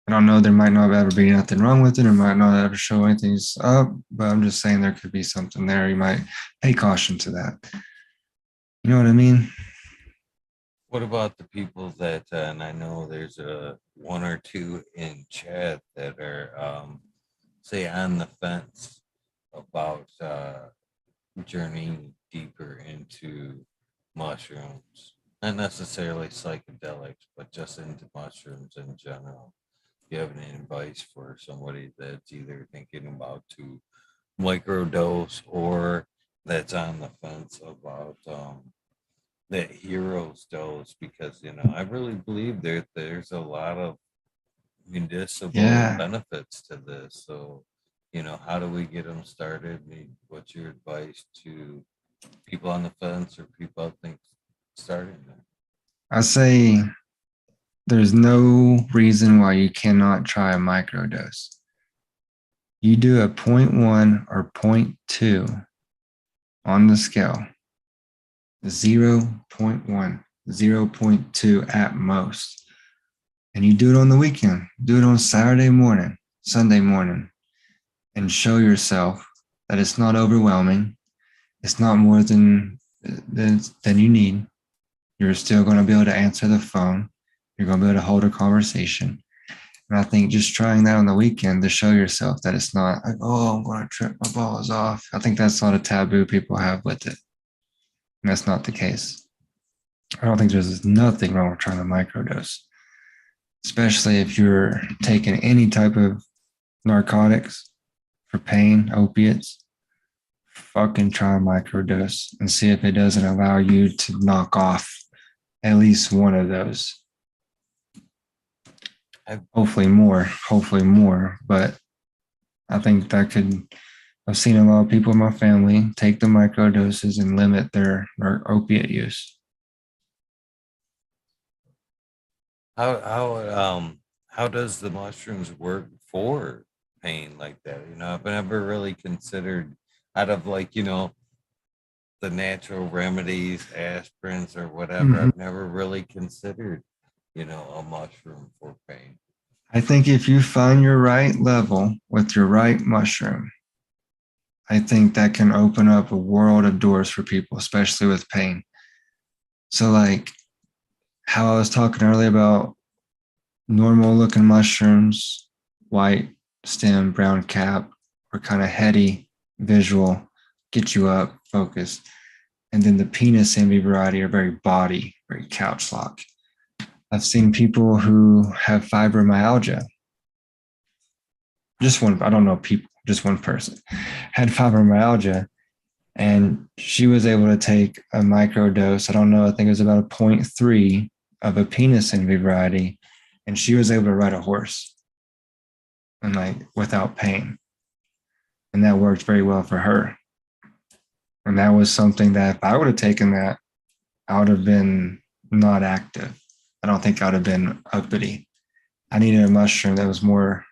B: I don't know, there might not ever be nothing wrong with it, or might not ever show anything's up, but I'm just saying there could be something there. You might pay caution to that. You know what I mean?
A: What about the people that, and I know there's a one or two in chat that are, say, on the fence about journeying deeper into mushrooms, not necessarily psychedelics, but just into mushrooms in general. Do you have any advice for somebody that's either thinking about to microdose or that's on the fence about that heroes dose? Because I really believe there's a lot of medicinal
B: Yeah.
A: benefits to this. So, how do we get them started? What's your advice to people on the fence or people I think starting there?
B: I say there's no reason why you cannot try a microdose. You do a zero point 0.1 or zero point 0.2 on the scale, 0.1, 0.2 at most. And you do it on the weekend, do it on Saturday morning, Sunday morning, and show yourself that it's not overwhelming. It's not more than you need. You're still going to be able to answer the phone. You're going to be able to hold a conversation. And I think just trying that on the weekend to show yourself that it's not like, oh, I'm going to trip my balls off. I think that's not a taboo people have with it. And that's not the case. I don't think there's nothing wrong with trying to microdose, especially if you're taking any type of narcotics for pain, opiates. Fucking try a microdose and see if it doesn't allow you to knock off at least one of those. Hopefully more. But I think that could, I've seen a lot of people in my family take the microdoses and limit their opiate use.
A: How does the mushrooms work for pain like that? I've never really considered out of like, the natural remedies, aspirins or whatever.
B: Mhm.
A: I've never really considered, a mushroom for pain.
B: I think if you find your right level with your right mushroom, I think that can open up a world of doors for people, especially with pain. So, like how I was talking earlier about normal looking mushrooms, white stem, brown cap, or kind of heady visual, get you up, focused. And then the penis envy variety are very body, very couch lock. I've seen people who have fibromyalgia. Just one, I don't know people, just one person had fibromyalgia, and she was able to take a micro dose. I don't know, I think it was about a zero point 0.3 of a penis envy variety, and she was able to ride a horse and like without pain. And that worked very well for her. And that was something that if I would have taken that, I would have been not active. I don't think I would have been uppity. I needed a mushroom that was more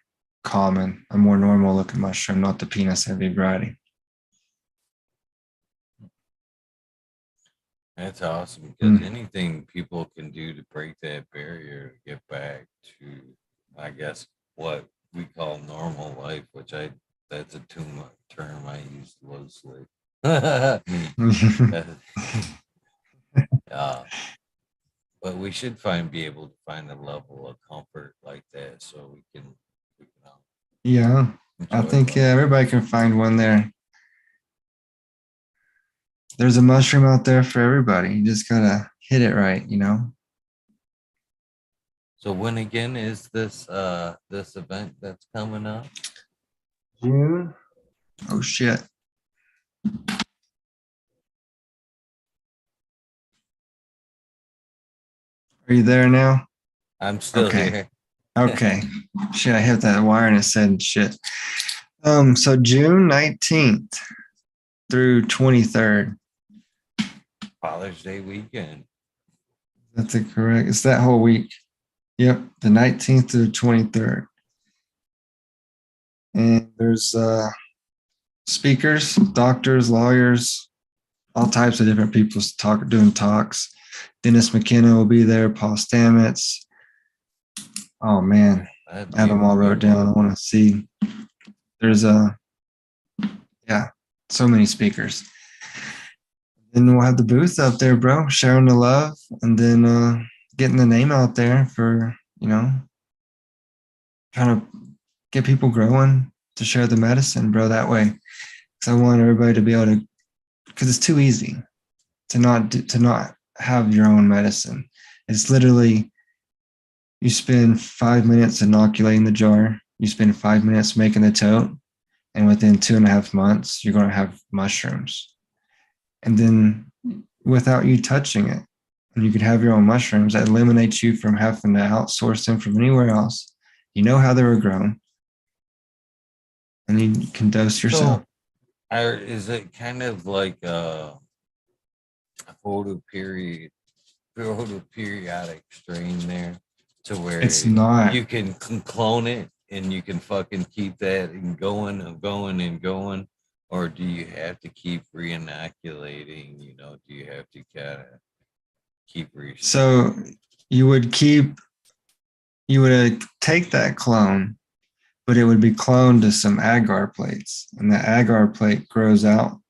B: common, a more normal looking mushroom, not the penis envy variety.
A: That's awesome because anything people can do to break that barrier to get back to, I guess, what we call normal life, which that's a too much term I use loosely. uh, but we should be able to find a level of comfort like that so we can
B: Yeah, I
A: enjoy
B: think
A: life.
B: everybody can find one there. There's a mushroom out there for everybody. You just gotta hit it right, you know?
A: So when again is this event that's coming up?
B: June. Oh shit. Are you there now?
A: I'm still
B: Okay.
A: here.
B: Okay. Shit, I hit that wire and it said shit. So June 19th through 23rd.
A: Father's Day weekend.
B: That's it, correct. It's that whole week. Yep, the 19th to the 23rd. And there's speakers, doctors, lawyers, all types of different people doing talks. Dennis McKenna will be there, Paul Stamets. Oh man,
A: That'd
B: I have
A: be
B: them all wrote down. I want to see. There's yeah, so many speakers. Then we'll have the booth up there, bro, sharing the love, and then getting the name out there for, trying to get people growing to share the medicine, bro, that way. Because I want everybody to be able to, because it's too easy to not have your own medicine. It's literally, you spend 5 minutes inoculating the jar, you spend 5 minutes making the tote, and within 2.5 months, you're going to have mushrooms. And then without you touching it, and you can have your own mushrooms that eliminates you from having to outsource them from anywhere else. You know how they were grown, and you can dose yourself.
A: so. Is it kind of like a photoperiod, photoperiodic strain there, to where
B: It's not.
A: you can clone it and you can fucking keep that and going and going and going, or do you have to keep re-inoculating? Do you have to kind of keep
B: So you would take that clone, but it would be cloned to some agar plates, and the agar plate grows out,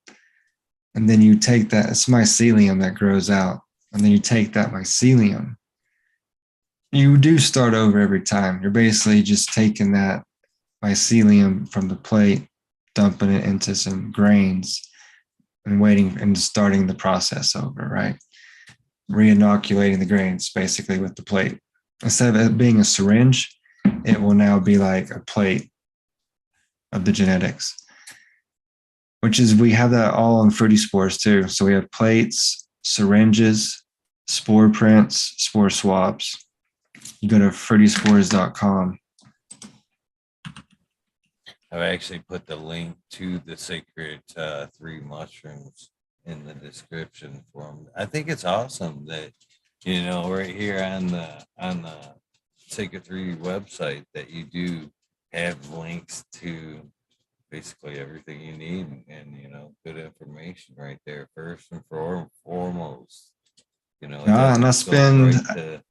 B: and then you take that. It's mycelium that grows out, and then you take that mycelium. You do start over every time. You're basically just taking that mycelium from the plate, dumping it into some grains, and waiting and starting the process over, right? Re-inoculating the grains basically with the plate. Instead of it being a syringe, it will now be like a plate of the genetics, which is, we have that all on fruity spores too. So we have plates, syringes, spore prints, spore swaps. You go to fruityspores.com.
A: I've actually put the link to the sacred three mushrooms in the description for them. I think it's awesome that right here on the Sacred 3 website that you do have links to basically everything you need, and good information right there first and foremost. It
B: Yeah, and I
A: doesn't go
B: spend
A: right to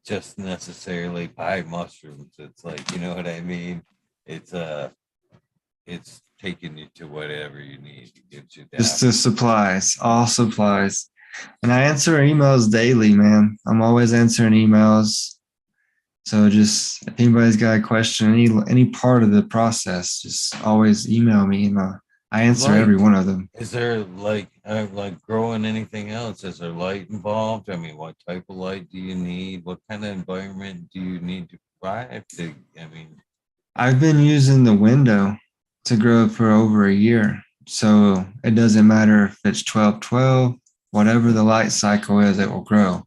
A: just necessarily buy mushrooms. It's like, you know what I mean? It's taking you to whatever you need. It gives you
B: just
A: that.
B: the supplies, all supplies. And I answer emails daily, man. I'm always answering emails. So just if anybody's got a question, any part of the process, just always email me, and I answer every one of them.
A: Is there like growing anything else? Is there light involved? I mean, what type of light do you need? What kind of environment do you need to provide?
B: I've been using the window to grow for over a year. So it doesn't matter if it's 12-12, whatever the light cycle is, it will grow.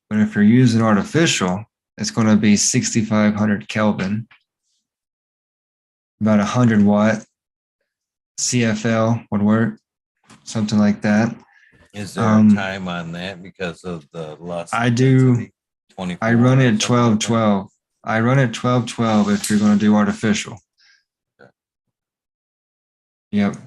B: But if you're using artificial, it's going to be 6,500 Kelvin, about 100 watt CFL would work, something like that.
A: Is there a time on that because of the less
B: I do.
A: 24.
B: I run it 12-12. I run it 12-12 if you're going to do artificial. Okay. Yep.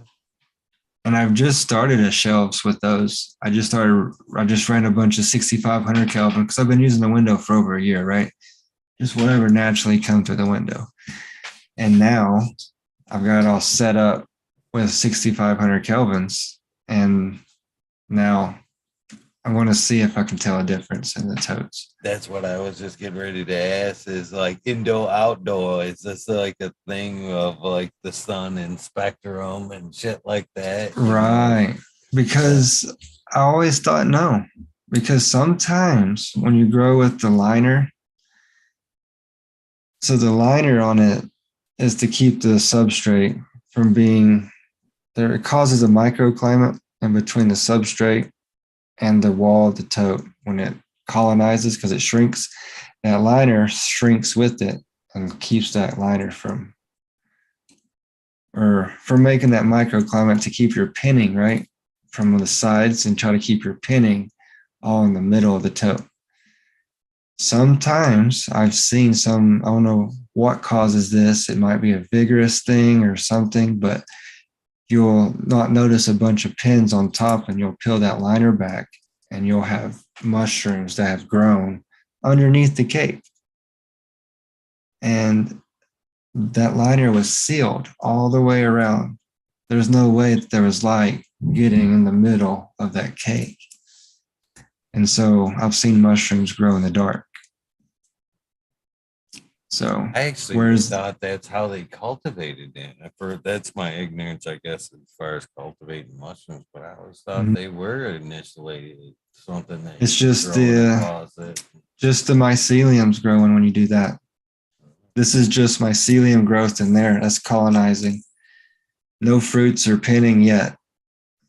B: And I've just started a shelves with those. I just ran a bunch of 6,500 Kelvin because I've been using the window for over a year, right? Just whatever naturally comes through the window. And now I've got it all set up with 6,500 Kelvins. And now I want to see if I can tell a difference in the totes.
A: That's what I was just getting ready to ask, is like indoor, outdoor. Is this like a thing of like the sun and spectrum and shit like that?
B: Right. Because I always thought no. Because sometimes when you grow with the liner, So the liner on it is to keep the substrate from being there. It causes a microclimate in between the substrate and the wall of the tote when it colonizes because it shrinks. That liner shrinks with it and keeps that liner from making that microclimate to keep your pinning right from the sides and try to keep your pinning all in the middle of the tote. Sometimes I've seen some, I don't know what causes this. It might be a vigorous thing or something, but you'll not notice a bunch of pins on top and you'll peel that liner back and you'll have mushrooms that have grown underneath the cake. And that liner was sealed all the way around. There's no way that there was light getting in the middle of that cake. And so I've seen mushrooms grow in the dark. So
A: I actually thought that's how they cultivated it. That's my ignorance, I guess, as far as cultivating mushrooms. But I always thought they were initially something that
B: it's just the myceliums growing when you do that. This is just mycelium growth in there. That's colonizing. No fruits or pinning yet.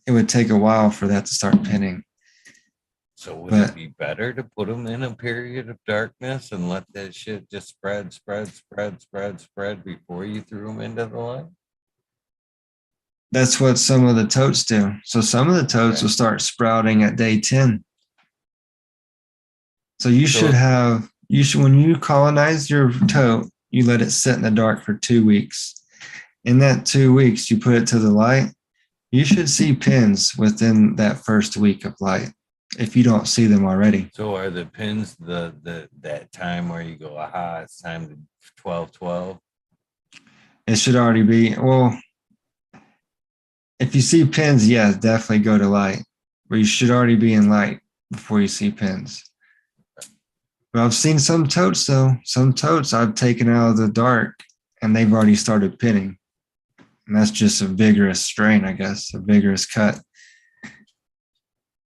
B: It would take a while for that to start pinning.
A: So would it be better to put them in a period of darkness and let that shit just spread before you threw them into the light?
B: That's what some of the totes do. So some of the totes will start sprouting at day 10. So when you colonize your tote, you let it sit in the dark for 2 weeks. In that 2 weeks, you put it to the light. You should see pins within that first week of light if you don't see them already.
A: So are the pins that time where you go, aha, it's time to 12-12?
B: It should already be. Well, if you see pins, yeah, definitely go to light. But you should already be in light before you see pins. But I've seen some totes, though. Some totes I've taken out of the dark, and they've already started pinning. And that's just a vigorous strain, I guess, a vigorous cut.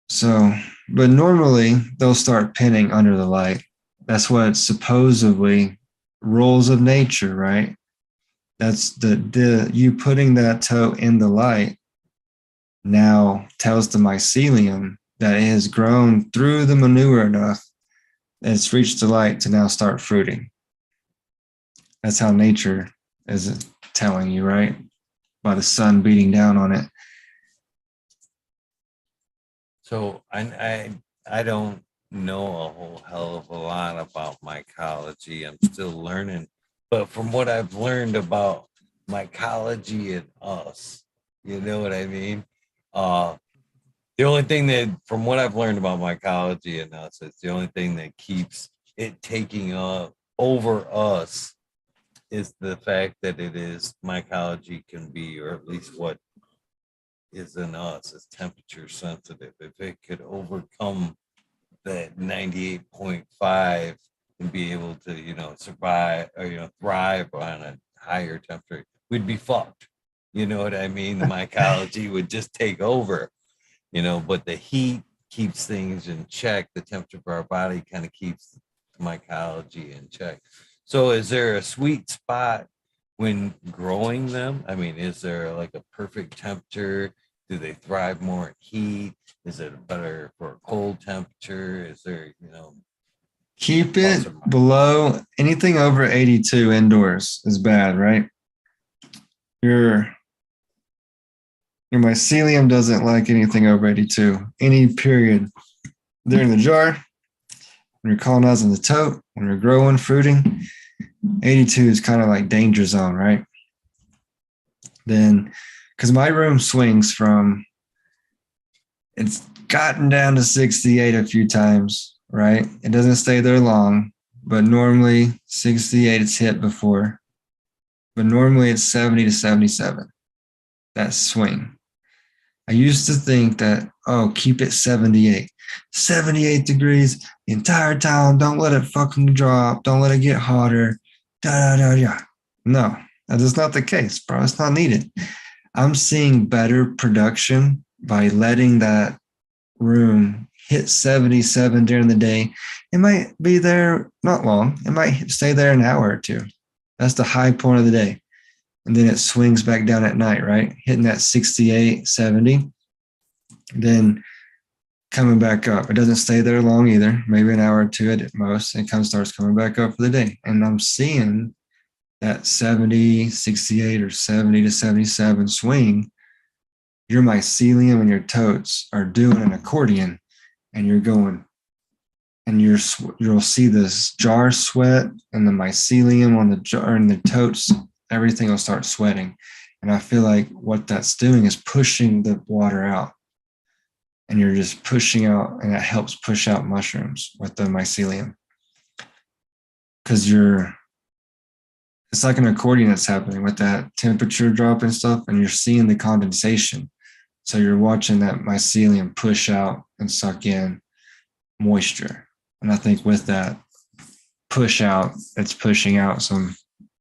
B: So, but normally they'll start pinning under the light. That's what supposedly rules of nature, right? That's the you putting that tote in the light now tells the mycelium that it has grown through the manure enough that it's reached the light to now start fruiting. That's how nature is telling you, right? By the sun beating down on it.
A: So I don't know a whole hell of a lot about mycology. I'm still learning, but from what I've learned about mycology and us, you know what I mean? The only thing that, from what I've learned about mycology and us, it's the only thing that keeps it taking over us is the fact that it is mycology can be, or at least what is in us is temperature sensitive. If it could overcome that 98.5 and be able to, survive or, thrive on a higher temperature, we'd be fucked. You know what I mean? The mycology would just take over, but the heat keeps things in check. The temperature of our body kind of keeps the mycology in check. So is there a sweet spot when growing them? I mean, is there like a perfect temperature? Do they thrive more in heat? Is it better for a cold temperature? Is there,
B: keep it below anything over 82 indoors is bad, right? Your mycelium doesn't like anything over 82, any period. They're in the jar. When you're colonizing the tote, when you're growing, fruiting, 82 is kind of like danger zone, right? Then, because my room swings from, it's gotten down to 68 a few times, right? It doesn't stay there long, but normally 68 it's hit before, but normally it's 70 to 77, that swing. I used to think that, keep it 78 degrees the entire time. Don't let it fucking drop. Don't let it get hotter. No, that is not the case, bro. It's not needed. I'm seeing better production by letting that room hit 77 during the day. It might be there not long. It might stay there an hour or two. That's the high point of the day. And then it swings back down at night, right? Hitting that 68, 70. Then coming back up. It doesn't stay there long either, maybe an hour or two at most. And it kind of starts coming back up for the day. And I'm seeing that 70, 68, or 70 to 77 swing. Your mycelium and your totes are doing an accordion, and you're going, and you'll see this jar sweat and the mycelium on the jar and the totes, everything will start sweating. And I feel like what that's doing is pushing the water out. And you're just pushing out, and that helps push out mushrooms with the mycelium. Because it's like an accordion that's happening with that temperature drop and stuff, and you're seeing the condensation. So you're watching that mycelium push out and suck in moisture. And I think with that push out, it's pushing out some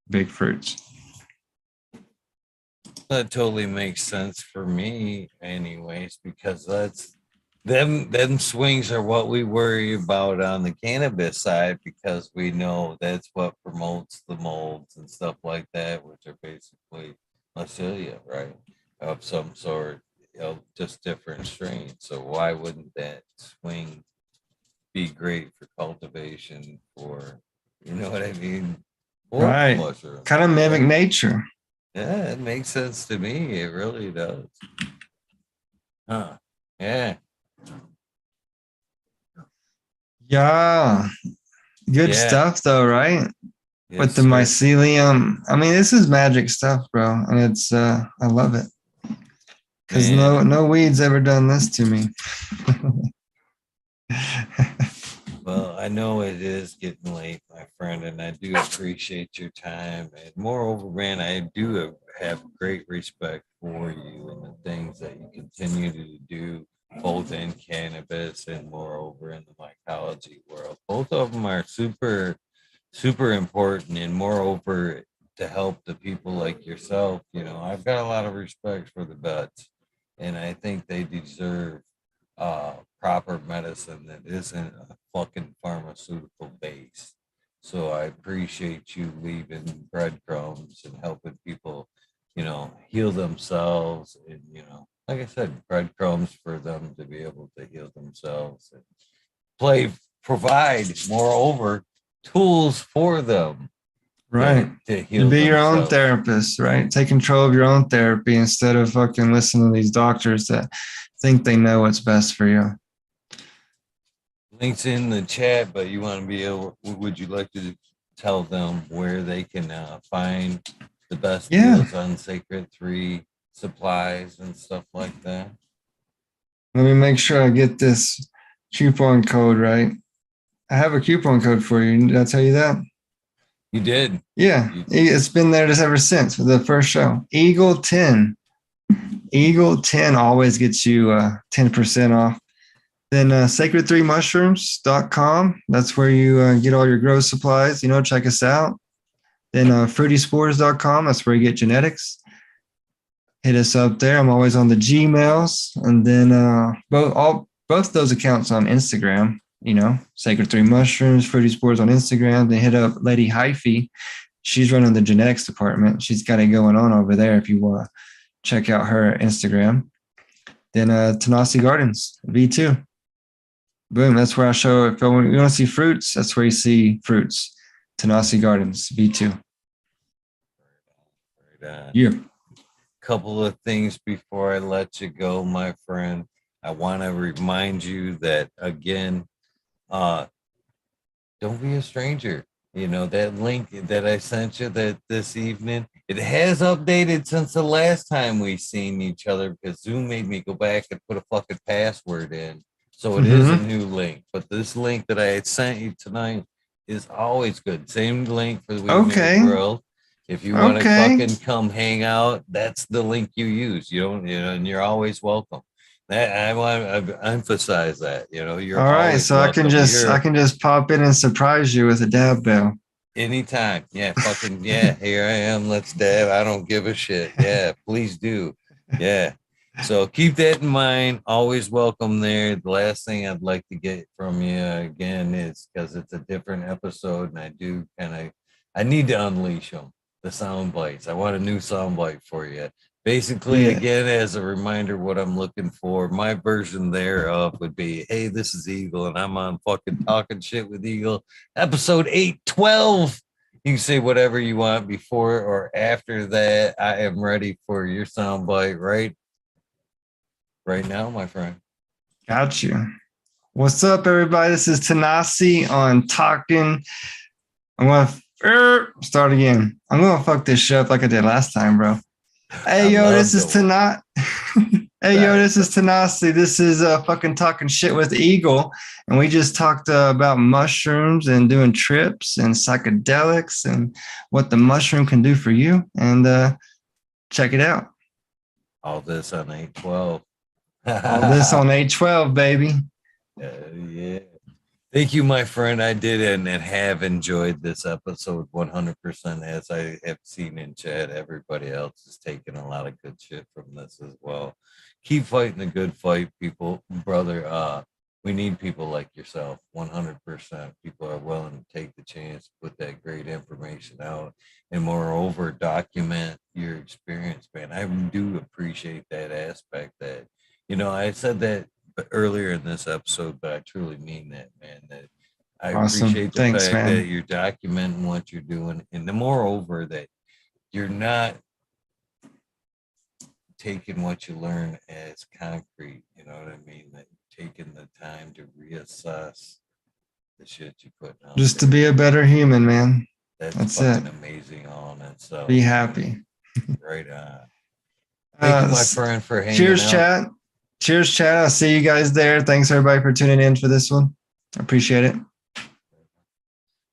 B: big fruits.
A: That totally makes sense for me anyways, because that's them swings are what we worry about on the cannabis side, because we know that's what promotes the molds and stuff like that, which are basically mycelia, right? Of some sort, just different strains. So why wouldn't that swing be great for cultivation for, you know what I mean? Or
B: Right.
A: mushroom.
B: Kind of mimic nature.
A: Yeah, it makes sense to me. It really does. Huh. Yeah.
B: Yeah. Good
A: Yeah.
B: stuff though, right?
A: Yes,
B: With the
A: sir.
B: mycelium. I mean, this is magic stuff, bro. And it's I love it. Because no weed's ever done this to me.
A: Well, I know it is getting late, my friend, and I do appreciate your time. And moreover, man, I do have great respect for you and the things that you continue to do, both in cannabis and moreover in the mycology world. Both of them are super, super important, and moreover, to help the people like yourself. I've got a lot of respect for the vets, and I think they deserve proper medicine that isn't a fucking pharmaceutical base. So I appreciate you leaving breadcrumbs and helping people, heal themselves, and like I said, breadcrumbs for them to be able to heal themselves and provide moreover tools for them.
B: Right.
A: To heal
B: be your own
A: themselves.
B: therapist, right? Take control of your own therapy instead of fucking listening to these doctors that think they know what's best for you.
A: Links in the chat, but you want to be able, would you like to tell them where they can find the best deals on Sacred 3 supplies and stuff like that?
B: Let me make sure I get this coupon code right. I have a coupon code for you. Did I tell you that?
A: You did.
B: Yeah, it's been there just ever since the first show. Eagle 10. Eagle 10 always gets you 10% off. Then sacred3mushrooms.com. That's where you get all your grow supplies. Check us out. Then fruityspores.com. That's where you get genetics. Hit us up there. I'm always on the Gmails. And then both those accounts on Instagram. Sacred 3 Mushrooms, Fruity Spores on Instagram. Then hit up Lady Hyphy. She's running the genetics department. She's got it going on over there if you want to check out her Instagram. Then Tanasi Gardens, V2. Boom, that's where I show. If you want to see fruits, that's where you see fruits. Tanasi Gardens, V2. Yeah.
A: Couple of things before I let you go, my friend. I want to remind you that, again, don't be a stranger. That link that I sent you this evening, it has updated since the last time we seen each other, because Zoom made me go back and put a fucking password in. So it is a new link. But this link that I had sent you tonight is always good. Same link for the Weed World. If you want to fucking come hang out, that's the link you use. And you're always welcome. I want to emphasize that. You're all right.
B: So I can just pop in and surprise you with a dab bell.
A: Anytime. Yeah, here I am. Let's dab. I don't give a shit. Yeah, please do. Yeah. So keep that in mind. Always welcome there. The last thing I'd like to get from you again is because it's a different episode, and I need to unleash them. The sound bites. I want a new sound bite for you. Basically,
B: Yeah.
A: again, as a reminder, what I'm looking for, my version thereof would be, hey, this is Eagle, and I'm on fucking talking shit with Eagle, episode 812. You can say whatever you want before or after that. I am ready for your sound bite right now, my friend.
B: Got you. What's up, everybody? This is Tanasi on Talkin. I'm gonna start again. I'm gonna fuck this shit up like I did last time, bro.
A: I
B: Hey yo,
A: love
B: this is
A: the
B: Tanasi. Hey yo,
A: sorry,
B: this is Tanasi. This is fucking talking shit with Eagle, and we just talked about mushrooms and doing trips and psychedelics and what the mushroom can do for you. And check it out.
A: all this on 812.
B: All this on A12, baby.
A: Yeah. Thank you, my friend. I did and have enjoyed this episode 100%. As I have seen in chat, everybody else is taking a lot of good shit from this as well. Keep fighting the good fight, people, brother. We need people like yourself, 100%. People are willing to take the chance, put that great information out, and moreover, document your experience, man. I do appreciate that aspect. I said that earlier in this episode, but I truly mean that, man. That I
B: Awesome.
A: appreciate the
B: Thanks,
A: fact that
B: man.
A: you're documenting what you're doing, and the moreover that you're not taking what you learn as concrete. You know what I mean? That you're taking the time to reassess the shit you put out
B: Just to
A: there.
B: be a better human, man.
A: That's
B: That's it.
A: fucking amazing all in itself,
B: Be
A: man.
B: happy.
A: Right on. Thank you, my friend, for hanging
B: Cheers,
A: out.
B: chat. Cheers, chat. I'll see you guys there. Thanks, everybody, for tuning in for this one. I appreciate it.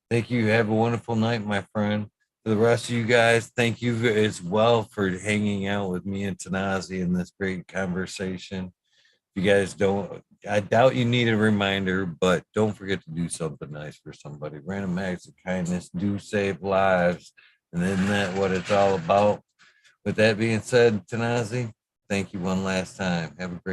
A: Thank you. Have a wonderful night, my friend. To the rest of you guys, thank you as well for hanging out with me and Tanasi in this great conversation. If you guys don't, I doubt you need a reminder, but don't forget to do something nice for somebody. Random acts of kindness do save lives. And isn't that what it's all about? With that being said, Tanasi, thank you one last time. Have a great